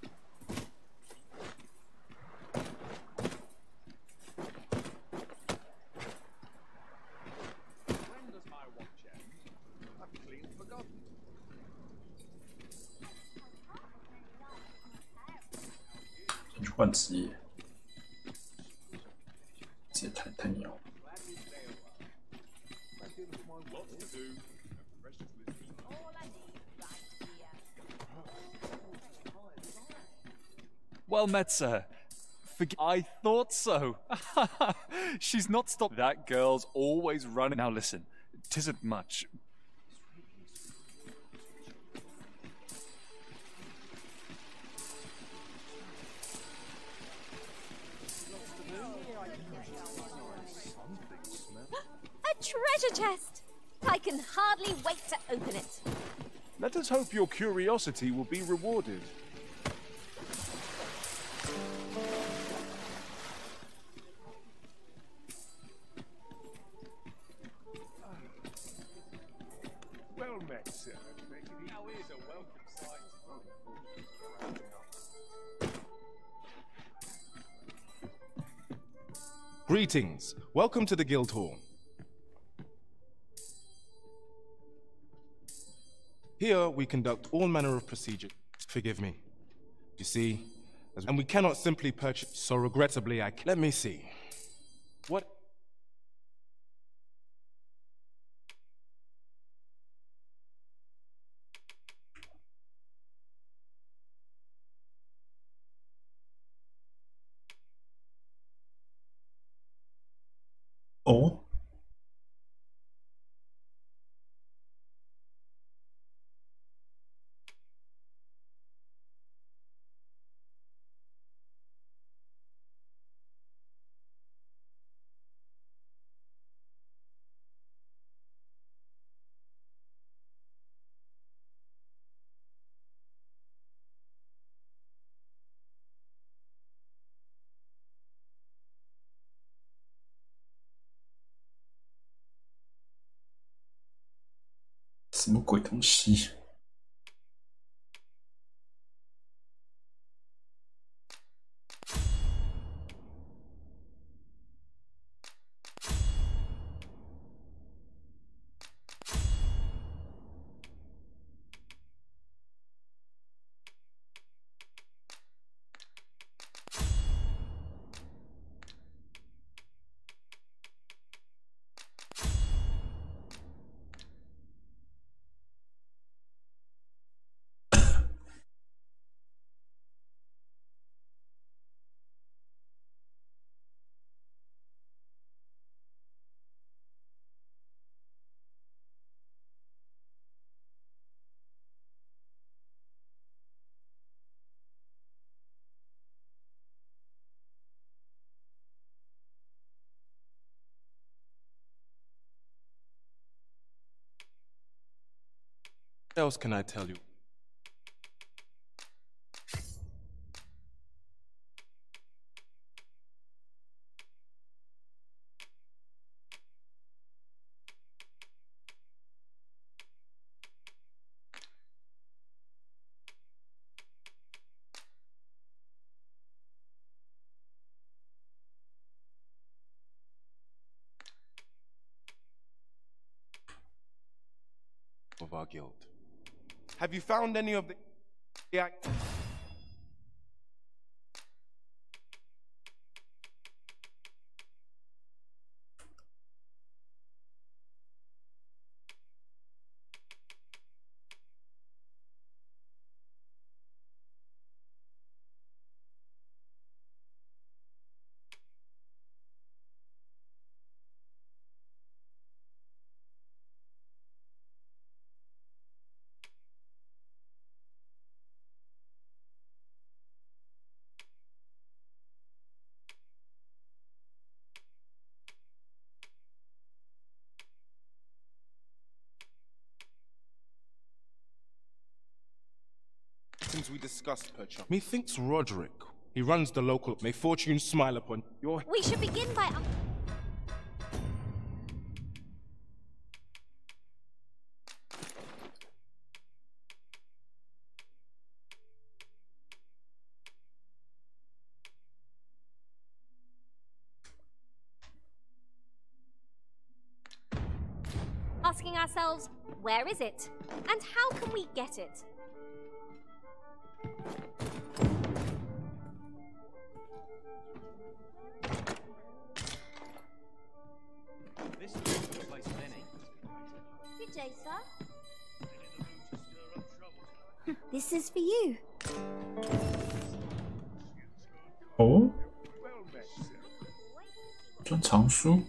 换职业，这也太牛了。 Well met, sir. I thought so. She's not stopped. That girl's always running. Now listen, 'tisn't much. A treasure chest! I can hardly wait to open it. Let us hope your curiosity will be rewarded. Well met, sir. Now is a welcome sight. Greetings. Welcome to the Guild Hall. Here we conduct all manner of procedures. Forgive me. You see, and we cannot simply purchase, so regrettably let me see. What? Oh.什么鬼东西？What else can I tell you? Of our guild. Have you found any of the we discussed, perchance? Methinks Roderick. He runs the local. May fortune smile upon your... We should begin by... asking ourselves, where is it? And how can we get it? Good day, sir. This is for you.哦，专藏书。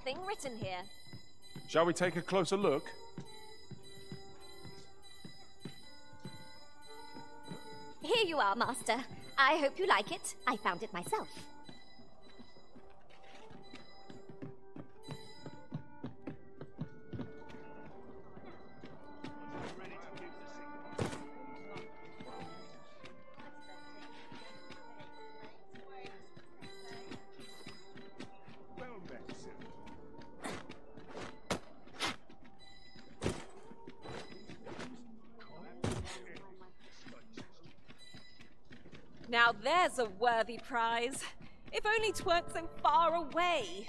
something written here. Shall we take a closer look? Here you are, Master. I hope you like it. I found it myself. Now there's a worthy prize. If only 'tweren't so far away.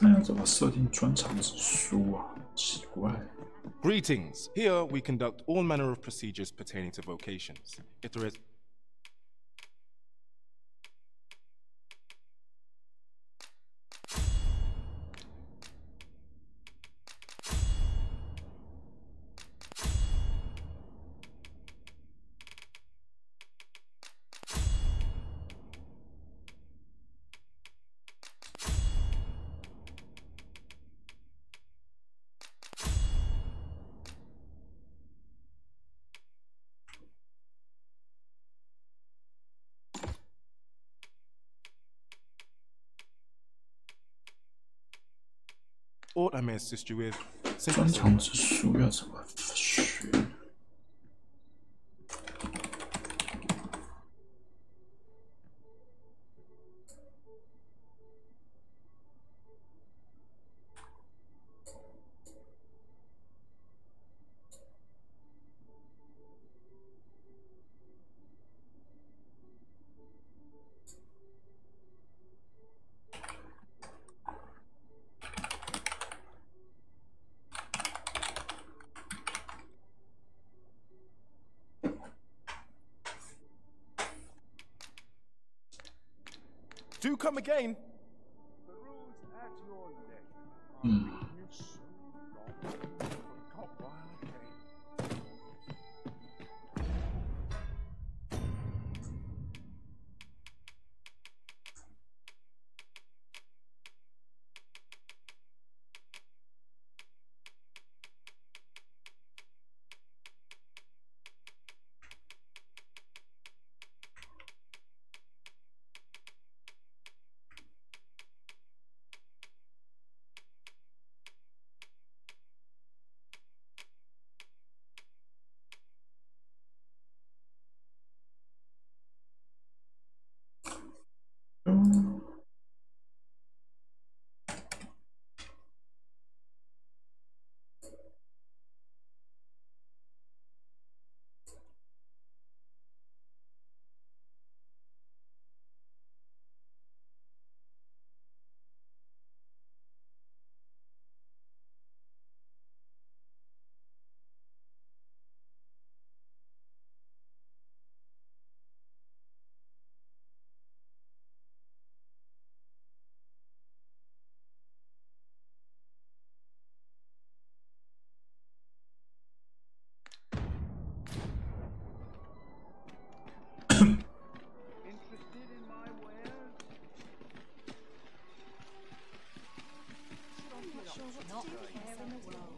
那要怎么设定专长之书啊？奇怪。Greetings. Here we conduct all manner of procedures pertaining to vocations. If there is aught I may assist you with, 专长之书要怎么学？Do come again.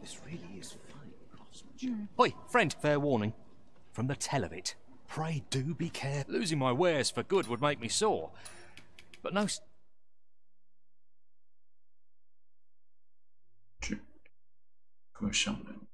This really is fine craftsmanship. Oi, friend, fair warning. From the tell of it, pray do be careful. Losing my wares for good would make me sore. But no...各项人。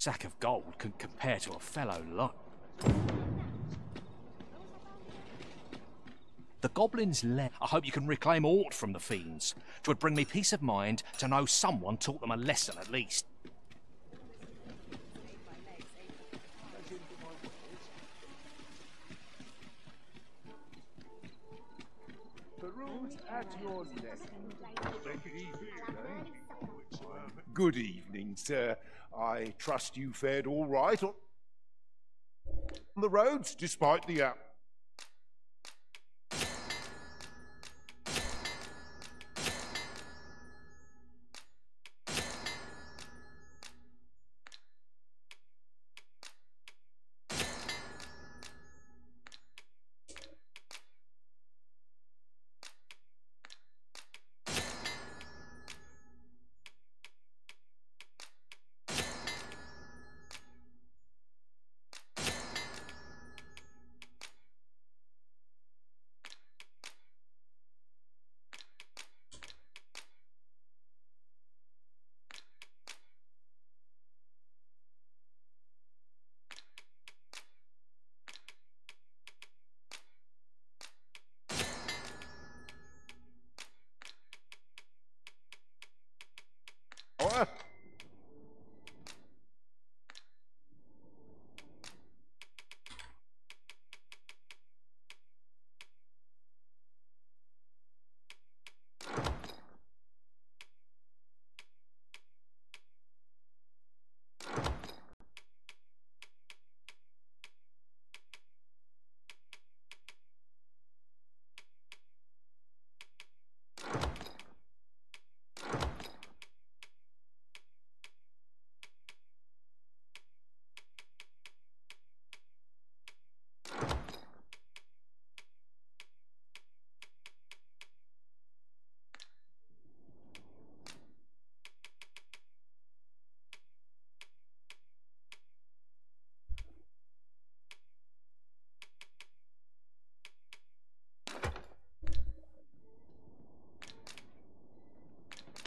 Sack of gold can compare to a fellow lot. The goblins left. I hope you can reclaim aught from the fiends. 'Twould bring me peace of mind to know someone taught them a lesson at least. The room's at your left. Good evening, sir. I trust you fared all right on the roads, despite the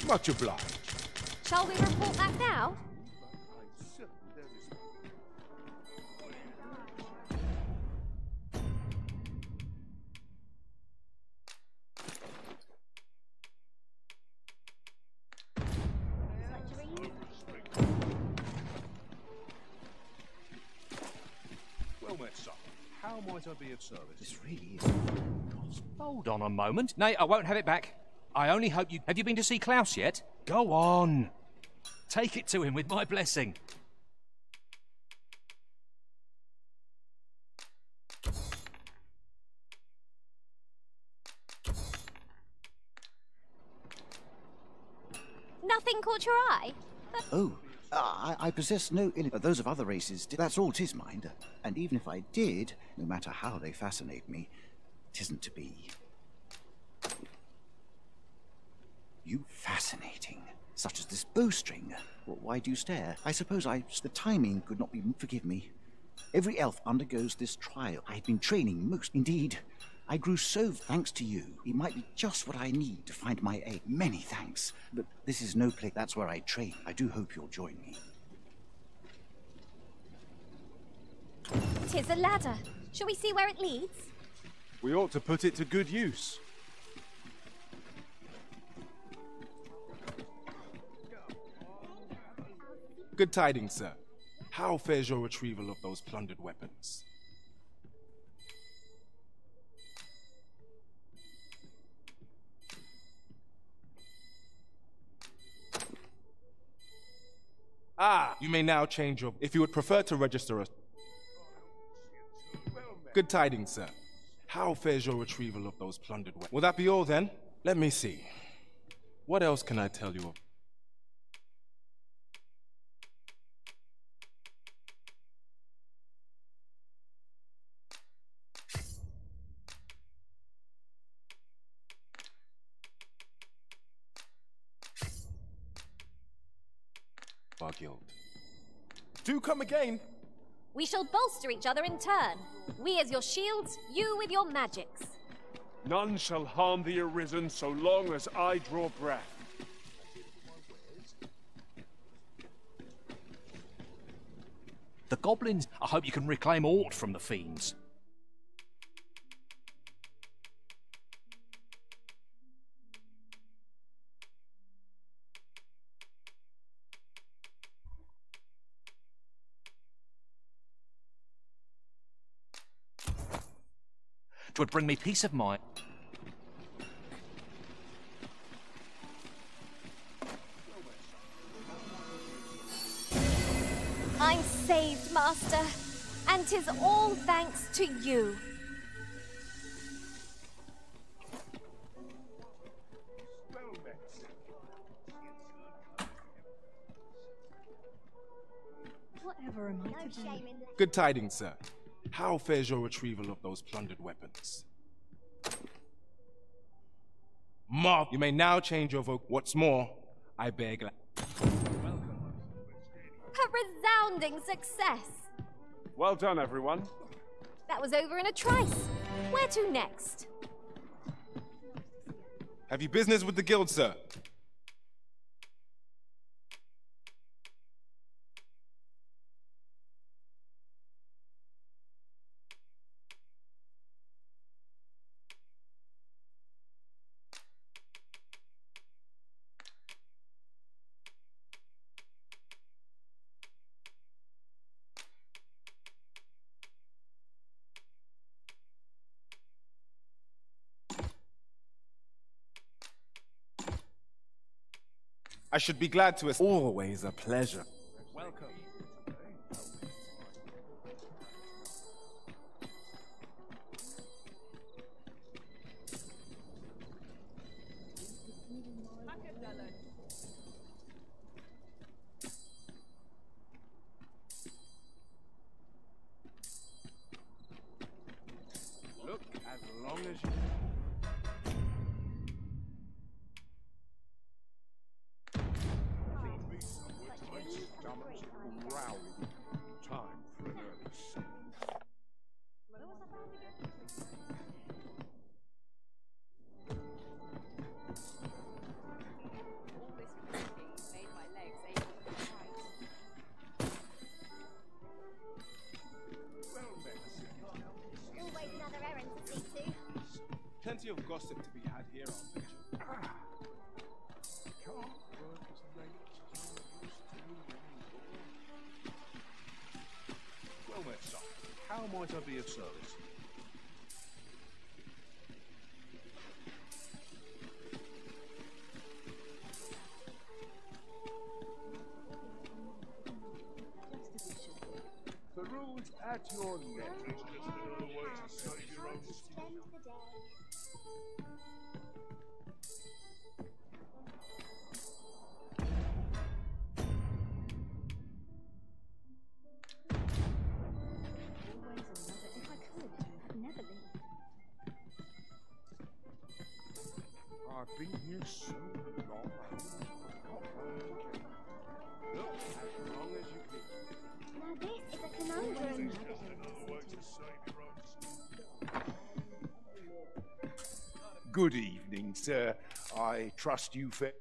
much obliged. Shall we report back now? might I be of service? This really is. Hold on a moment. Nay, I won't have it back. I only hope you... Have you been to see Klaus yet? Go on. Take it to him with my blessing. Nothing caught your eye? Oh, I possess no those of other races. That's all 'tis, mind. And even if I did, no matter how they fascinate me, 'tisn't to be. You fascinating, such as this bowstring. Well, why do you stare? I suppose the timing could not be. Forgive me. Every elf undergoes this trial. I've been training most. Indeed, I grew so thanks to you. It might be just what I need to find my aim. Many thanks. But this is no place. That's where I train. I do hope you'll join me. 'Tis a ladder. Shall we see where it leads? We ought to put it to good use. Good tidings, sir. How fares your retrieval of those plundered weapons? Ah, you may now change your... If you would prefer to register a... Good tidings, sir. How fares your retrieval of those plundered weapons? Will that be all, then? Let me see. What else can I tell you of... Our guild. Do come again. We shall bolster each other in turn. We as your shields, you with your magics. None shall harm the Arisen so long as I draw breath. The goblins, I hope you can reclaim aught from the fiends. Would bring me peace of mind. I'm saved, Master, and 'tis all thanks to you. Whatever am I to do? Good tidings, sir. How fares your retrieval of those plundered weapons? Mark, you may now change your vote. What's more, I beg... A resounding success. Well done, everyone. That was over in a trice. Where to next? Have you business with the guild, sir? I should be glad to assist. Always a pleasure. Welcome. Look, as long as you... Time for an early song. Always another errand to see to. Plenty of gossip to be had here, I'll bet you. Can't work as late as I used to anymore. Well met, son. How might I be of service? I've been here so long, I almost forgot where I came. Look, as long as you please. Now this is a conundrum. Good evening, sir. I trust you fared.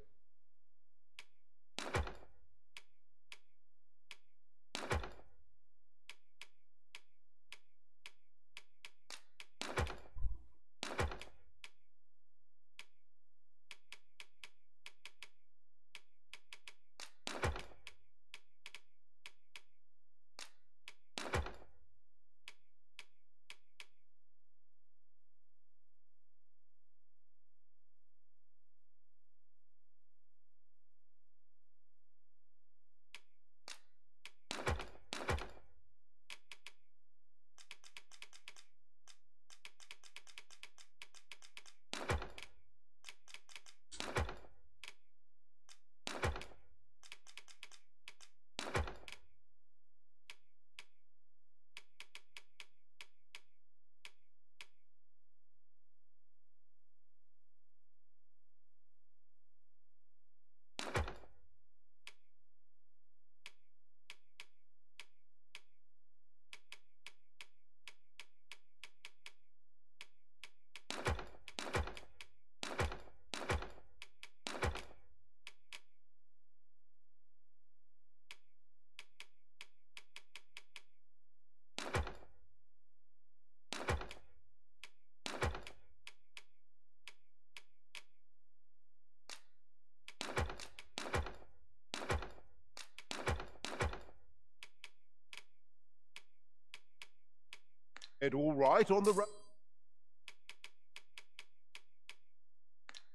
All right on the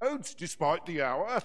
roads despite the hour.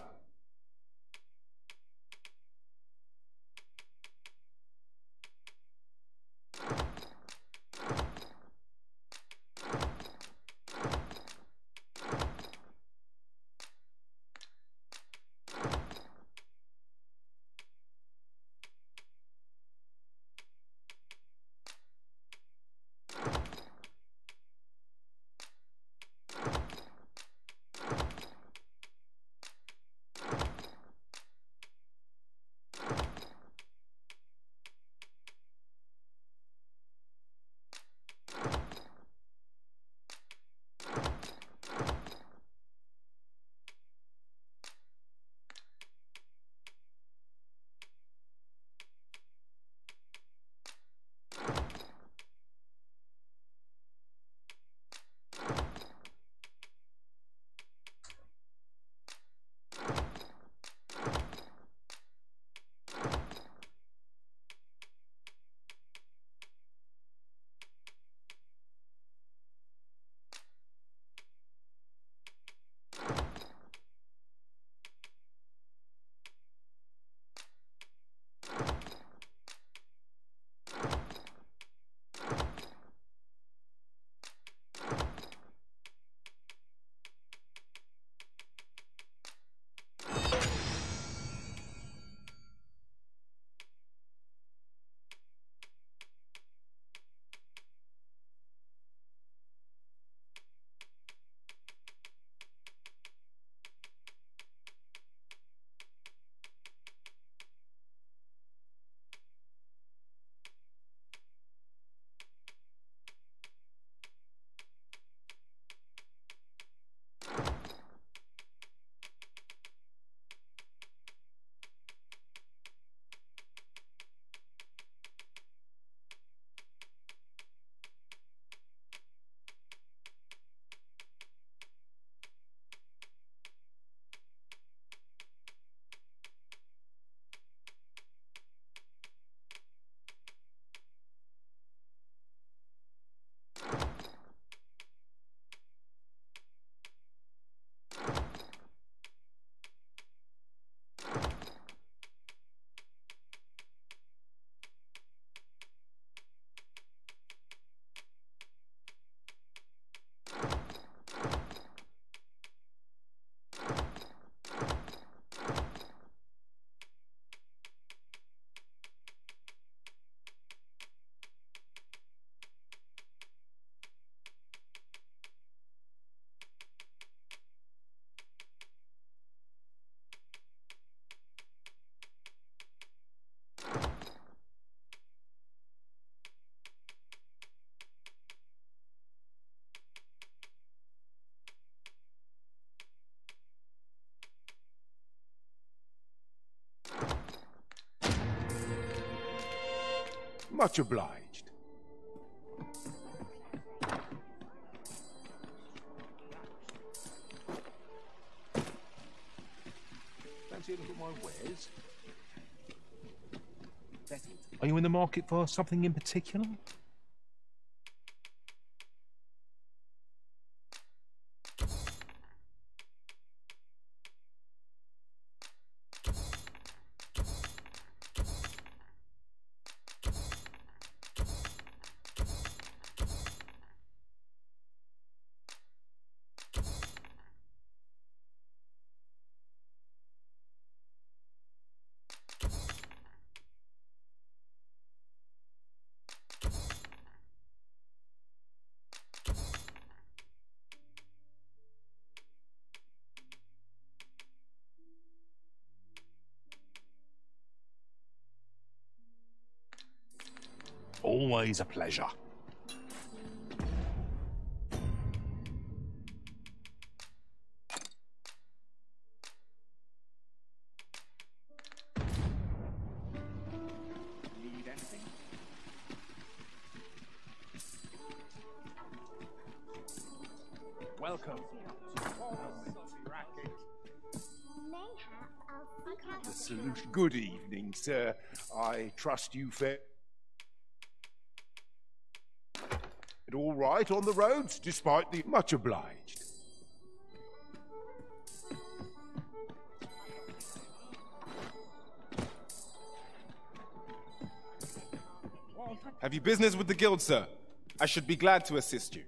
Much obliged. Fancy a look at my wares? Are you in the market for something in particular? Always a pleasure. Need anything? Welcome. The solution. Good evening, sir. I trust you fared all right on the roads, despite the much obliged. Have you business with the guild, sir? I should be glad to assist you.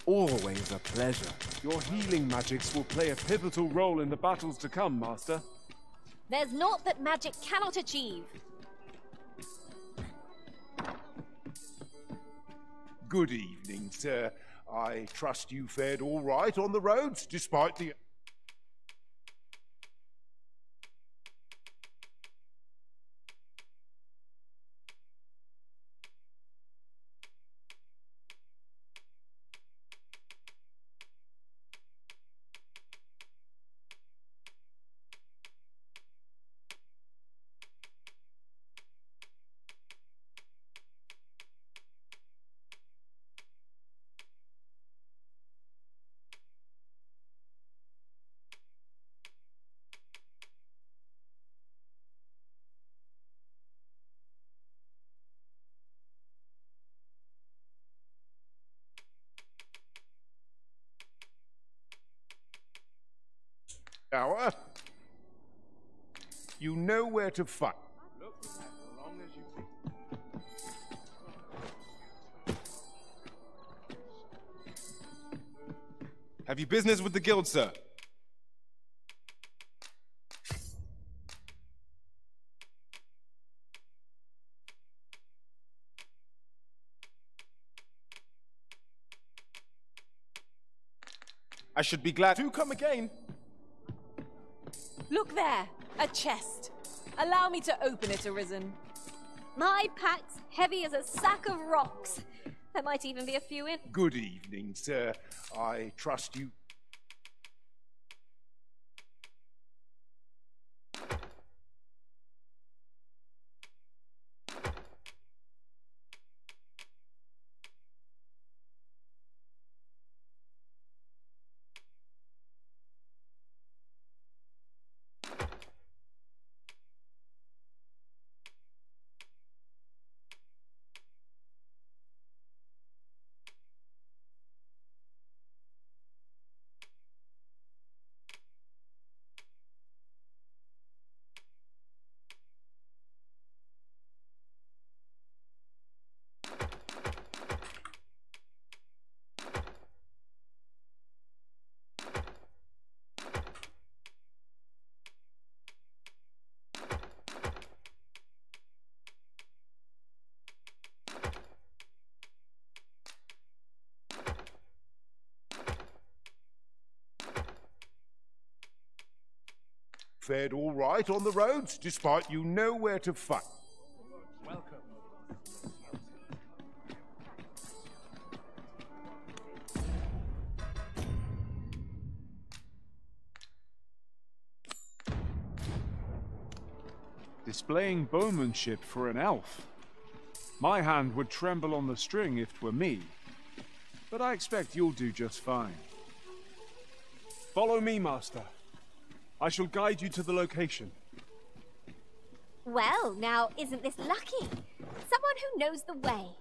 Always a pleasure. Your healing magics will play a pivotal role in the battles to come, Master. There's naught that magic cannot achieve. Good evening, sir. I trust you fared all right on the roads, despite the... Hour. You know where to find. Look, as long as you... Have you business with the guild, sir? I should be glad to come again. Look there, a chest. Allow me to open it, Arisen. My pack's heavy as a sack of rocks. There might even be a few in. Good evening, sir. I trust you. Fared all right on the roads, despite you know where to find. Welcome. Displaying bowmanship for an elf. My hand would tremble on the string if 'twere me. But I expect you'll do just fine. Follow me, Master. I shall guide you to the location. Well, now, isn't this lucky? Someone who knows the way.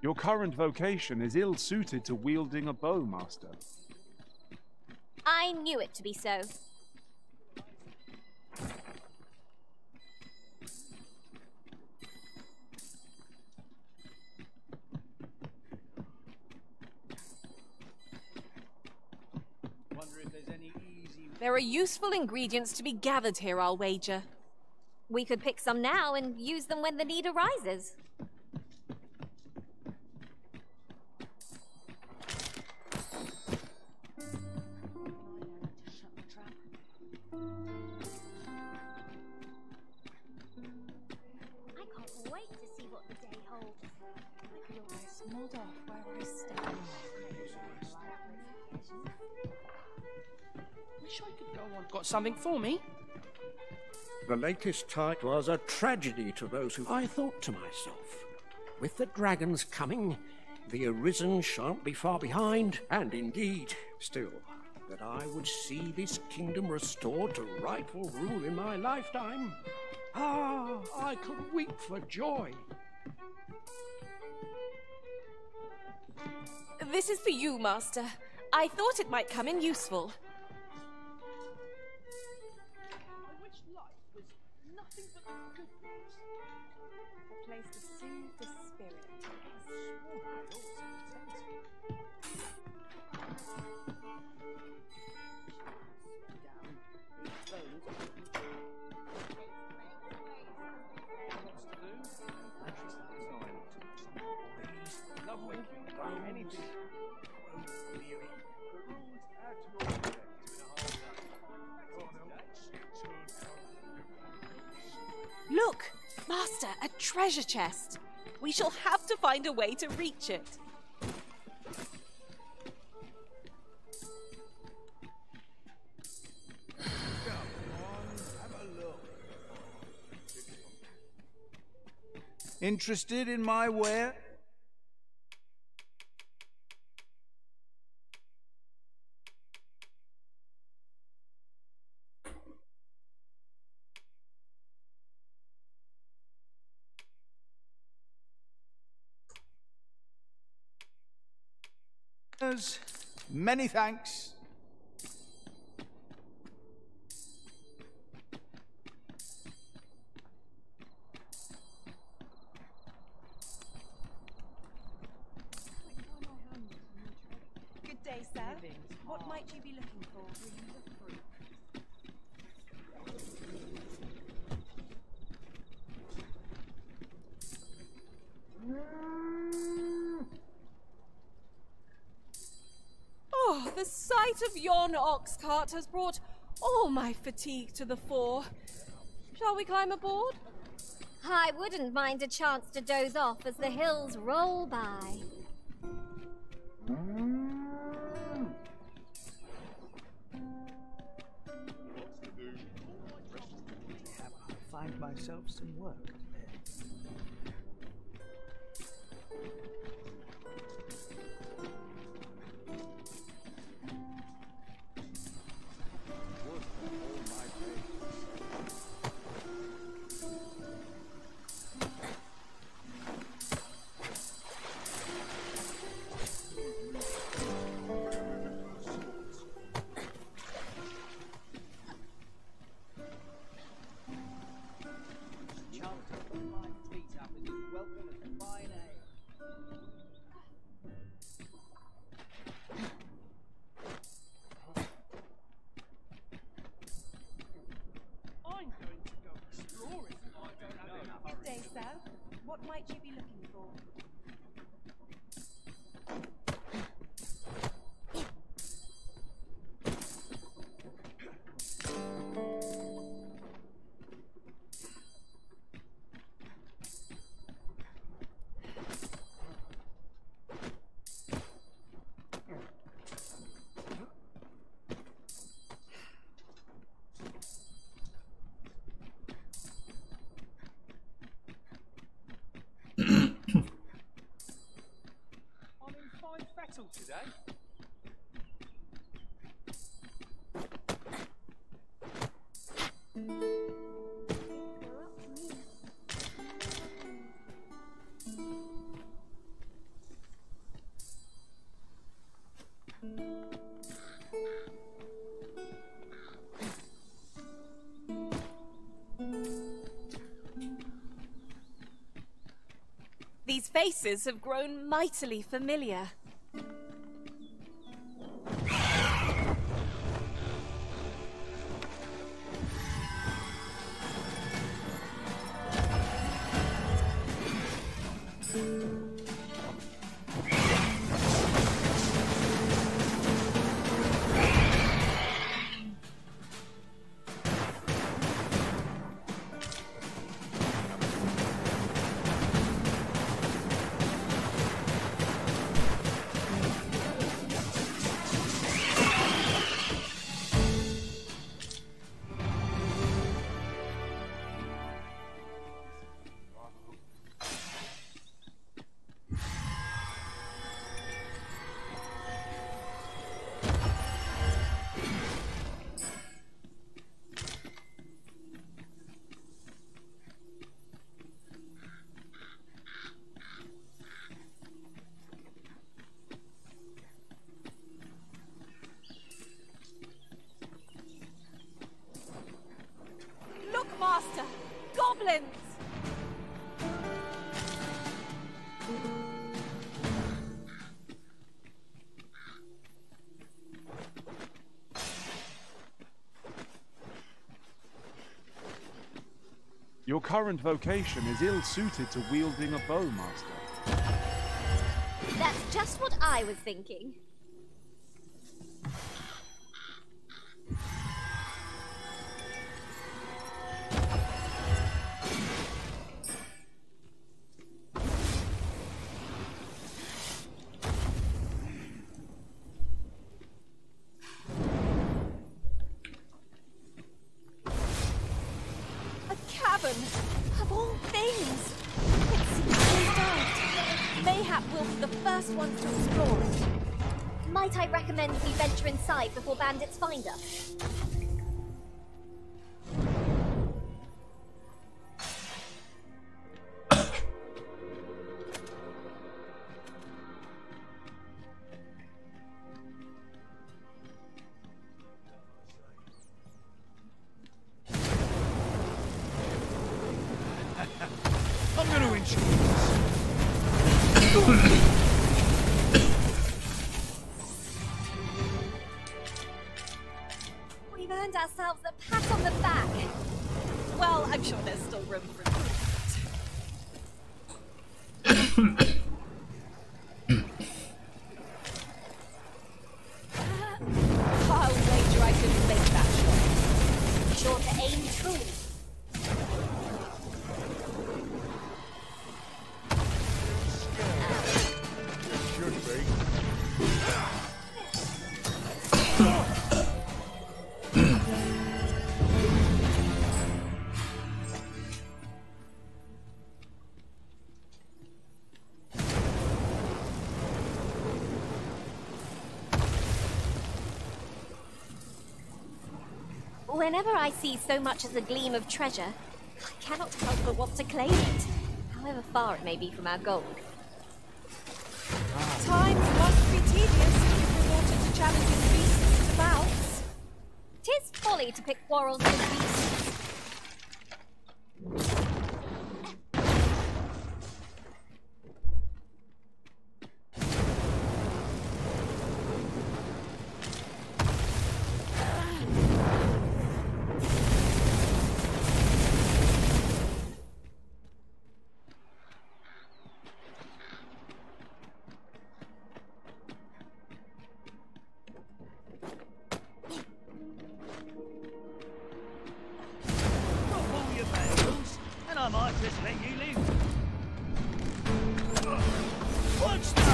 Your current vocation is ill-suited to wielding a bow, Master. I knew it to be so. There are useful ingredients to be gathered here, I'll wager. We could pick some now and use them when the need arises. I can't wait to see what the day holds. I feel snod off where I stand. Wish I could go on. Got something for me? The latest tide was a tragedy to those who... I thought to myself, with the dragons coming, the Arisen shan't be far behind, and indeed, still, that I would see this kingdom restored to rightful rule in my lifetime. Ah, I could weep for joy. This is for you, Master. I thought it might come in useful. A place to soothe the spirit. Look, Master, a treasure chest. We shall have to find a way to reach it. Interested in my ware? Many thanks. Good day, sir. What might you be looking for? Oh, the sight of yon ox cart has brought all my fatigue to the fore. Shall we climb aboard? I wouldn't mind a chance to doze off as the hills roll by. I'll find myself some work. What might you be looking for? Today? These faces have grown mightily familiar. Master! Goblins! Your current vocation is ill-suited to wielding a bow, Master. That's just what I was thinking. Of all things! It seems so dark. Mayhap we'll be the first ones to explore it. Might I recommend we venture inside before bandits find us? I'm going to enjoy We've earned ourselves a pat on the back. Well, I'm sure there's still room for improvement. Whenever I see so much as a gleam of treasure, I cannot help but want to claim it, however far it may be from our goal. Times must be tedious if resorted to challenging beasts to bouts. 'Tis folly to pick quarrels with beasts. I might just let you live. What's that?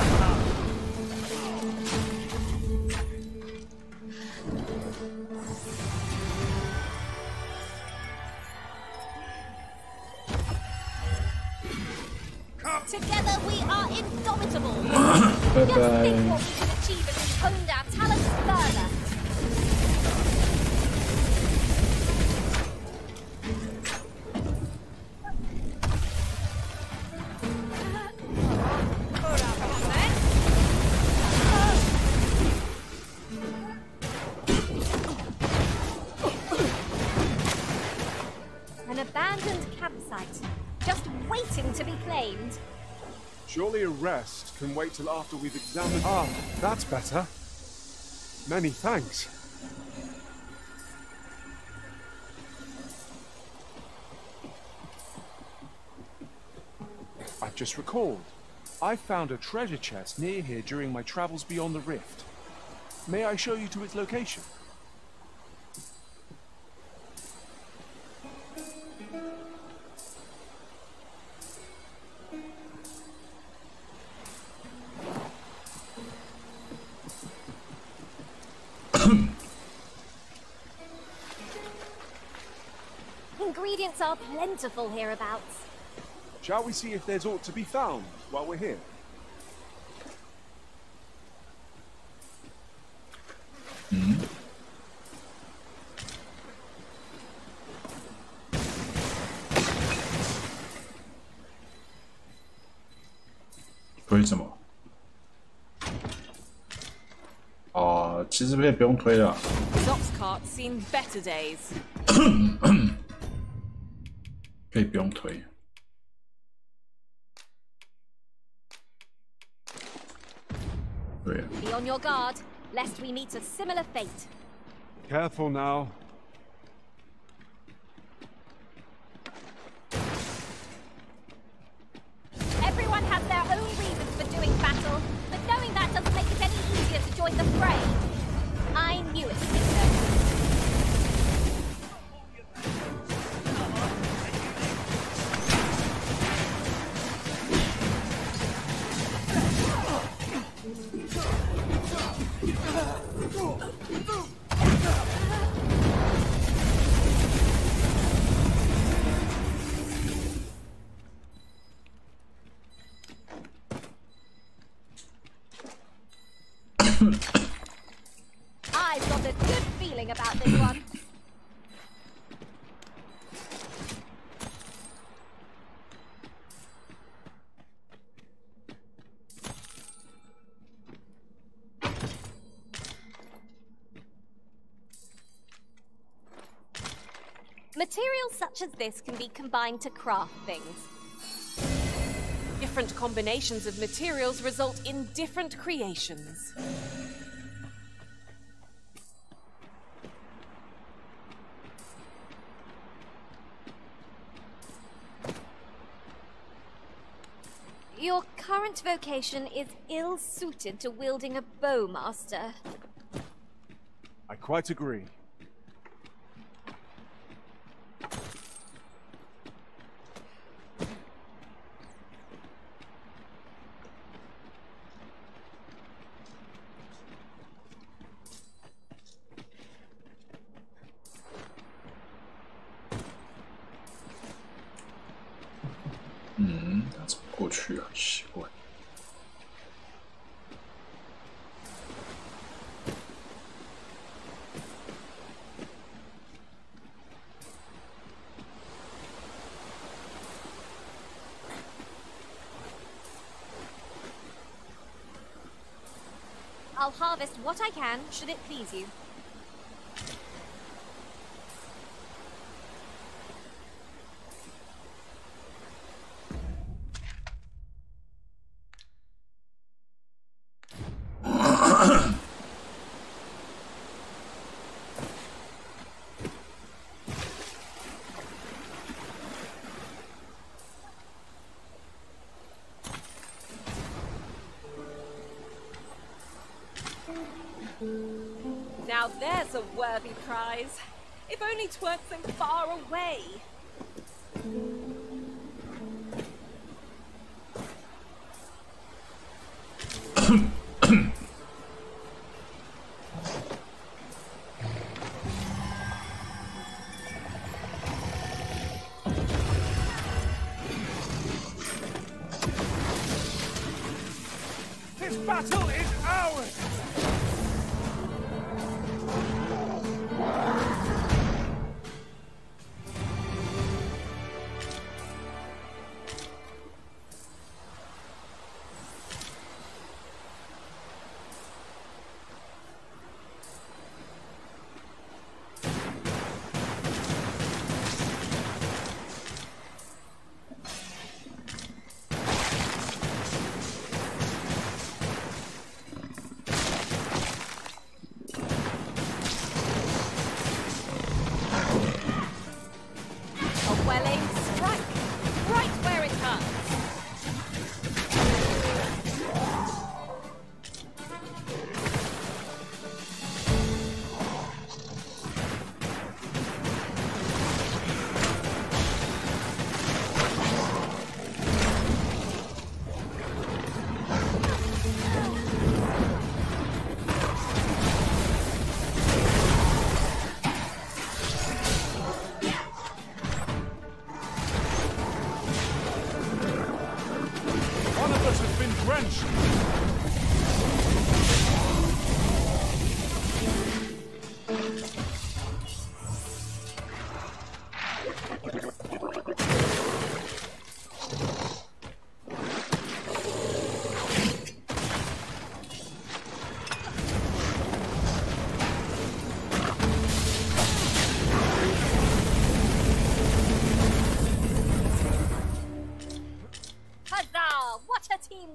Together we are indomitable. Just think what we can achieve if we honed our talents further. An abandoned campsite, just waiting to be claimed. Surely a rest can wait till after we've examined... Ah, that's better. Many thanks. I've just recalled. I found a treasure chest near here during my travels beyond the rift. May I show you to its location? Ingredients are plentiful hereabouts. Shall we see if there's aught to be found while we're here?推什么？其实可以不用推了。Zop's cart seen better days. 可以不用推。对。Be on your guard, lest we meet a similar fate. Careful now. Everyone has their own reasons for doing battle, but knowing that doesn't make it any easier to join the fray. I knew it, Victor. I've got a good feeling about this one. Materials such as this can be combined to craft things. Different combinations of materials result in different creations. Your current vocation is ill-suited to wielding a bow, Master. I quite agree. 过去啊，奇怪。I'll harvest what I can, should it please you. Now there's a worthy prize. If only 'tweren't so far away. This battle is ours!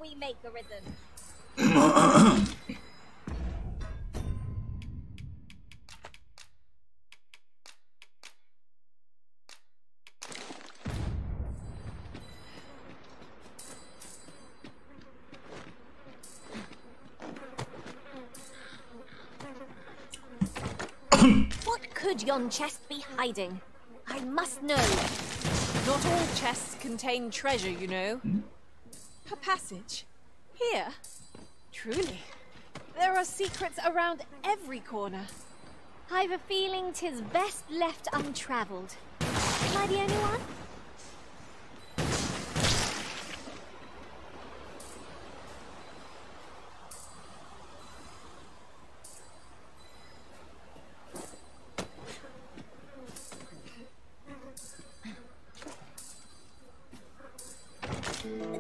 We make Arisen. What could yon chest be hiding? I must know. Not all chests contain treasure, you know. A passage? Here? Truly. There are secrets around every corner. I've a feeling 'tis best left untravelled. Am I the only one?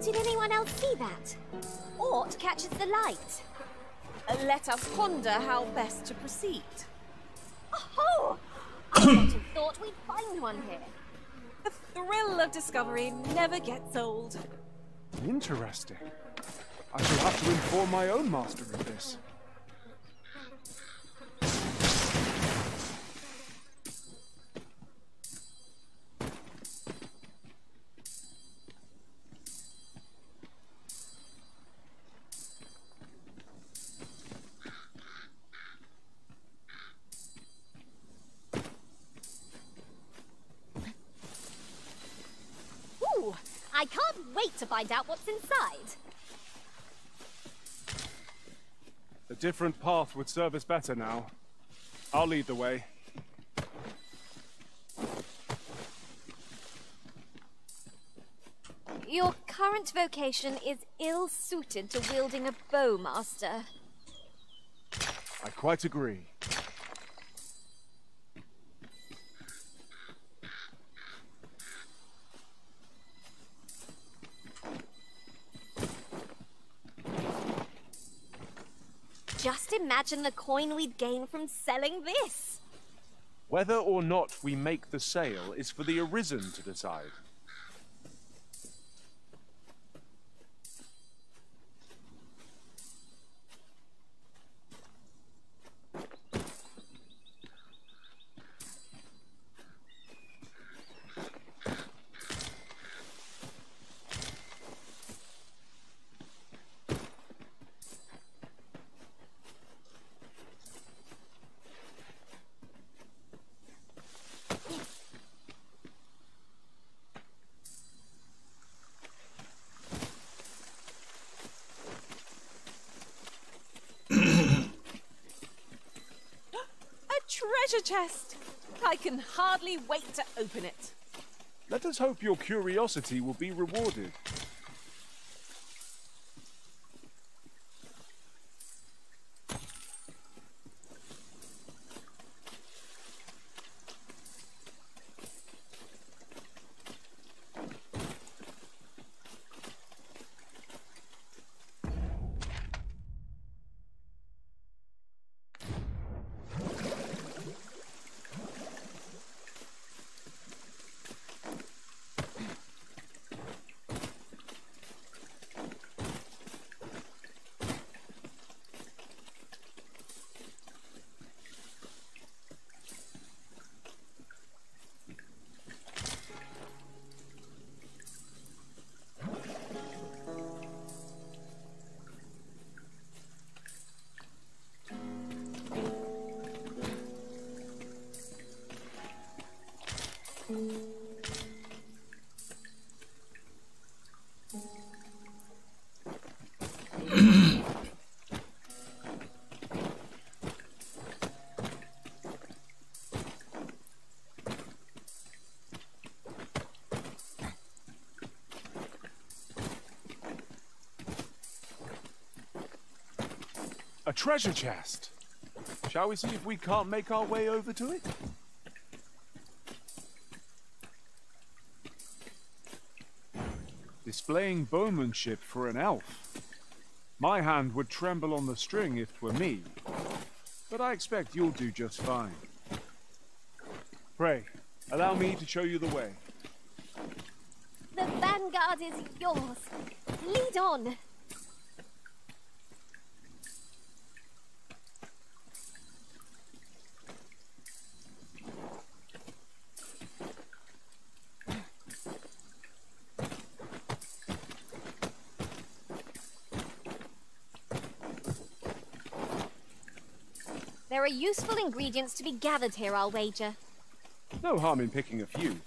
Did anyone else see that? Aught catches the light. Let us ponder how best to proceed. Oh! I would have thought we'd find one here. The thrill of discovery never gets old. Interesting. I shall have to inform my own master of this. I can't wait to find out what's inside. A different path would serve us better now. I'll lead the way. Your current vocation is ill-suited to wielding a bowmaster. I quite agree. Just imagine the coin we'd gain from selling this. Whether or not we make the sale is for the Arisen to decide. Treasure chest! I can hardly wait to open it. Let us hope your curiosity will be rewarded. A treasure chest. Shall we see if we can't make our way over to it? Displaying bowmanship for an elf. My hand would tremble on the string if 'twere me, but I expect you'll do just fine. Pray, allow me to show you the way. The vanguard is yours. Lead on. There are useful ingredients to be gathered here, I'll wager. No harm in picking a few.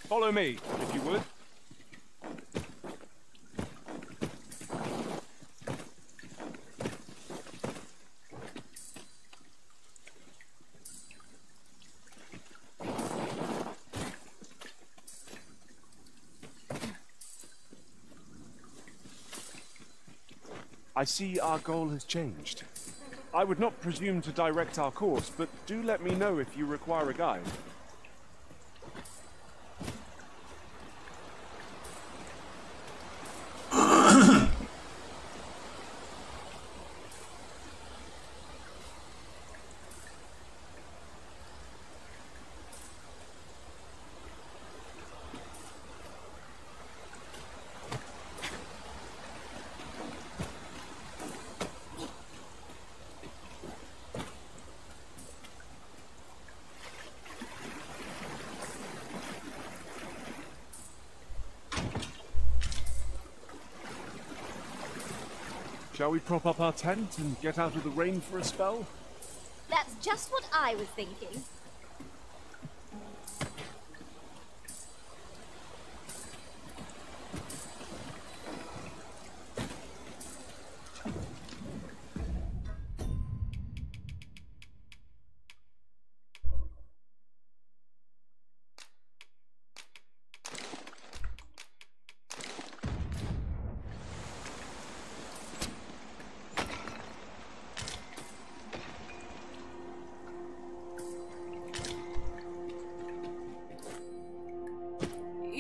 Follow me, if you would. I see our goal has changed. I would not presume to direct our course, but do let me know if you require a guide. Shall we prop up our tent and get out of the rain for a spell? That's just what I was thinking.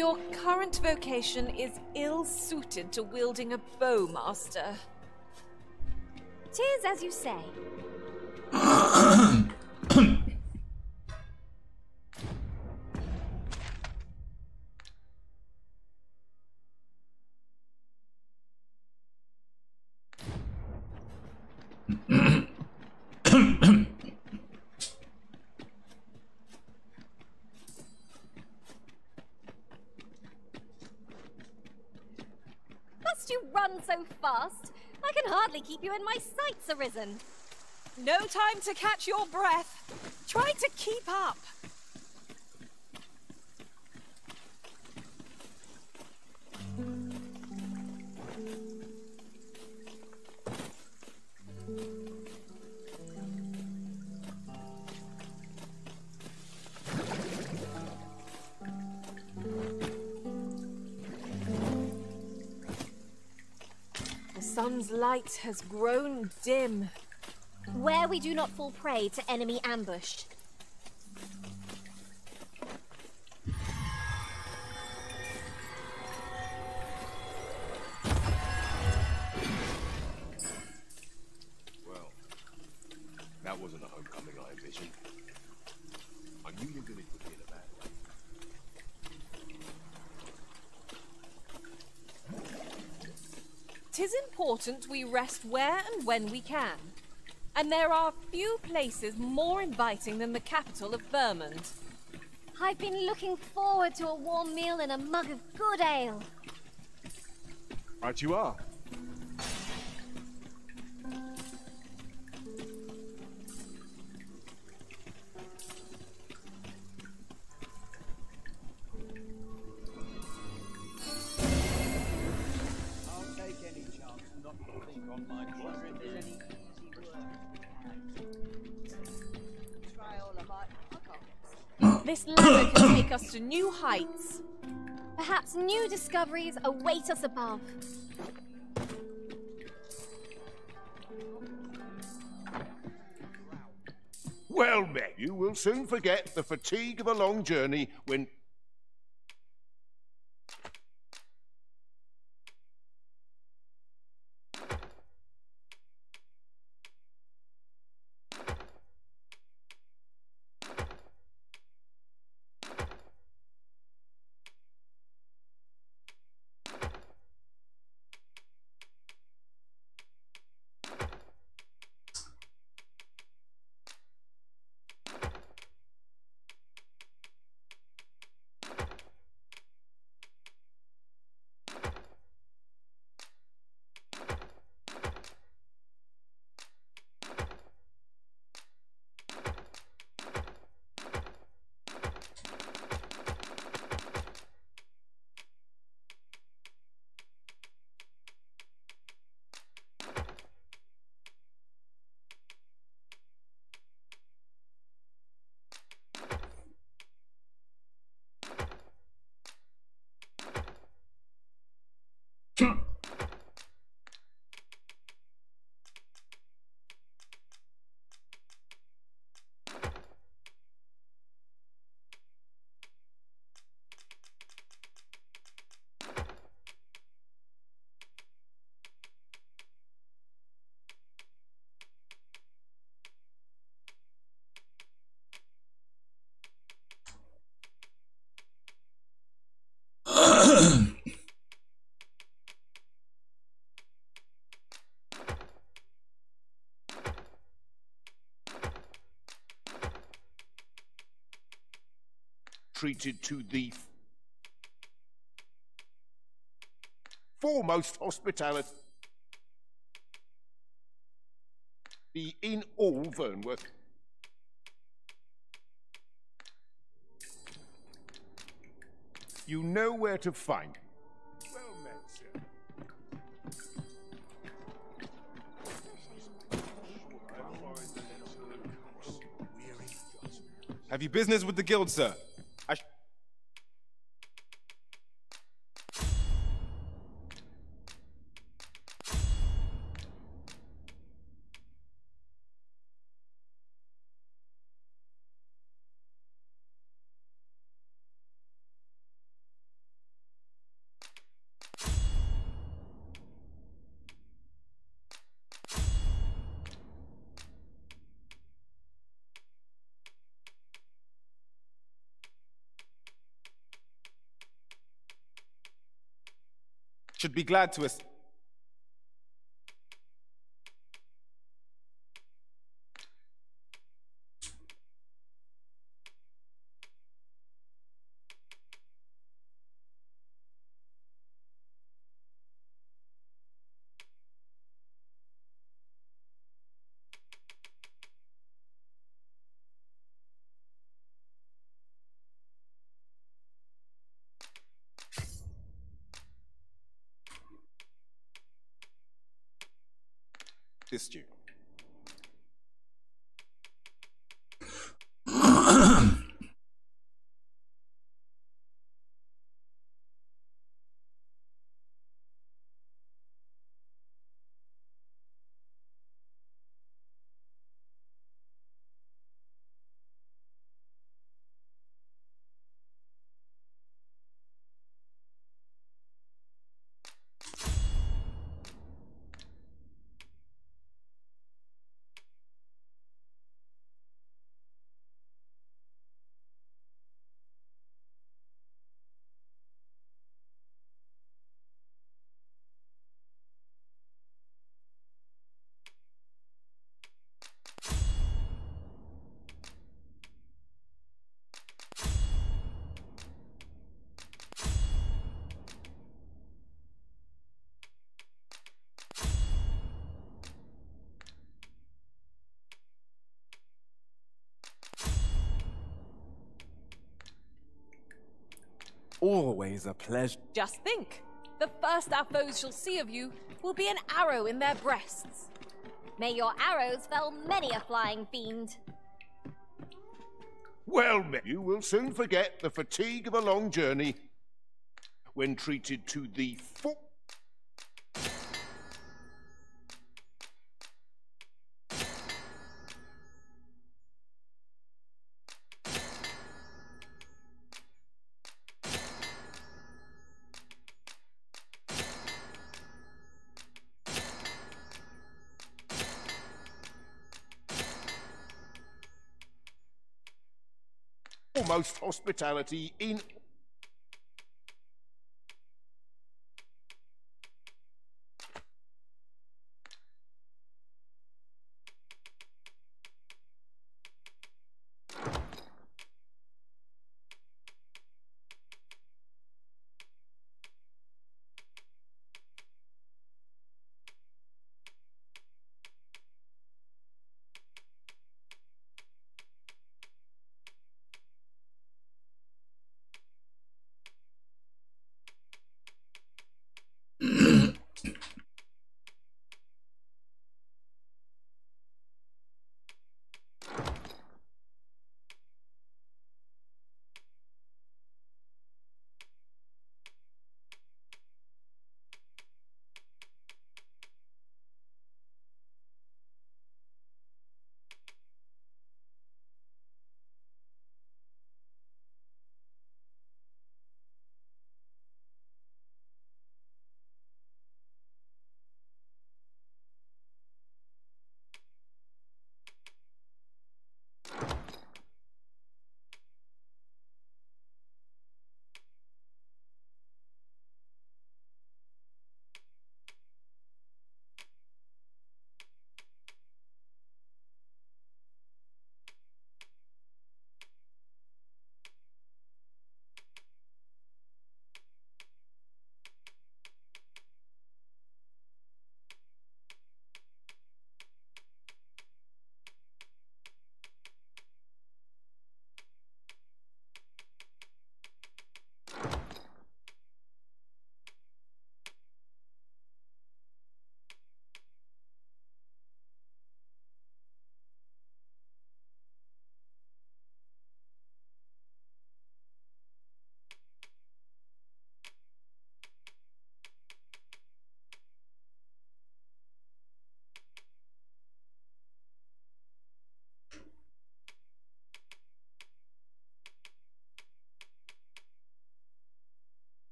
Your current vocation is ill-suited to wielding a bowmaster. 'Tis as you say. Must you run so fast? I can hardly keep you in my sights, Arisen. No time to catch your breath. Try to keep up. The sun's light has grown dim. Where we do not fall prey to enemy ambush. Well, that wasn't a homecoming I envisioned. I knew the village would be in a bad way. 'Tis important we rest where and when we can. And there are few places more inviting than the capital of Vermont. I've been looking forward to a warm meal and a mug of good ale. Right you are. I'll take any chance not to think on my wonder if there's any easy work. Try all of my... This ladder can take us to new heights. Perhaps new discoveries await us above. Well met. You will soon forget the fatigue of a long journey when... treated to the foremost hospitality in all Vernworth. You know where to find me. Well met, sir. Have you business with the guild, sir? should be glad to assist you. Always a pleasure. Just think. The first our foes shall see of you will be an arrow in their breasts. May your arrows fell many a flying fiend. Well, you will soon forget the fatigue of a long journey when treated to the full. Almost hospitality in.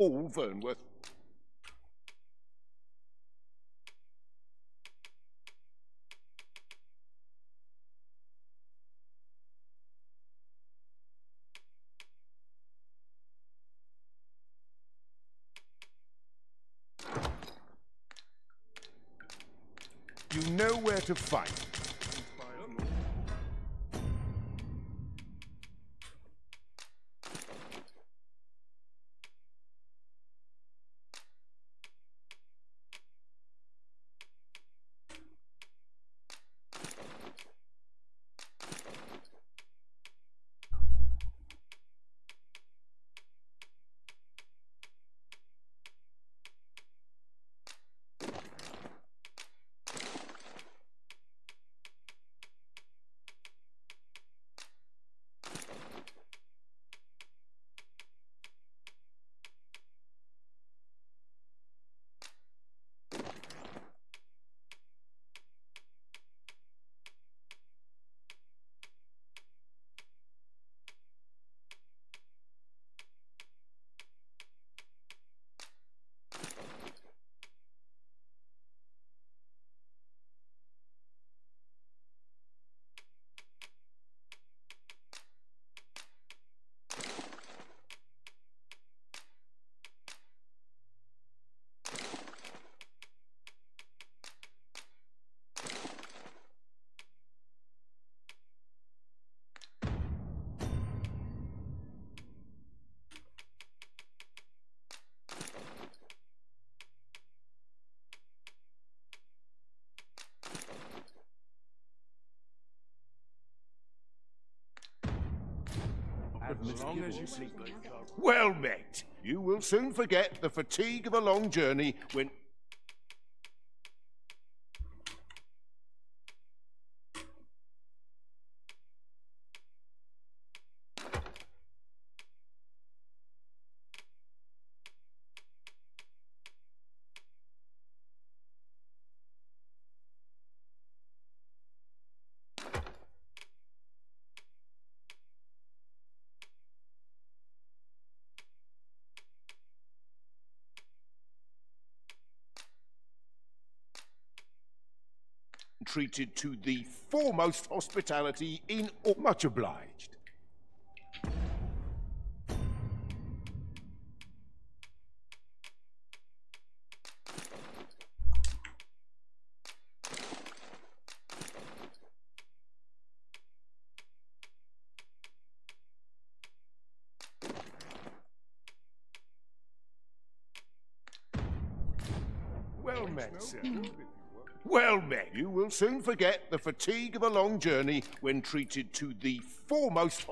all Vernworth. You know where to fight. As long as you sleep. Well met. You will soon forget the fatigue of a long journey when... treated to the foremost hospitality in all. Much obliged. Well met, sir. Well met. You will soon forget the fatigue of a long journey when treated to the foremost...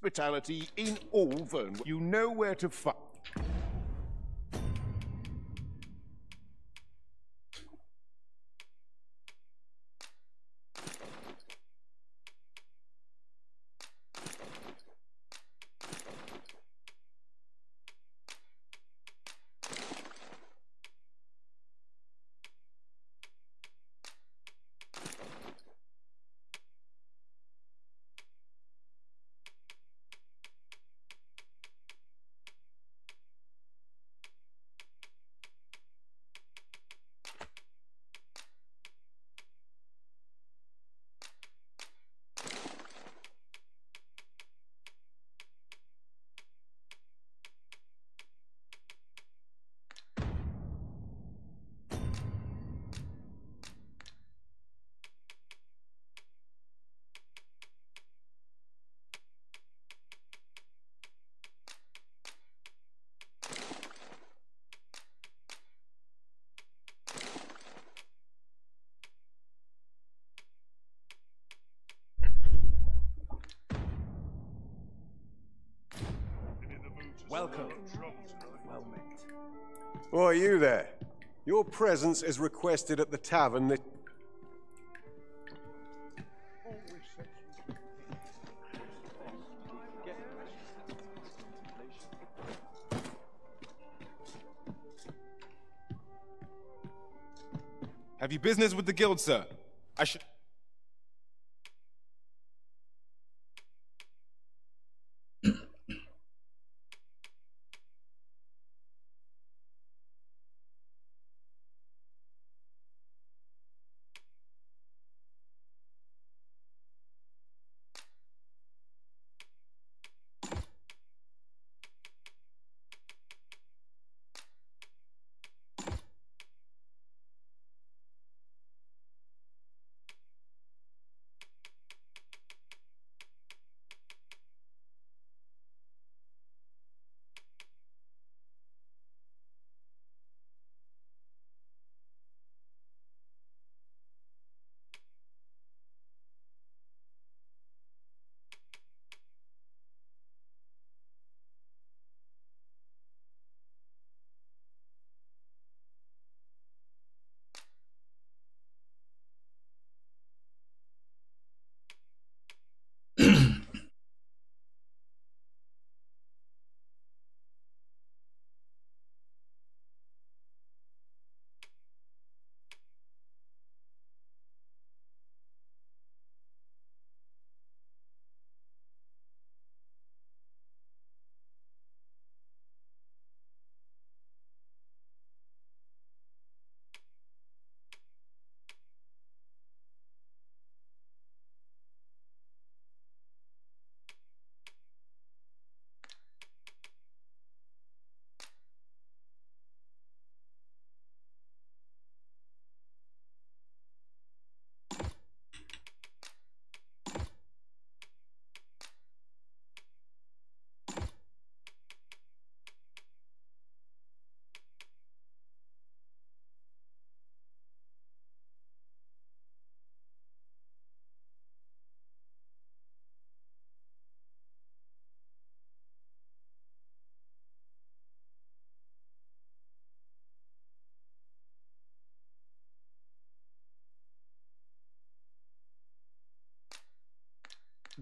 hospitality in all Vernworth. You know where to find. Welcome. Well met. Oh, are you there? Your presence is requested at the tavern that... Have you business with the guild, sir? I should...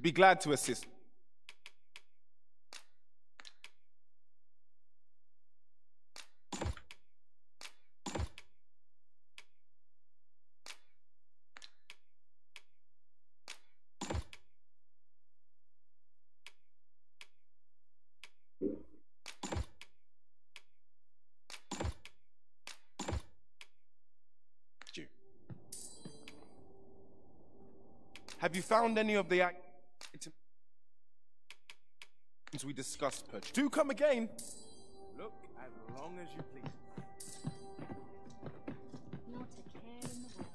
Be glad to assist. Have you found any of the items we discussed purchase? Do come again. Look as long as you please. Not a care in the world.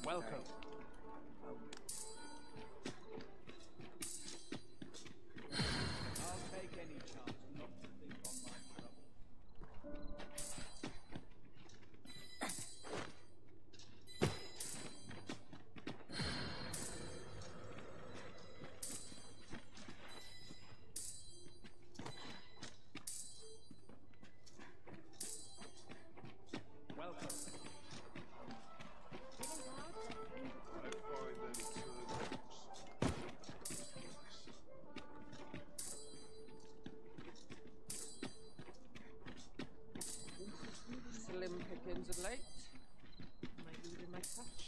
Welcome. I'll take any chance not to think on my trouble. Welcome. Slim pickings of late. Maybe within my touch.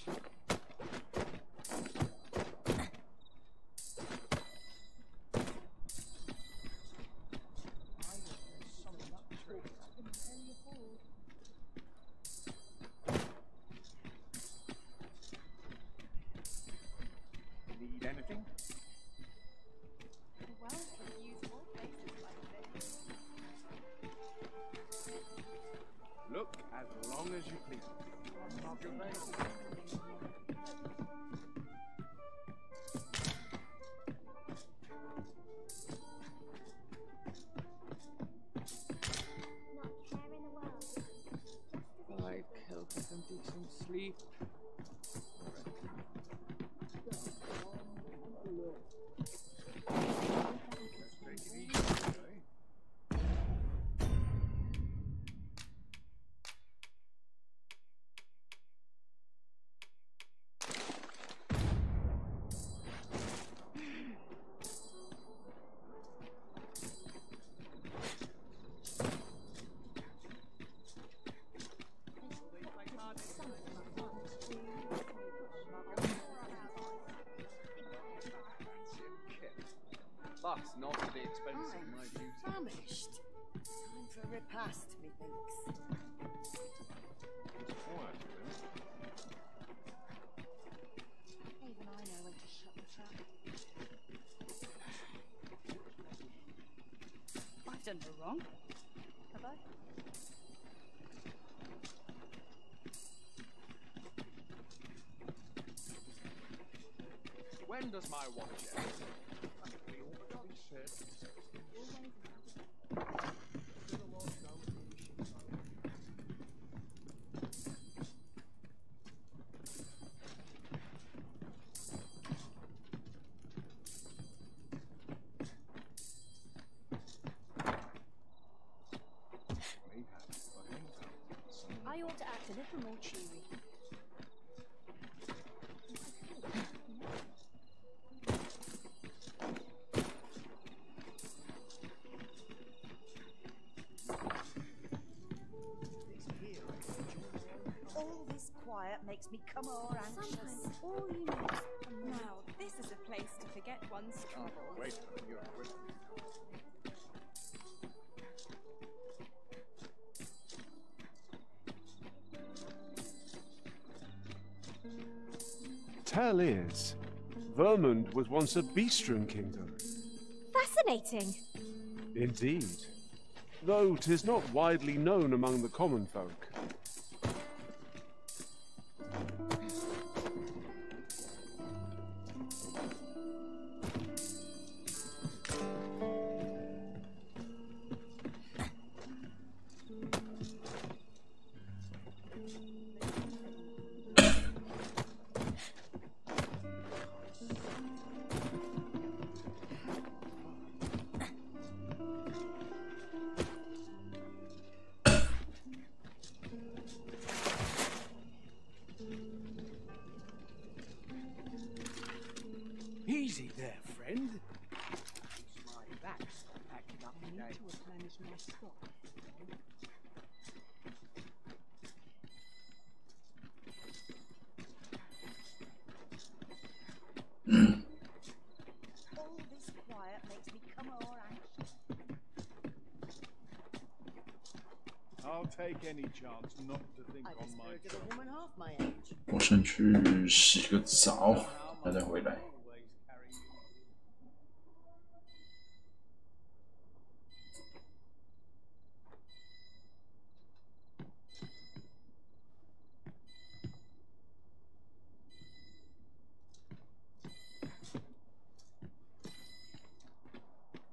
Need anything? The world could use more places like this. Look as long as you please. them get some sleep. That's not at the expense of my duty. Famished. Time for a repast, methinks. Even I know when to shut the trap. I've done no wrong. Have I? When does my watch end? I ought to act a little more cheery. All this quiet makes me come more anxious. Sometimes all you need is now. This is a place to forget one's troubles. Wait, you're with Tell is, Vermund was once a beastren kingdom. Fascinating. Indeed. Though 'tis not widely known among the common folk. Easy there, friend. My back's acting up today. I need to replenish my stock. All this quiet makes me come more anxious. I'll take any chance not to think I on my dispirited a woman half my age. 我先去洗个澡，再回来。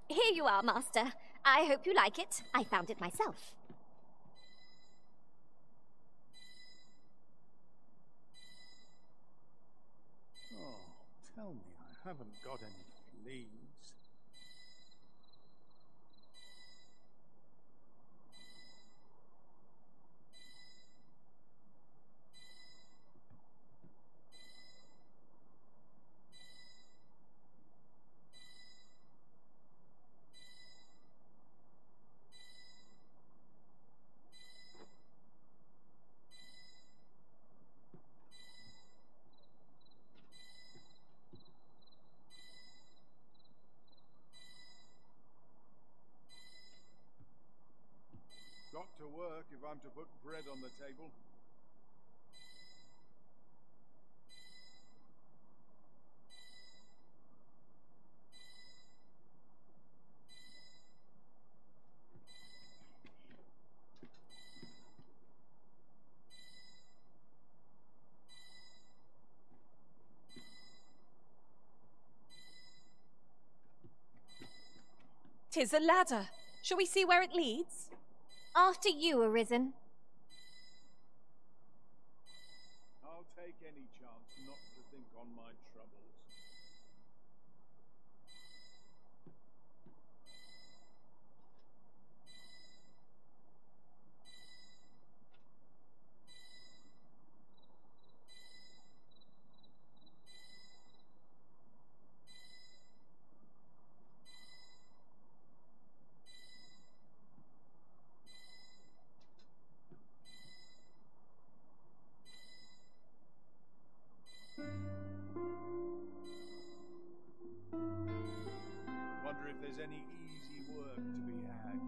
Here you are, Master. I hope you like it. I found it myself. Oh, tell me I haven't got any fleas. Got to work if I'm to put bread on the table. "'Tis a ladder. Shall we see where it leads?" After you, Arisen. take any chance not to think on my troubles. Wonder if there's any easy work to be had.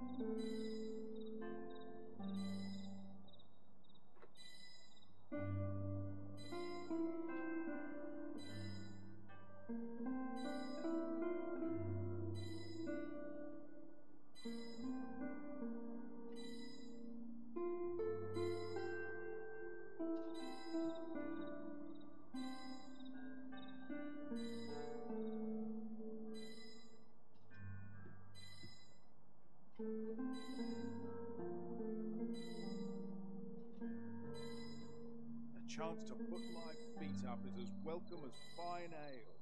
A chance to put my feet up is as welcome as fine ale.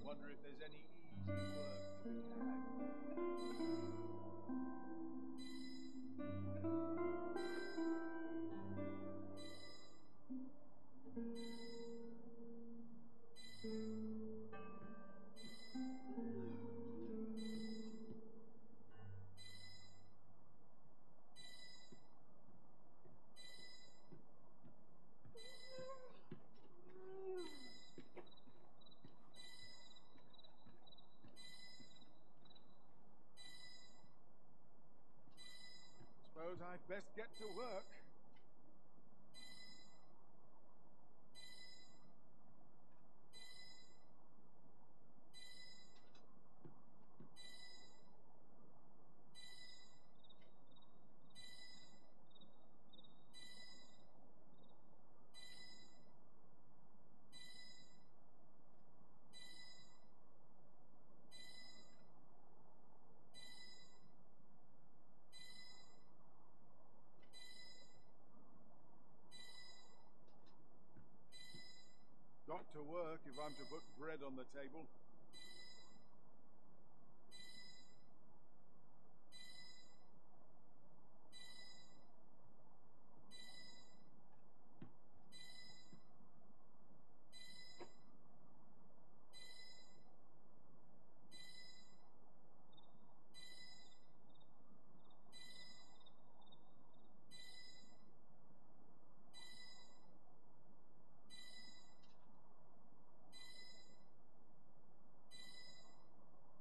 Wonder if there's any easy work to be had. I'd best get to work. Got to work if I'm to put bread on the table.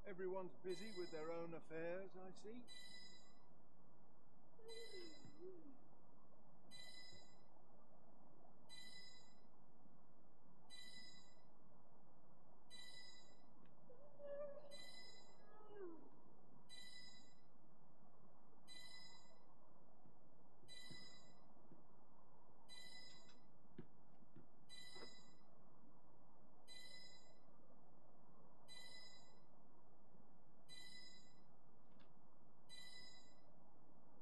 Everyone's busy with their own affairs, I see.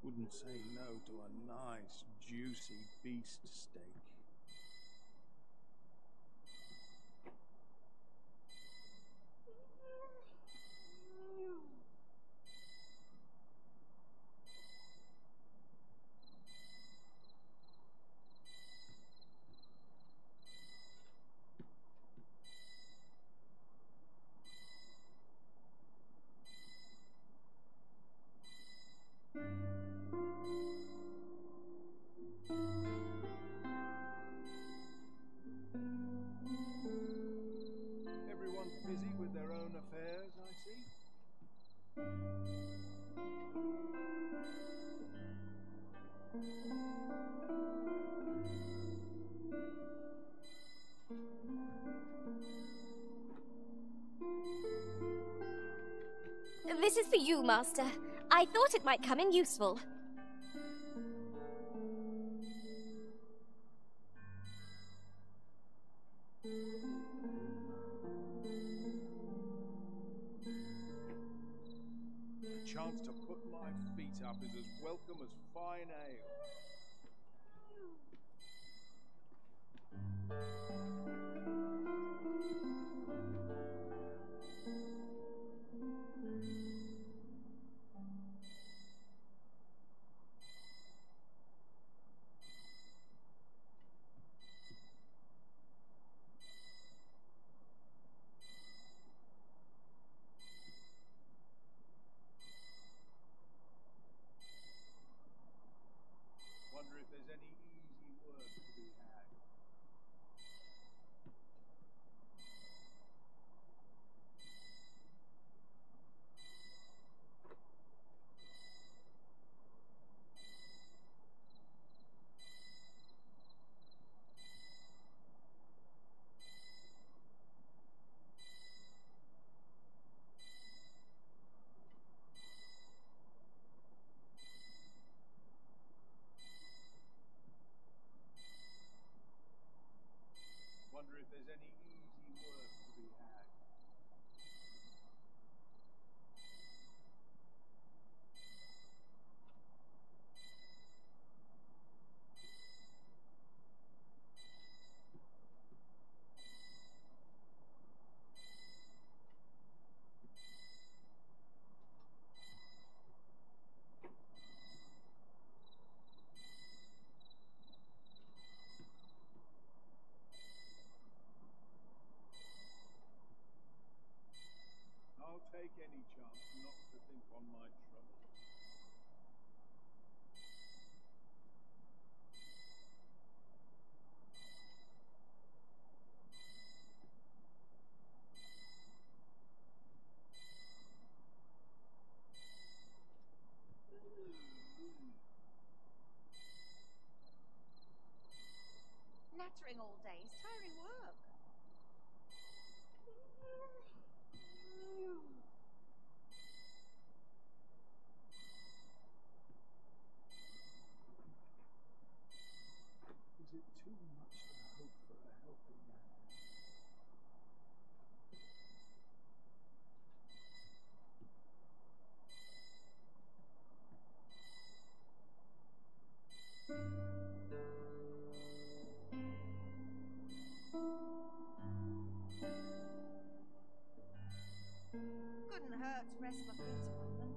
Wouldn't say no to a nice, juicy beast steak. Everyone's busy with their own affairs, I see. This is for you, Master. I thought it might come in useful. The chance to put my feet up is as welcome as fine ale. Wonder if there's any easy work to be had. Wonder if there's any easy work to be had. I'll take any chance not to think on my troubles. rowing all day is tiring work. Is it too much to hope for a helping hand? Couldn't hurt to rest my feet a moment.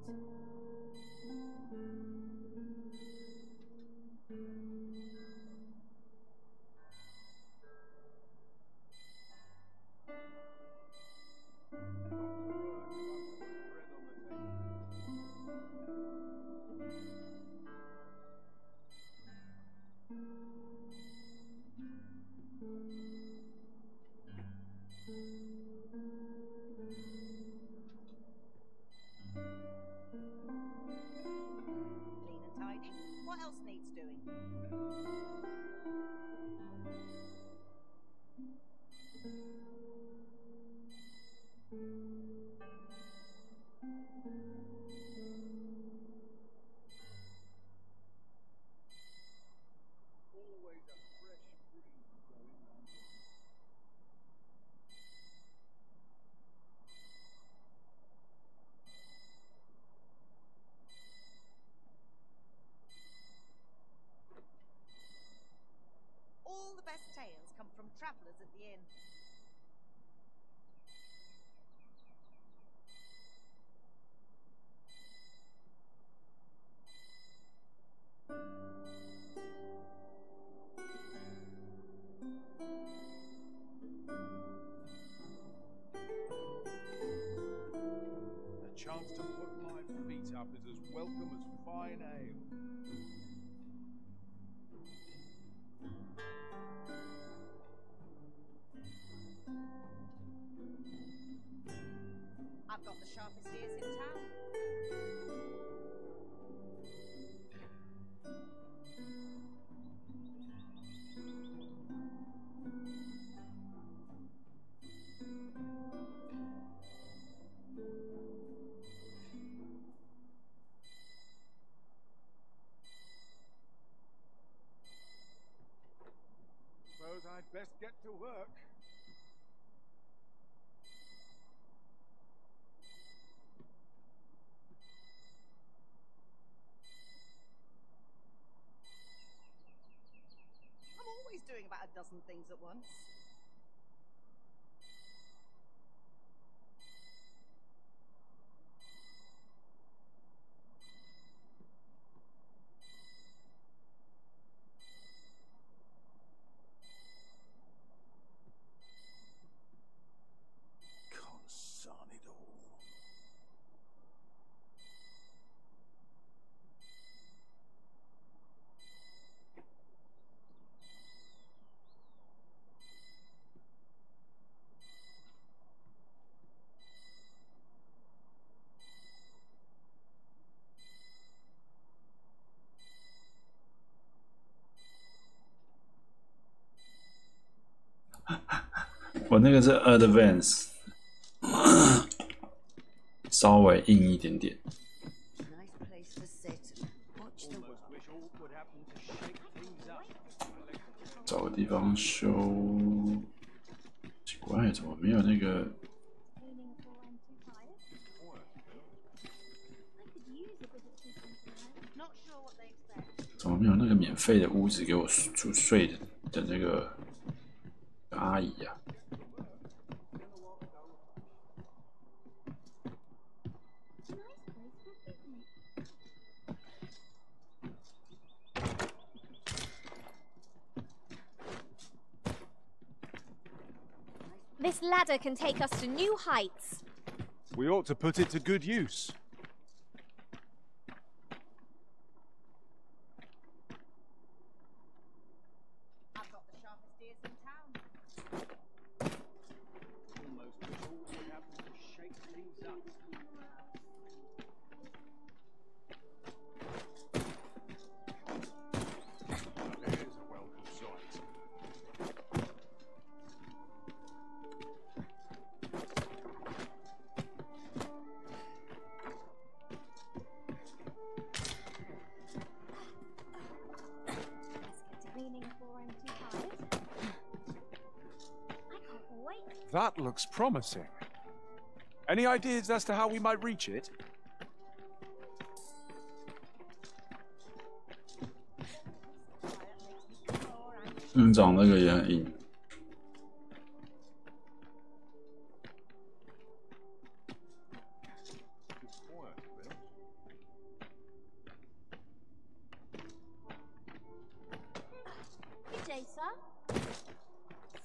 Clean and tidy. What else needs doing? Always a fresh breeze blowing round the All the best tales come from travellers at the inn. A chance to put my feet up is as welcome as fine ale. I've got the sharpest ears in town. Suppose I'd best get to work. I'm always doing about a dozen things at once. Consign it all.我那个是 Advance， 稍微硬一点点。找个地方修。奇怪，怎么没有那个？怎么没有那个免费的屋子给我睡的那个阿姨呀、This ladder can take us to new heights. We ought to put it to good use. I've got the sharpest ears in town. Almost all would happen to shake things up. There's a welcome sight. That looks promising. Any ideas as to how we might reach it?长那个也很硬。Good day, sir.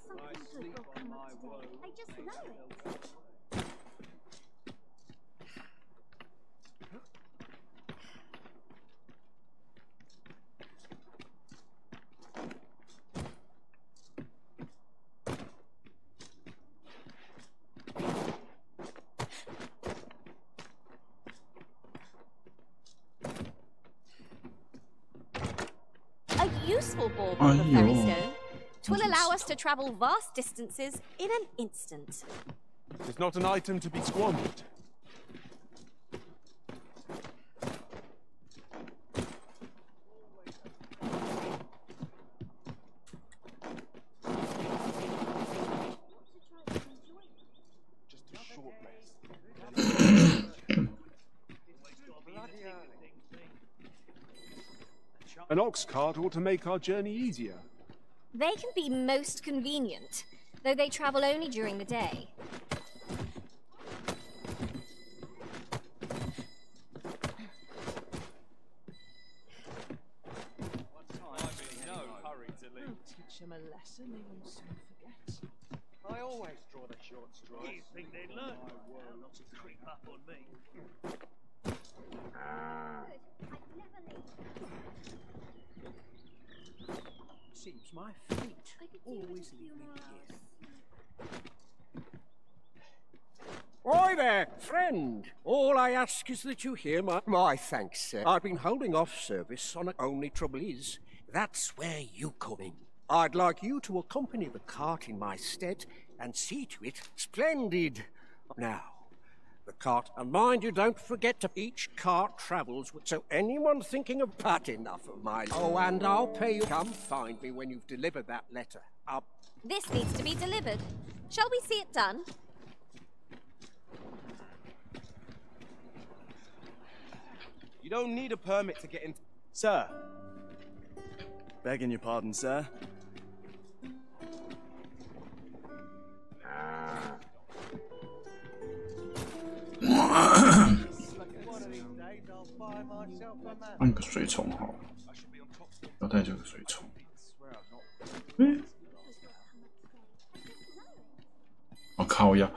Something good will come up today. I just know it. Useful bauble of fairy stone. 'Twill allow us to travel vast distances in an instant. It is not an item to be squandered. Just a short rest. An ox cart ought to make our journey easier. They can be most convenient, though they travel only during the day. Teach him a lesson he will soon forget. I always draw the short straw. You think they'd learn? Not to creep up on me. Seems my fate always lead me here. Oi there, friend. All I ask is that you hear my thanks, sir. I've been holding off service on only trouble is, that's where you come in. I'd like you to accompany the cart in my stead and see to it splendid. Now, the cart, and mind you don't forget to each cart travels with, so anyone thinking of bad enough of mine. Oh, and I'll pay you. Come find me when you've delivered that letter. This needs to be delivered. Shall we see it done? You don't need a permit to get in. Sir. Begging your pardon, sir.按个水虫好了，要带这个水虫。我靠呀！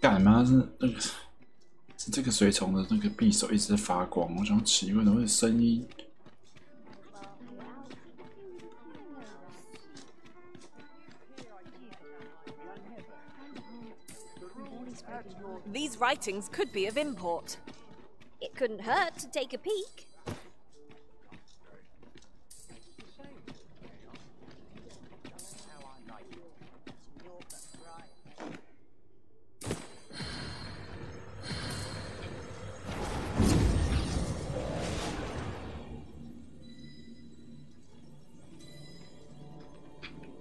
干嘛是那个？是这个水虫的那个匕首一直在发光，我想奇怪，怎么会有声音？ These writings could be of import. It couldn't hurt to take a peek.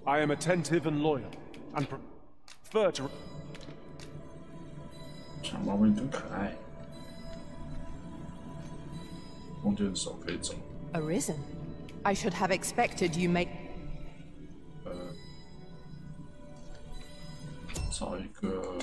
I am attentive and loyal, and prefer to. 小猫咪真可爱，空间手可以走。Arisen, I should have expected you make. 找一个。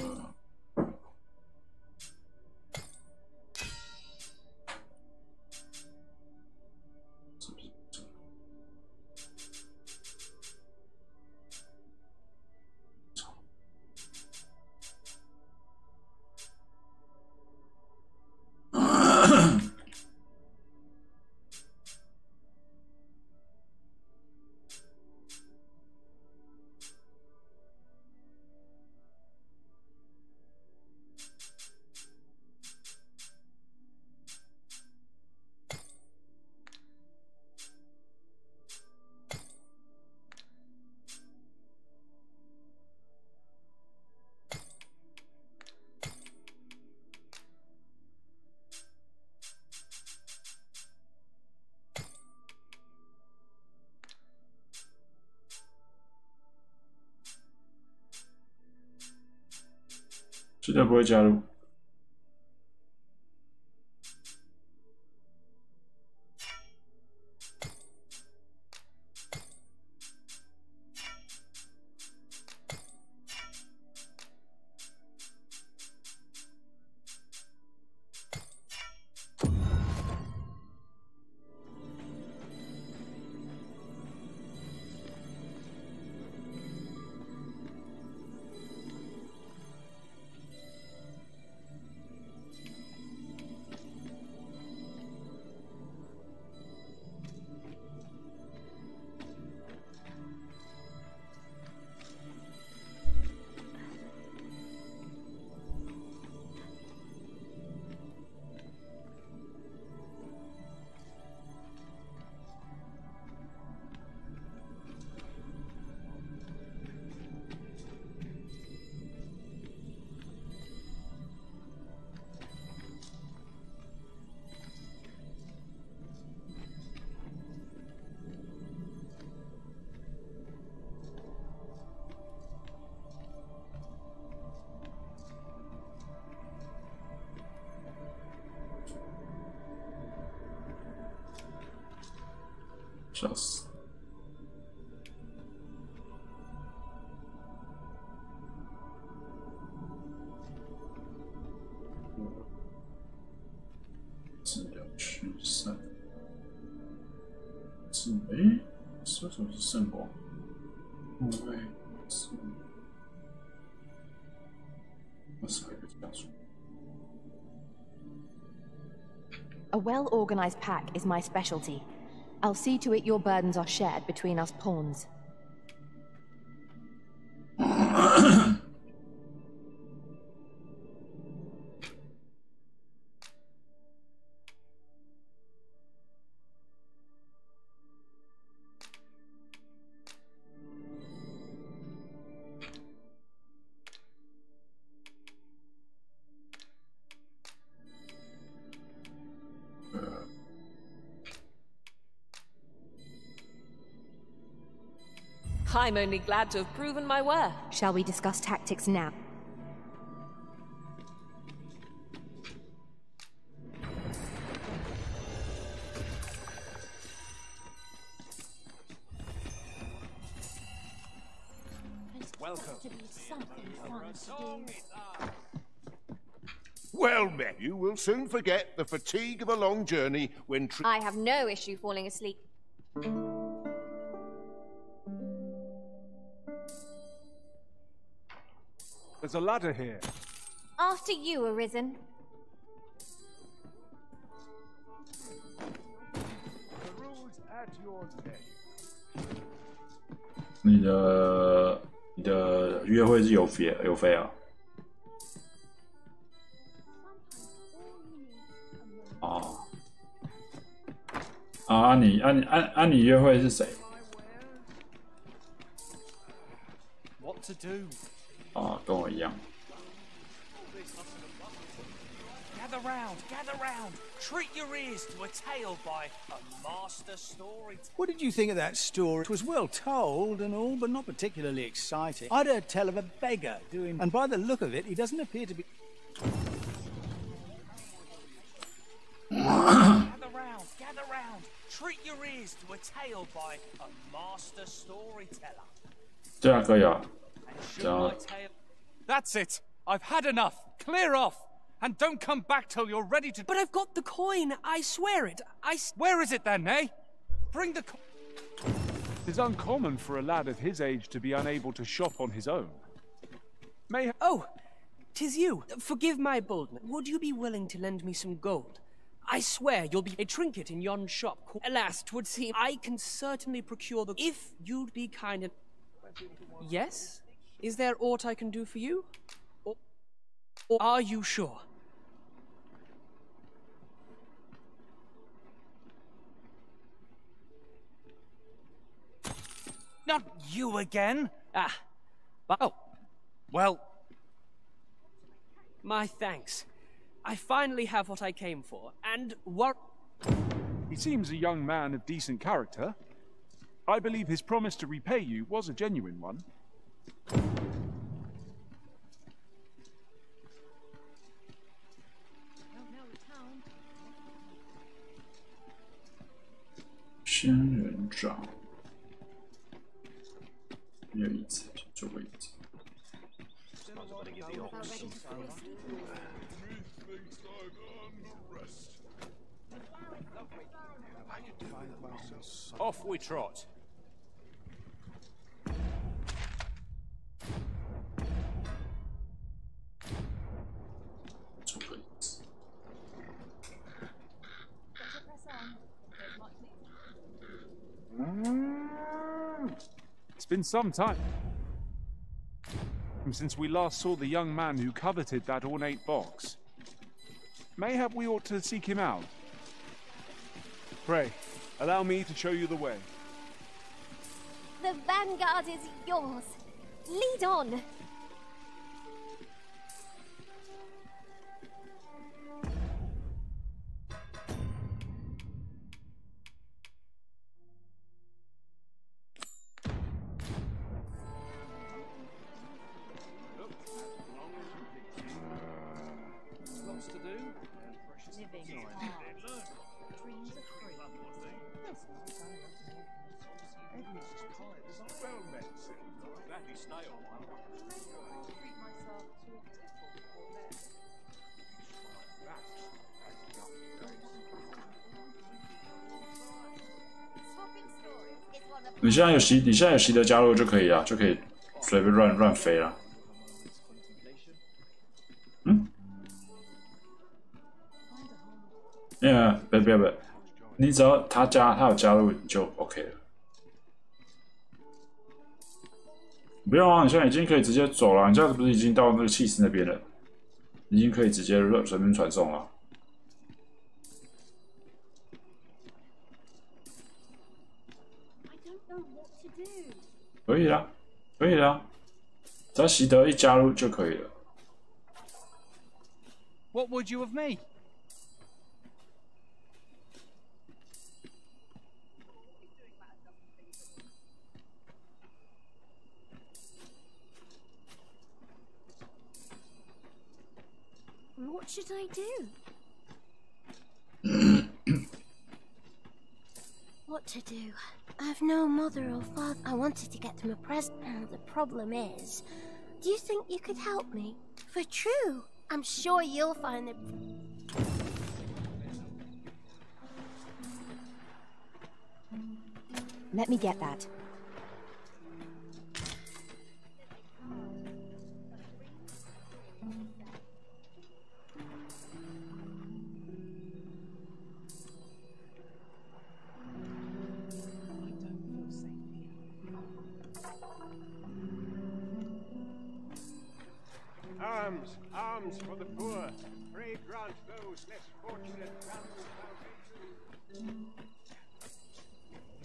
绝对不会加入。笑死！治疗驱散，说什么是圣光？因为是21个加速。 A well-organized pack is my specialty. I'll see to it your burdens are shared between us pawns. I'm only glad to have proven my worth. Shall we discuss tactics now? Welcome. Well met. You will soon forget the fatigue of a long journey when... I have no issue falling asleep. There's a ladder here. After you, Arisen. The rules at your day. 你的约会是有飞啊？哦。啊，你约会是谁？ What to do? 啊，跟我一样。 Gather round. Treat your ears to a tale by a master storyteller. What did you think of that story? It was well told and all, but not particularly exciting. I'd heard tell of a beggar doing, and by the look of it, he doesn't appear to be. Gather round. Treat your ears to a tale by a master storyteller. 对啊，可以啊。 That's it. I've had enough. Clear off. And don't come back till you're ready to... But I've got the coin. I swear it. Where is it then, eh? Bring the coin. It's uncommon for a lad of his age to be unable to shop on his own. Oh, 'tis you. Forgive my boldness. Would you be willing to lend me some gold? I swear you'll be a trinket in yon shop. Alas, 'twould seem I can certainly procure the... If you'd be kind and... Yes? Is there aught I can do for you? Or are you sure? Not you again. Oh. Well... My thanks. I finally have what I came for, and what... He seems a young man of decent character. I believe his promise to repay you was a genuine one. 上，没有椅子，坐个椅子。Off we trot. It's been some time since we last saw the young man who coveted that ornate box. Mayhap we ought to seek him out. Pray, allow me to show you the way. The vanguard is yours. Lead on.你现在有习得加入就可以啊，就可以随便乱飞了。嗯？别，你只要他有加入你就 OK 了。不用啊，你现在已经可以直接走了。你现在不是已经到那个气势那边了？已经可以直接随便传送了。可以啦，可以啦，只要习得一加入就可以了。What would you of me? What should I do? What to do? I've no mother or father. I wanted to get them a present. The problem is, do you think you could help me? For true, I'm sure you'll find the... Let me get that. Arms for the poor. Pray grant those less fortunate families salvation.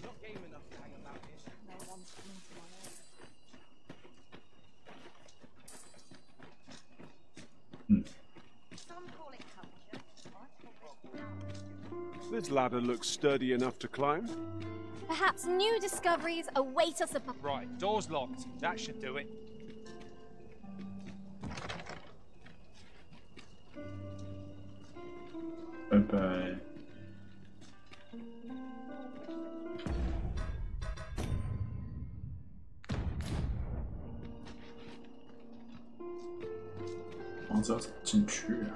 Not game enough to hang about here. No one's coming to my aid. Some call it culture. This ladder looks sturdy enough to climb. Perhaps new discoveries await us above. Right, door's locked. That should do it. Bye. 房子要怎么进去啊？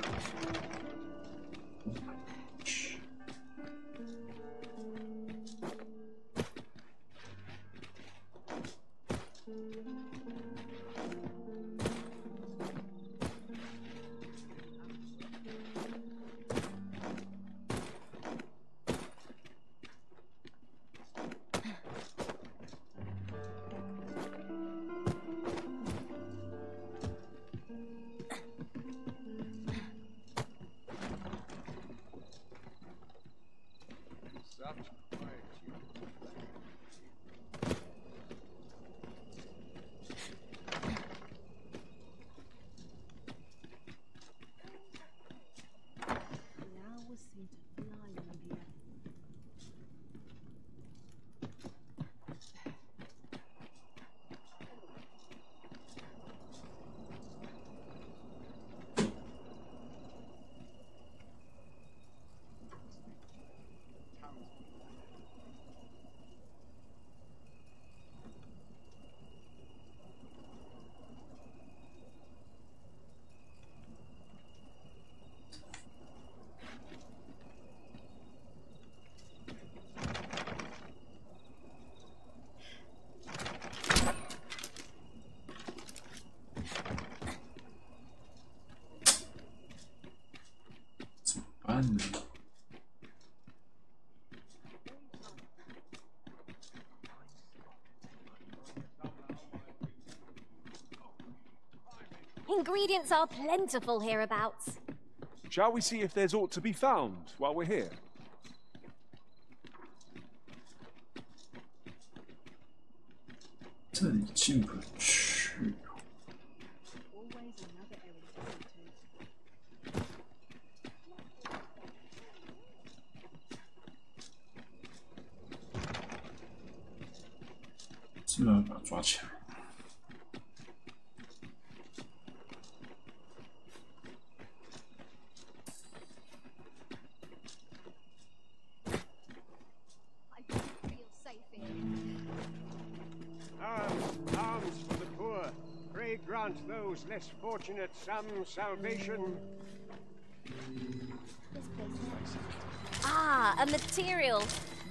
憾了。Ingredients are plentiful hereabouts. Shall we see if there's aught to be found while we're here?这里进不去。这要把它抓起来。 Alms for the poor. Pray grant those less fortunate some salvation. Ah, a material.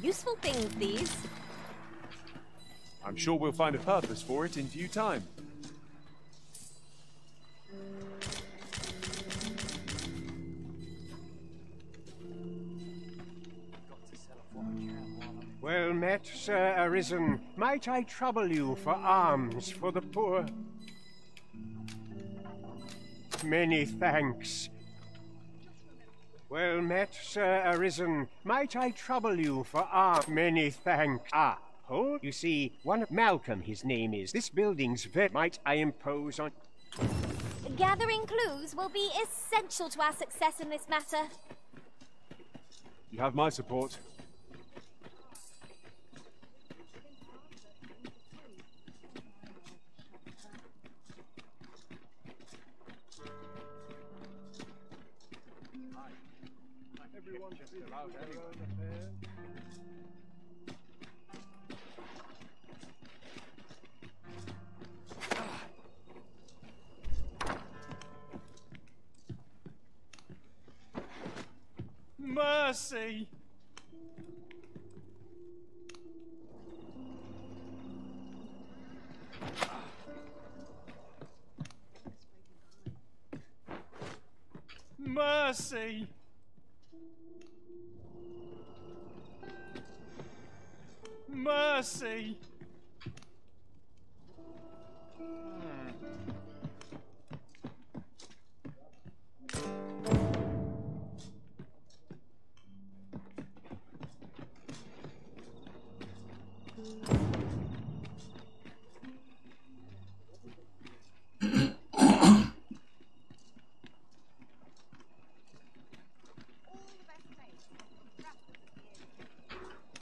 Useful things, these. I'm sure we'll find a purpose for it in due time. Well met, Sir Arisen. Might I trouble you for alms for the poor? Many thanks. Well met, Sir Arisen. Might I trouble you for alms? Many thanks. Ah, hold. You see, one of Malcolm, his name is. This building's vet. Might I impose on... Gathering clues will be essential to our success in this matter. You have my support. Everyone just allowed their own affairs. Mercy! Mercy! Mercy!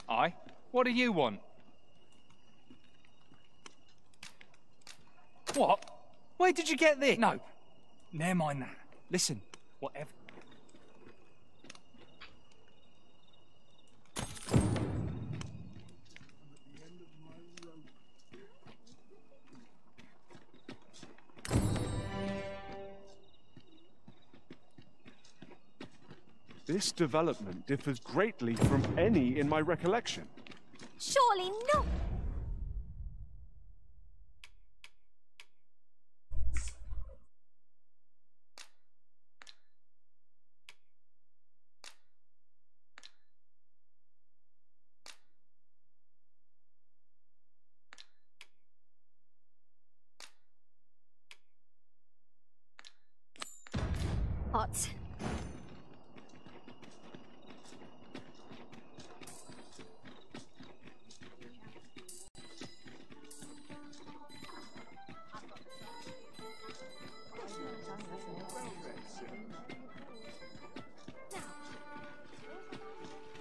Aye? What do you want? What? Where did you get this? No. Never mind that. Listen, whatever. This development differs greatly from any in my recollection. Surely not. Hot.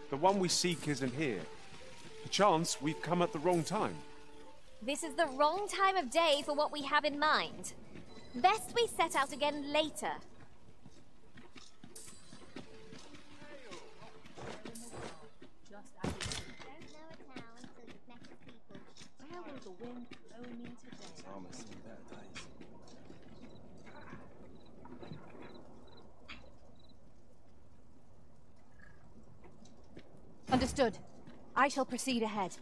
The one we seek isn't here. Perchance we've come at the wrong time. This is the wrong time of day for what we have in mind. Best we set out again later. Where will the wind blow me today? Understood. I shall proceed ahead.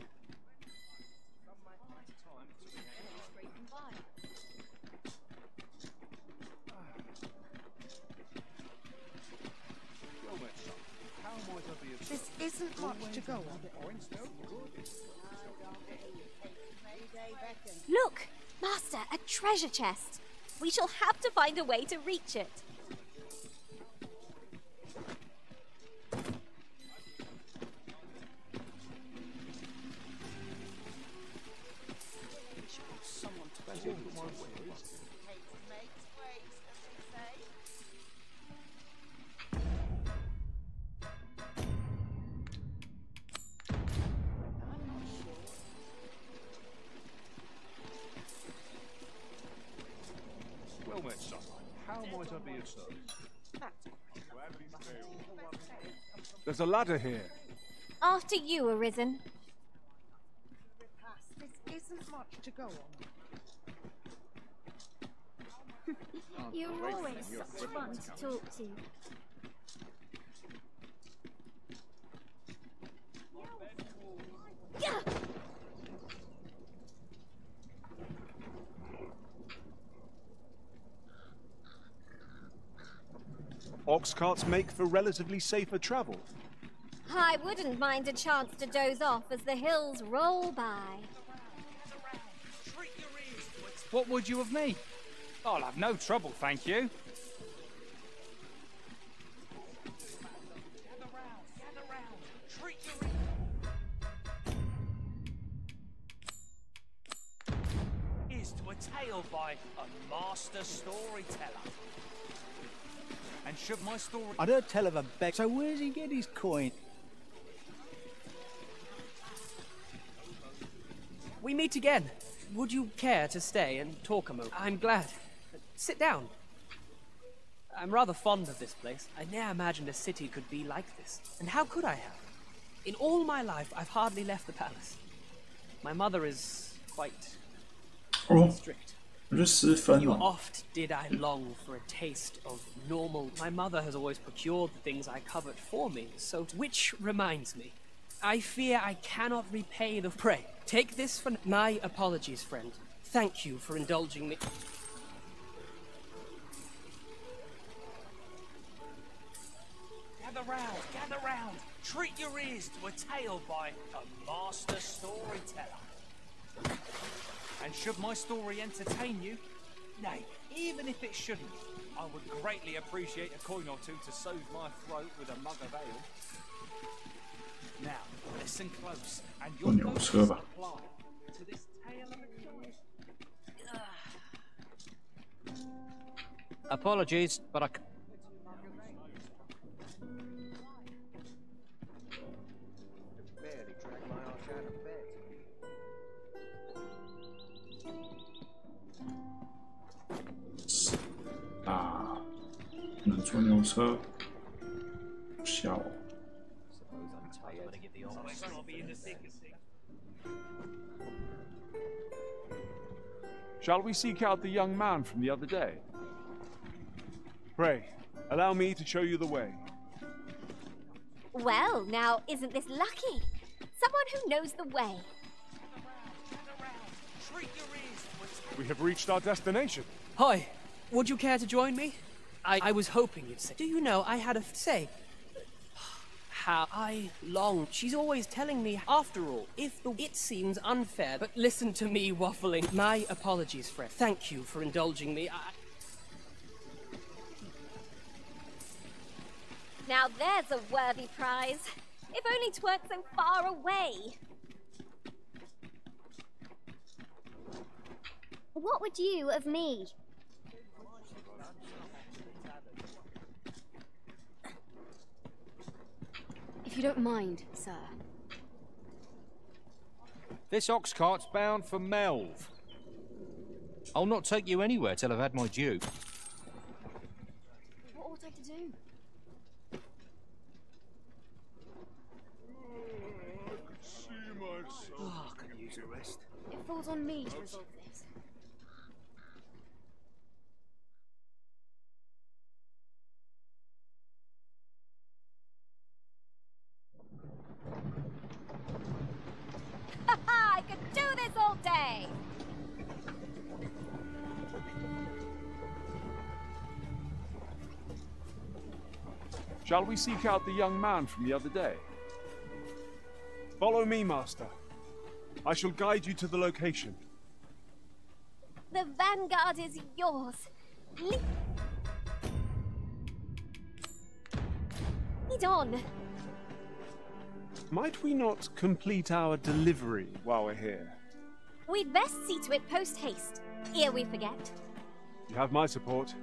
much to go on. Look, Master, a treasure chest. We shall have to find a way to reach it. Well met, son. How might I be of service? There's a ladder here. After you, Arisen. This isn't much to go on. You're always such fun to talk to. Yeah. Ox carts make for relatively safer travel. I wouldn't mind a chance to doze off as the hills roll by. What would you of me? I'll have no trouble, thank you. Is to a tale by a master storyteller. And should my story... I don't tell of a beck, so where does he get his coin? We meet again. Would you care to stay and talk a moment? I'm glad. Sit down. I'm rather fond of this place. I ne'er imagined a city could be like this. And how could I have? In all my life, I've hardly left the palace. My mother is quite strict. Oft did I long for a taste of normal. My mother has always procured the things I covet for me, so which reminds me, I fear I cannot repay the pray. Take this for my apologies, friend. Thank you for indulging me. Gather round. Treat your ears to a tale by a master storyteller. And should my story entertain you, nay, even if it shouldn't, I would greatly appreciate a coin or two to soothe my throat with a mug of ale. Now, listen close, and your notice apply to this tale of a... Apologies, but I...能坐牛车，小。Shall we seek out the young man from the other day? Pray, allow me to show you the way. Well, now, isn't this lucky? Someone who knows the way. We have reached our destination. Hi, would you care to join me? I was hoping you'd say. Do you know, I had a say. How I long. She's always telling me, after all, it seems unfair, but listen to me waffling. My apologies, friend. Thank you for indulging me. Now there's a worthy prize. If only 'tweren't so far away. What would you of me? If you don't mind, sir. This ox cart's bound for Melve. I'll not take you anywhere till I've had my due. What ought I to do? Oh, I could use a rest. It falls on me to resolve this. I could do this all day! Shall we seek out the young man from the other day? Follow me, Master. I shall guide you to the location. The vanguard is yours. Lead on. Might we not complete our delivery while we're here? We'd best see to it post-haste, ere we forget. You have my support.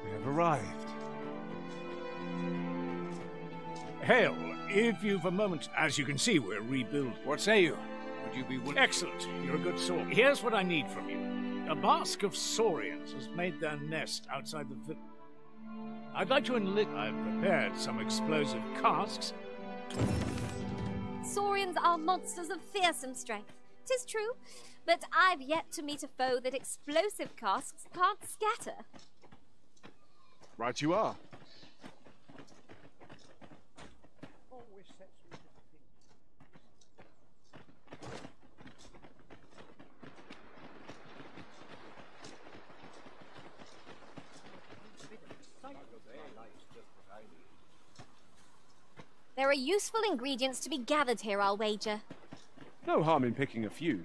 We have arrived. Hail, if you've a moment. As you can see, we're rebuilding. What say you? Would you be willing? Excellent. You're a good sword. Here's what I need from you. A basque of saurians has made their nest outside the village. I'd like to enlist. I've prepared some explosive casks. Saurians are monsters of fearsome strength. 'Tis true, but I've yet to meet a foe that explosive casks can't scatter. Right you are. There are useful ingredients to be gathered here, I'll wager. No harm in picking a few.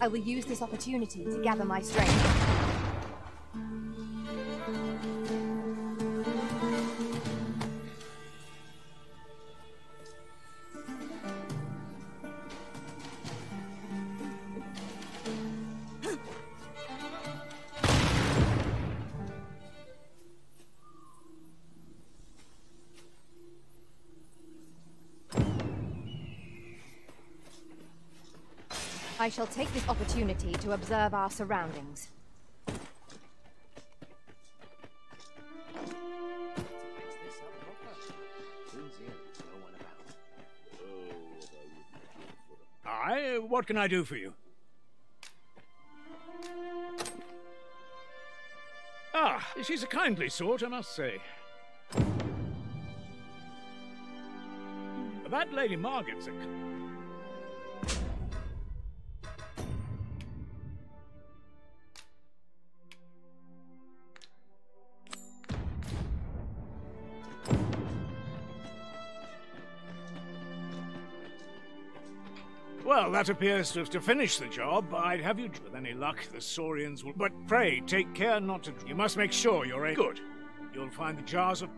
I will use this opportunity to gather my strength. I shall take this opportunity to observe our surroundings. Aye, what can I do for you? Ah, she's a kindly sort, I must say. That Lady Margaret's a... Well, that appears to finish the job. I'd have you, with any luck, the saurians will... But pray, take care not to... You must make sure you're good. You'll find the jars of...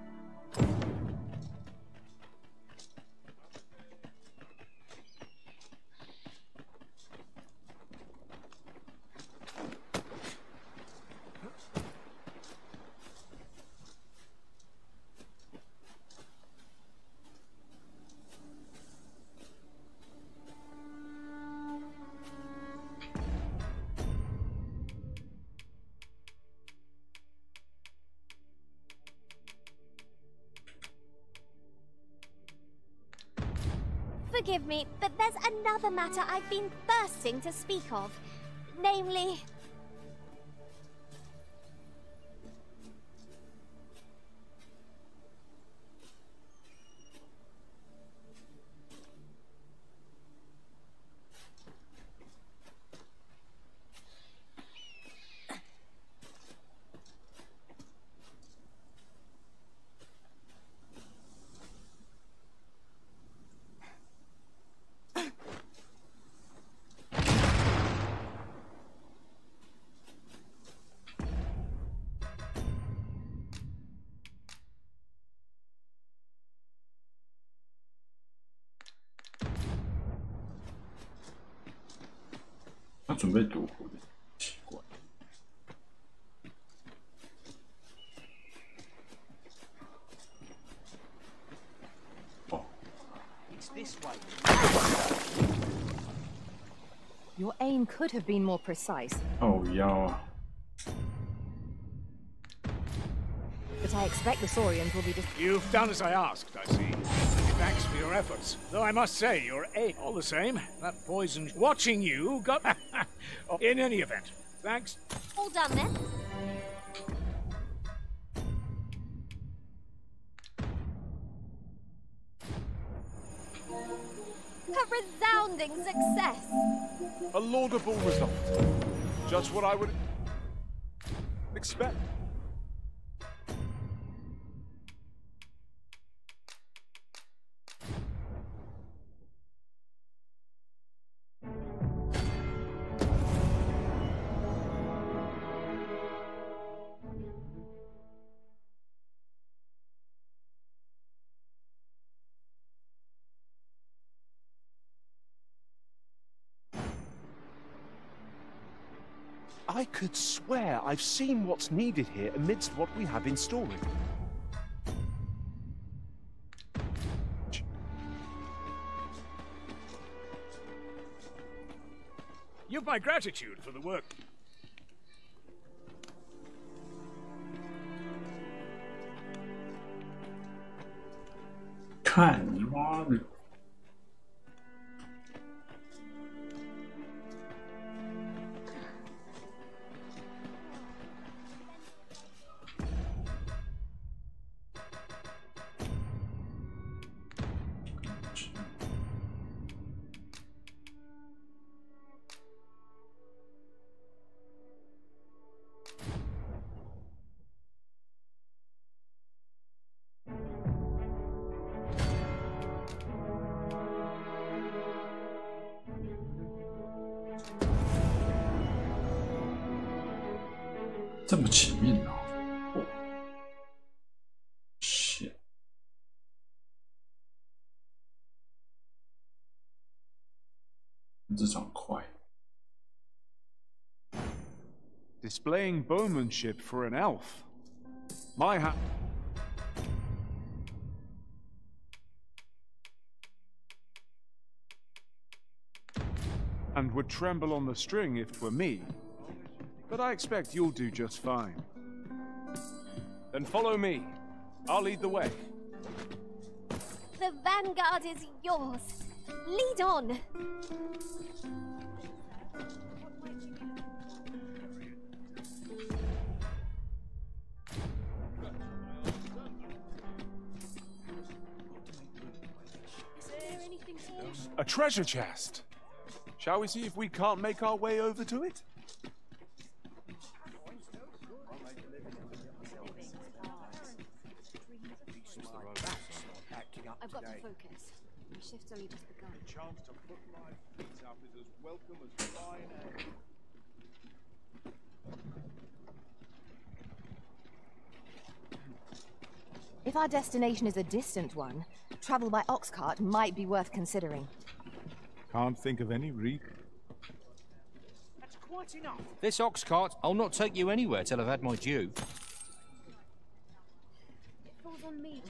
Forgive me, but there's another matter I've been thirsting to speak of. Namely...他准备毒壶的，奇怪。哦。It's this way. Your aim could have been more precise. Oh, yeah. But I expect the saurians will be... You've done as I asked, I see. Thanks for your efforts. Though I must say, you're all the same. That poison watching you got... In any event, thanks. All done then. A resounding success. A laudable result. Just what I would expect. I could swear I've seen what's needed here amidst what we have in storage. You've my gratitude for the work.看你妈的！这么前面哦，shit， 这场快。Displaying bowmanship for an elf. My hand. And would tremble on the string if 'twere me. But I expect you'll do just fine. Then follow me. I'll lead the way. The vanguard is yours. Lead on. A treasure chest. Shall we see if we can't make our way over to it? I've got to focus. My shift's only just begun. The chance to put my feet up is as welcome as fine air. If our destination is a distant one, travel by ox cart might be worth considering. Can't think of any reason. That's quite enough. This ox cart, I'll not take you anywhere till I've had my due. It falls on me.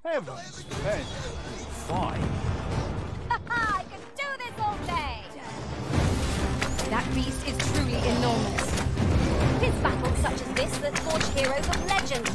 Heavens, Ben. Fine. I can do this all day. That beast is truly enormous. It's battles such as this that forge heroes of legend.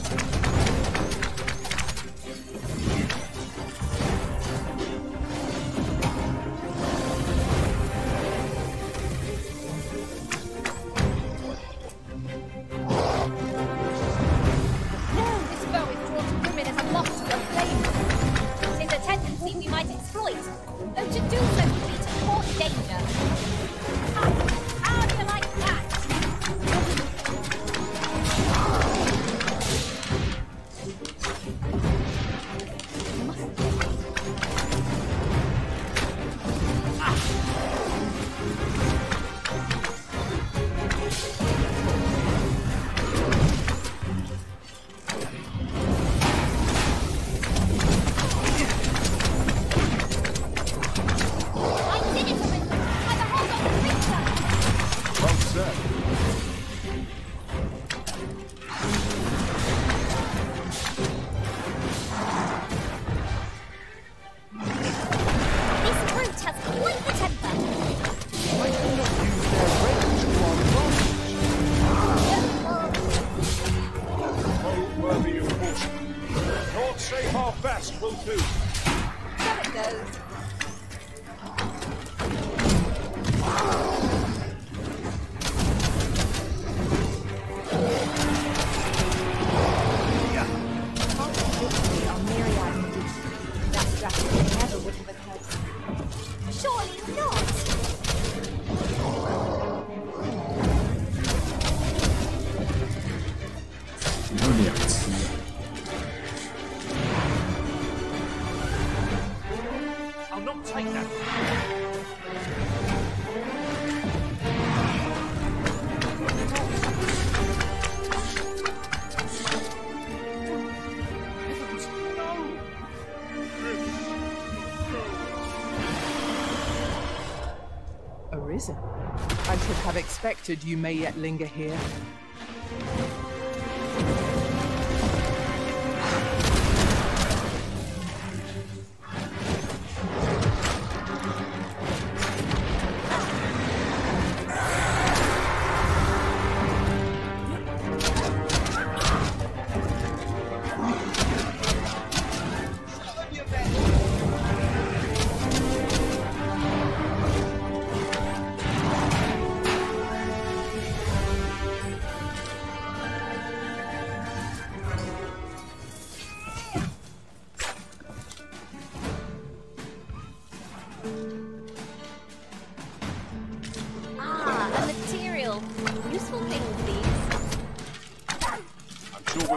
Arisen. I should have expected you may yet linger here.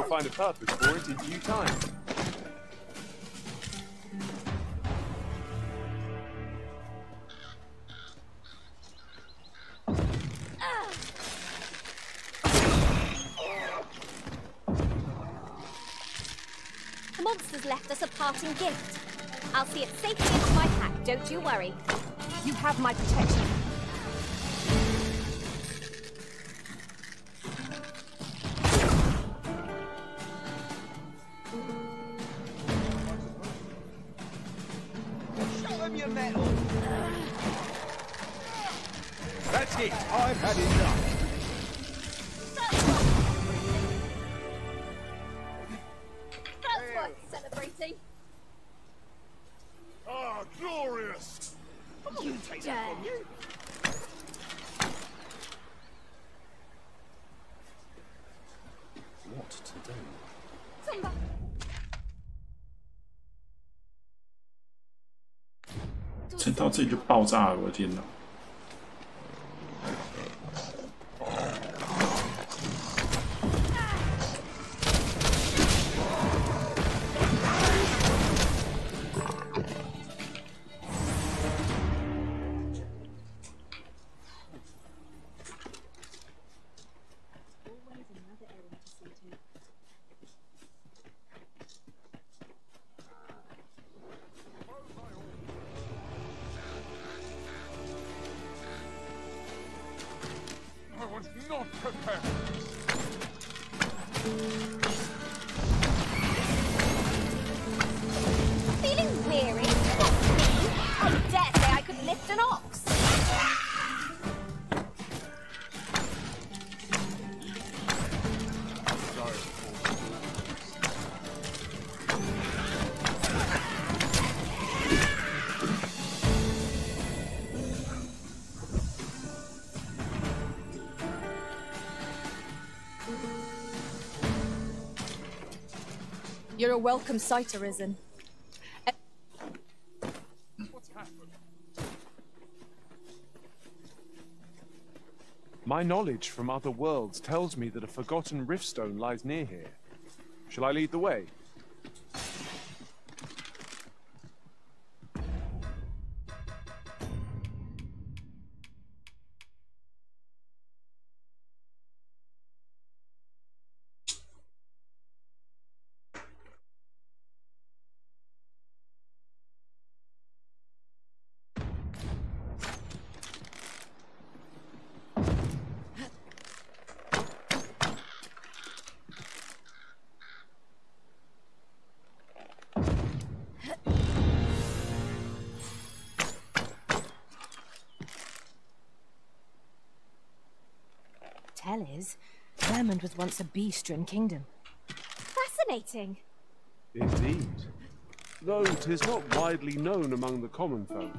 Find a purpose for it in due time. The monsters left us a parting gift. I'll see it safely into my pack, don't you worry. You have my protection. That's it. I've had enough. That's worth celebrating. Ah, glorious! You take that from you. What to do? 撑到这里就爆炸了，我的天哪！Not prepared. Feeling weary? Not me. I dare say I could lift an ox. You're a welcome sight, Arisen. What's happened? My knowledge from other worlds tells me that a forgotten riftstone lies near here. Shall I lead the way? Tell is, Vermund was once a beast-ridden kingdom. Fascinating. Indeed. Though 'tis not widely known among the common folk.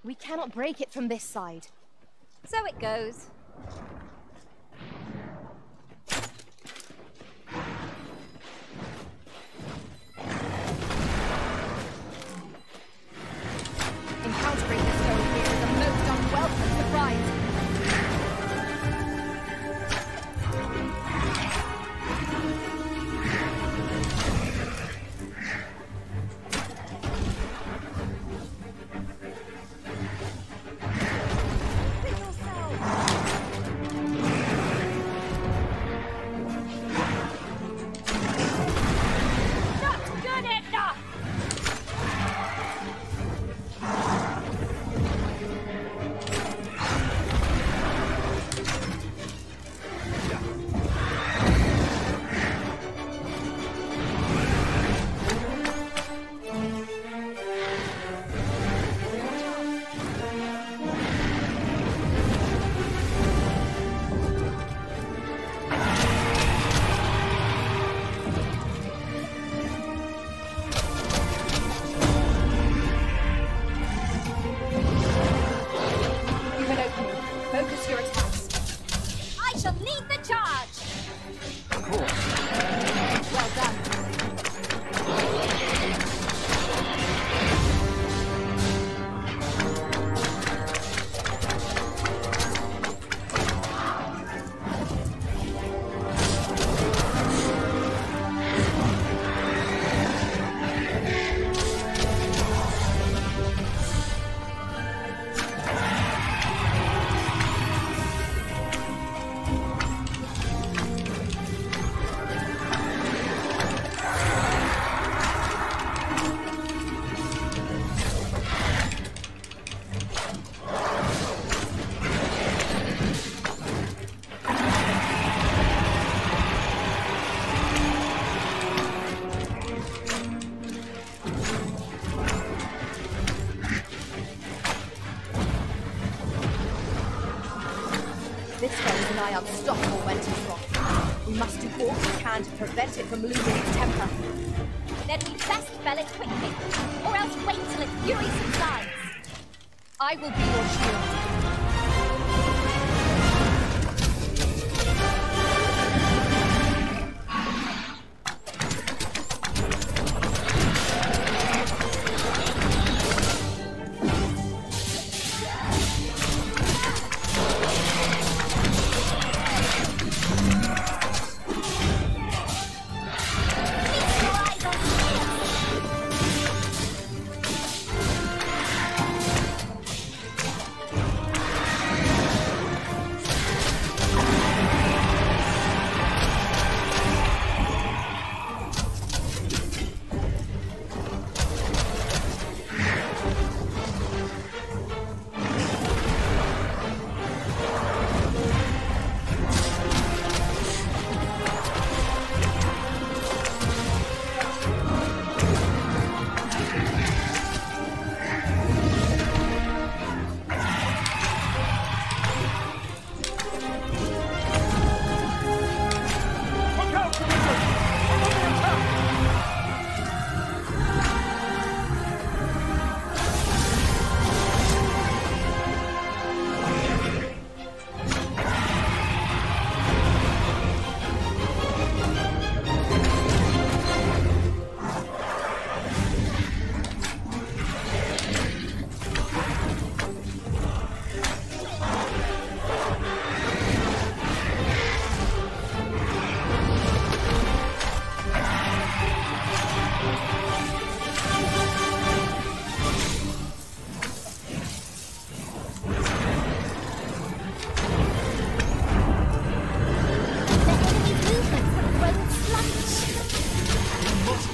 We cannot break it from this side. So it goes. Encountering this stone here is a most unwelcome surprise. Unstoppable when it is wrong. We must do all we can to prevent it from losing its temper. Then we best fell it quickly, or else wait till its fury subsides. I will be your shield.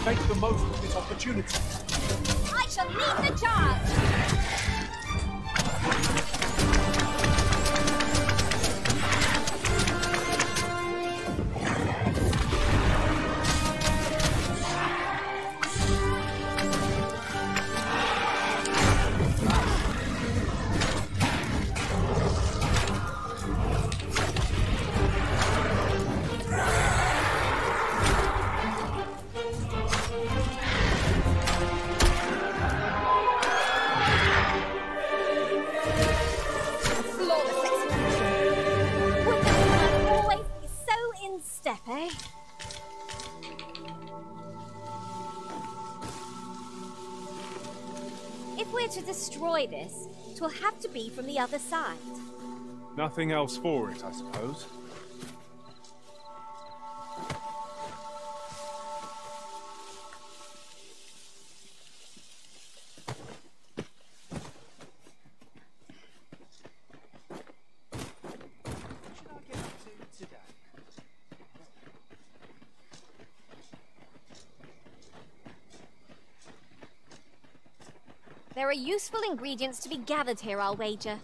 Make the most of this opportunity. I shall lead the charge! In step, eh? If we're to destroy this, it will have to be from the other side. Nothing else for it, I suppose. There are useful ingredients to be gathered here, I'll wager.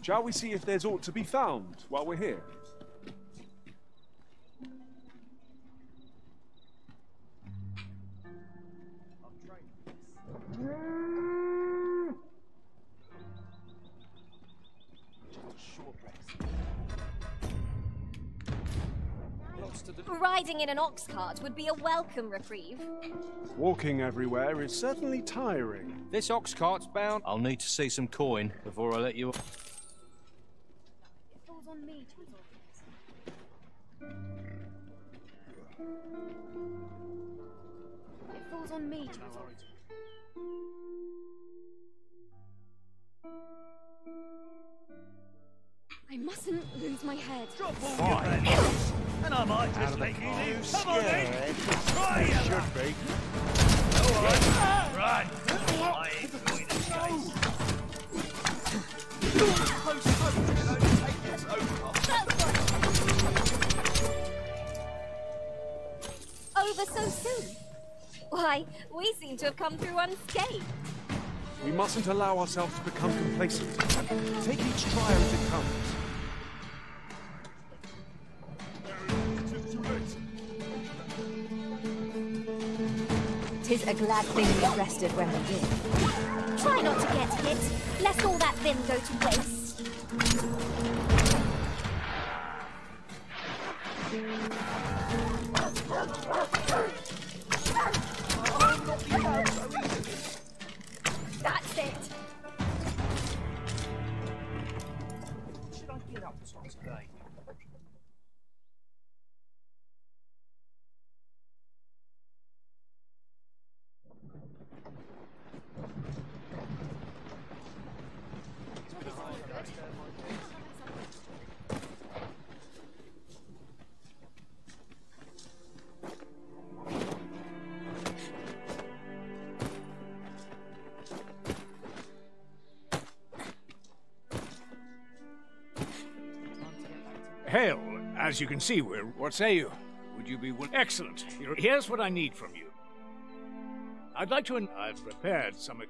Shall we see if there's aught to be found while we're here? Riding in an ox cart would be a welcome reprieve. Walking everywhere is certainly tiring. This ox cart's bound. I'll need to see some coin before I let you... It falls on me to resolve this. It falls on me to resolve this. I mustn't lose my head. Drop all your heads, and I might just let you live. Come on then! Try it! Should be. Alright, run! I ain't going to chase. Over so soon? Why, we seem to have come through unscathed. We mustn't allow ourselves to become complacent. Take each trial as it comes. 'Tis a glad thing we rested when we did. Try not to get hit, lest all that vim go to waste. That's it. Should I get up to today? Hail, as you can see, what say you? Would you be willing? Excellent. Here's what I need from you. I'd like to... I've prepared some...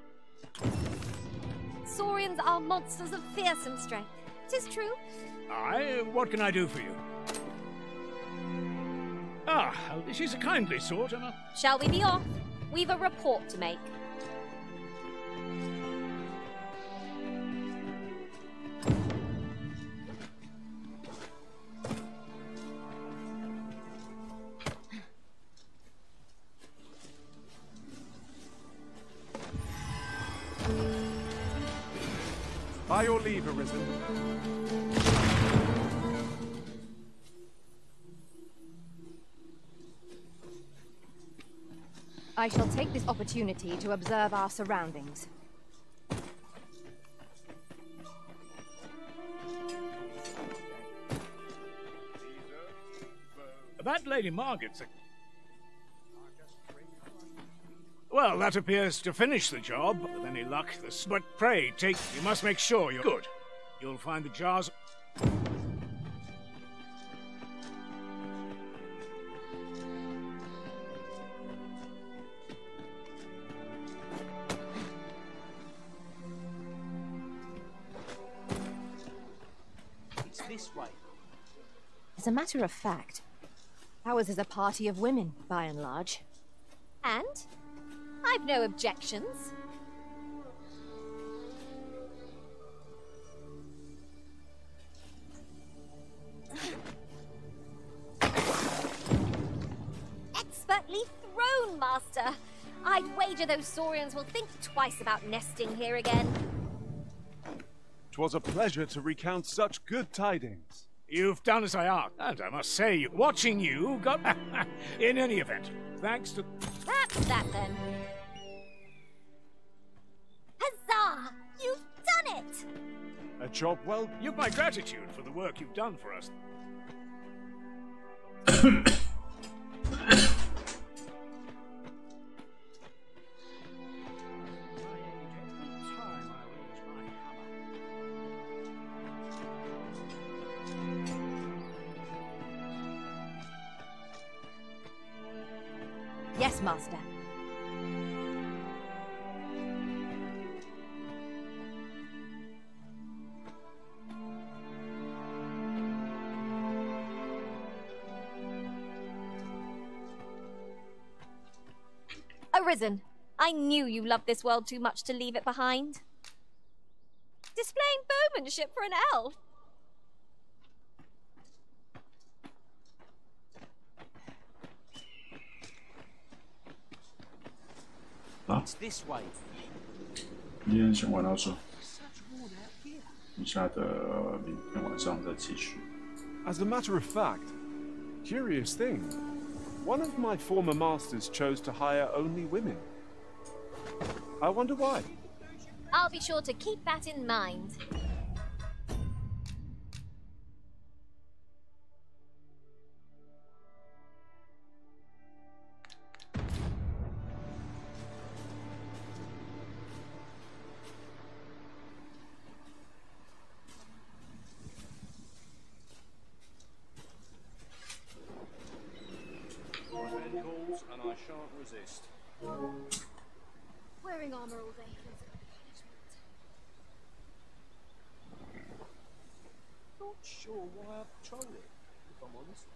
Saurians are monsters of fearsome strength. 'Tis true. Aye, what can I do for you? Ah, she's a kindly sort, and Shall we be off? We've a report to make. By your leave, Arisen. I shall take this opportunity to observe our surroundings. that Lady Margaret's a... Well, that appears to finish the job. With any luck, this... But pray, you must make sure you're good. You'll find the jars... It's this way. As a matter of fact, ours is a party of women, by and large. And? I've no objections. Expertly thrown, Master. I'd wager those Saurians will think twice about nesting here again. 'Twas a pleasure to recount such good tidings. You've done as I asked, and I must say, watching you got... In any event, thanks to... That's that then. Huzzah! You've done it! A job well... You've my gratitude for the work you've done for us. Yes, Master. Arisen, I knew you loved this world too much to leave it behind. Displaying bowmanship for an elf. It's this way. 今天先玩到这，剩下的明天晚上再继续。As a matter of fact, curious thing, one of my former masters chose to hire only women. I wonder why. I'll be sure to keep that in mind. And I shan't resist. Wearing armor all day feels like punishment. Not sure why I patrol it, if I'm honest.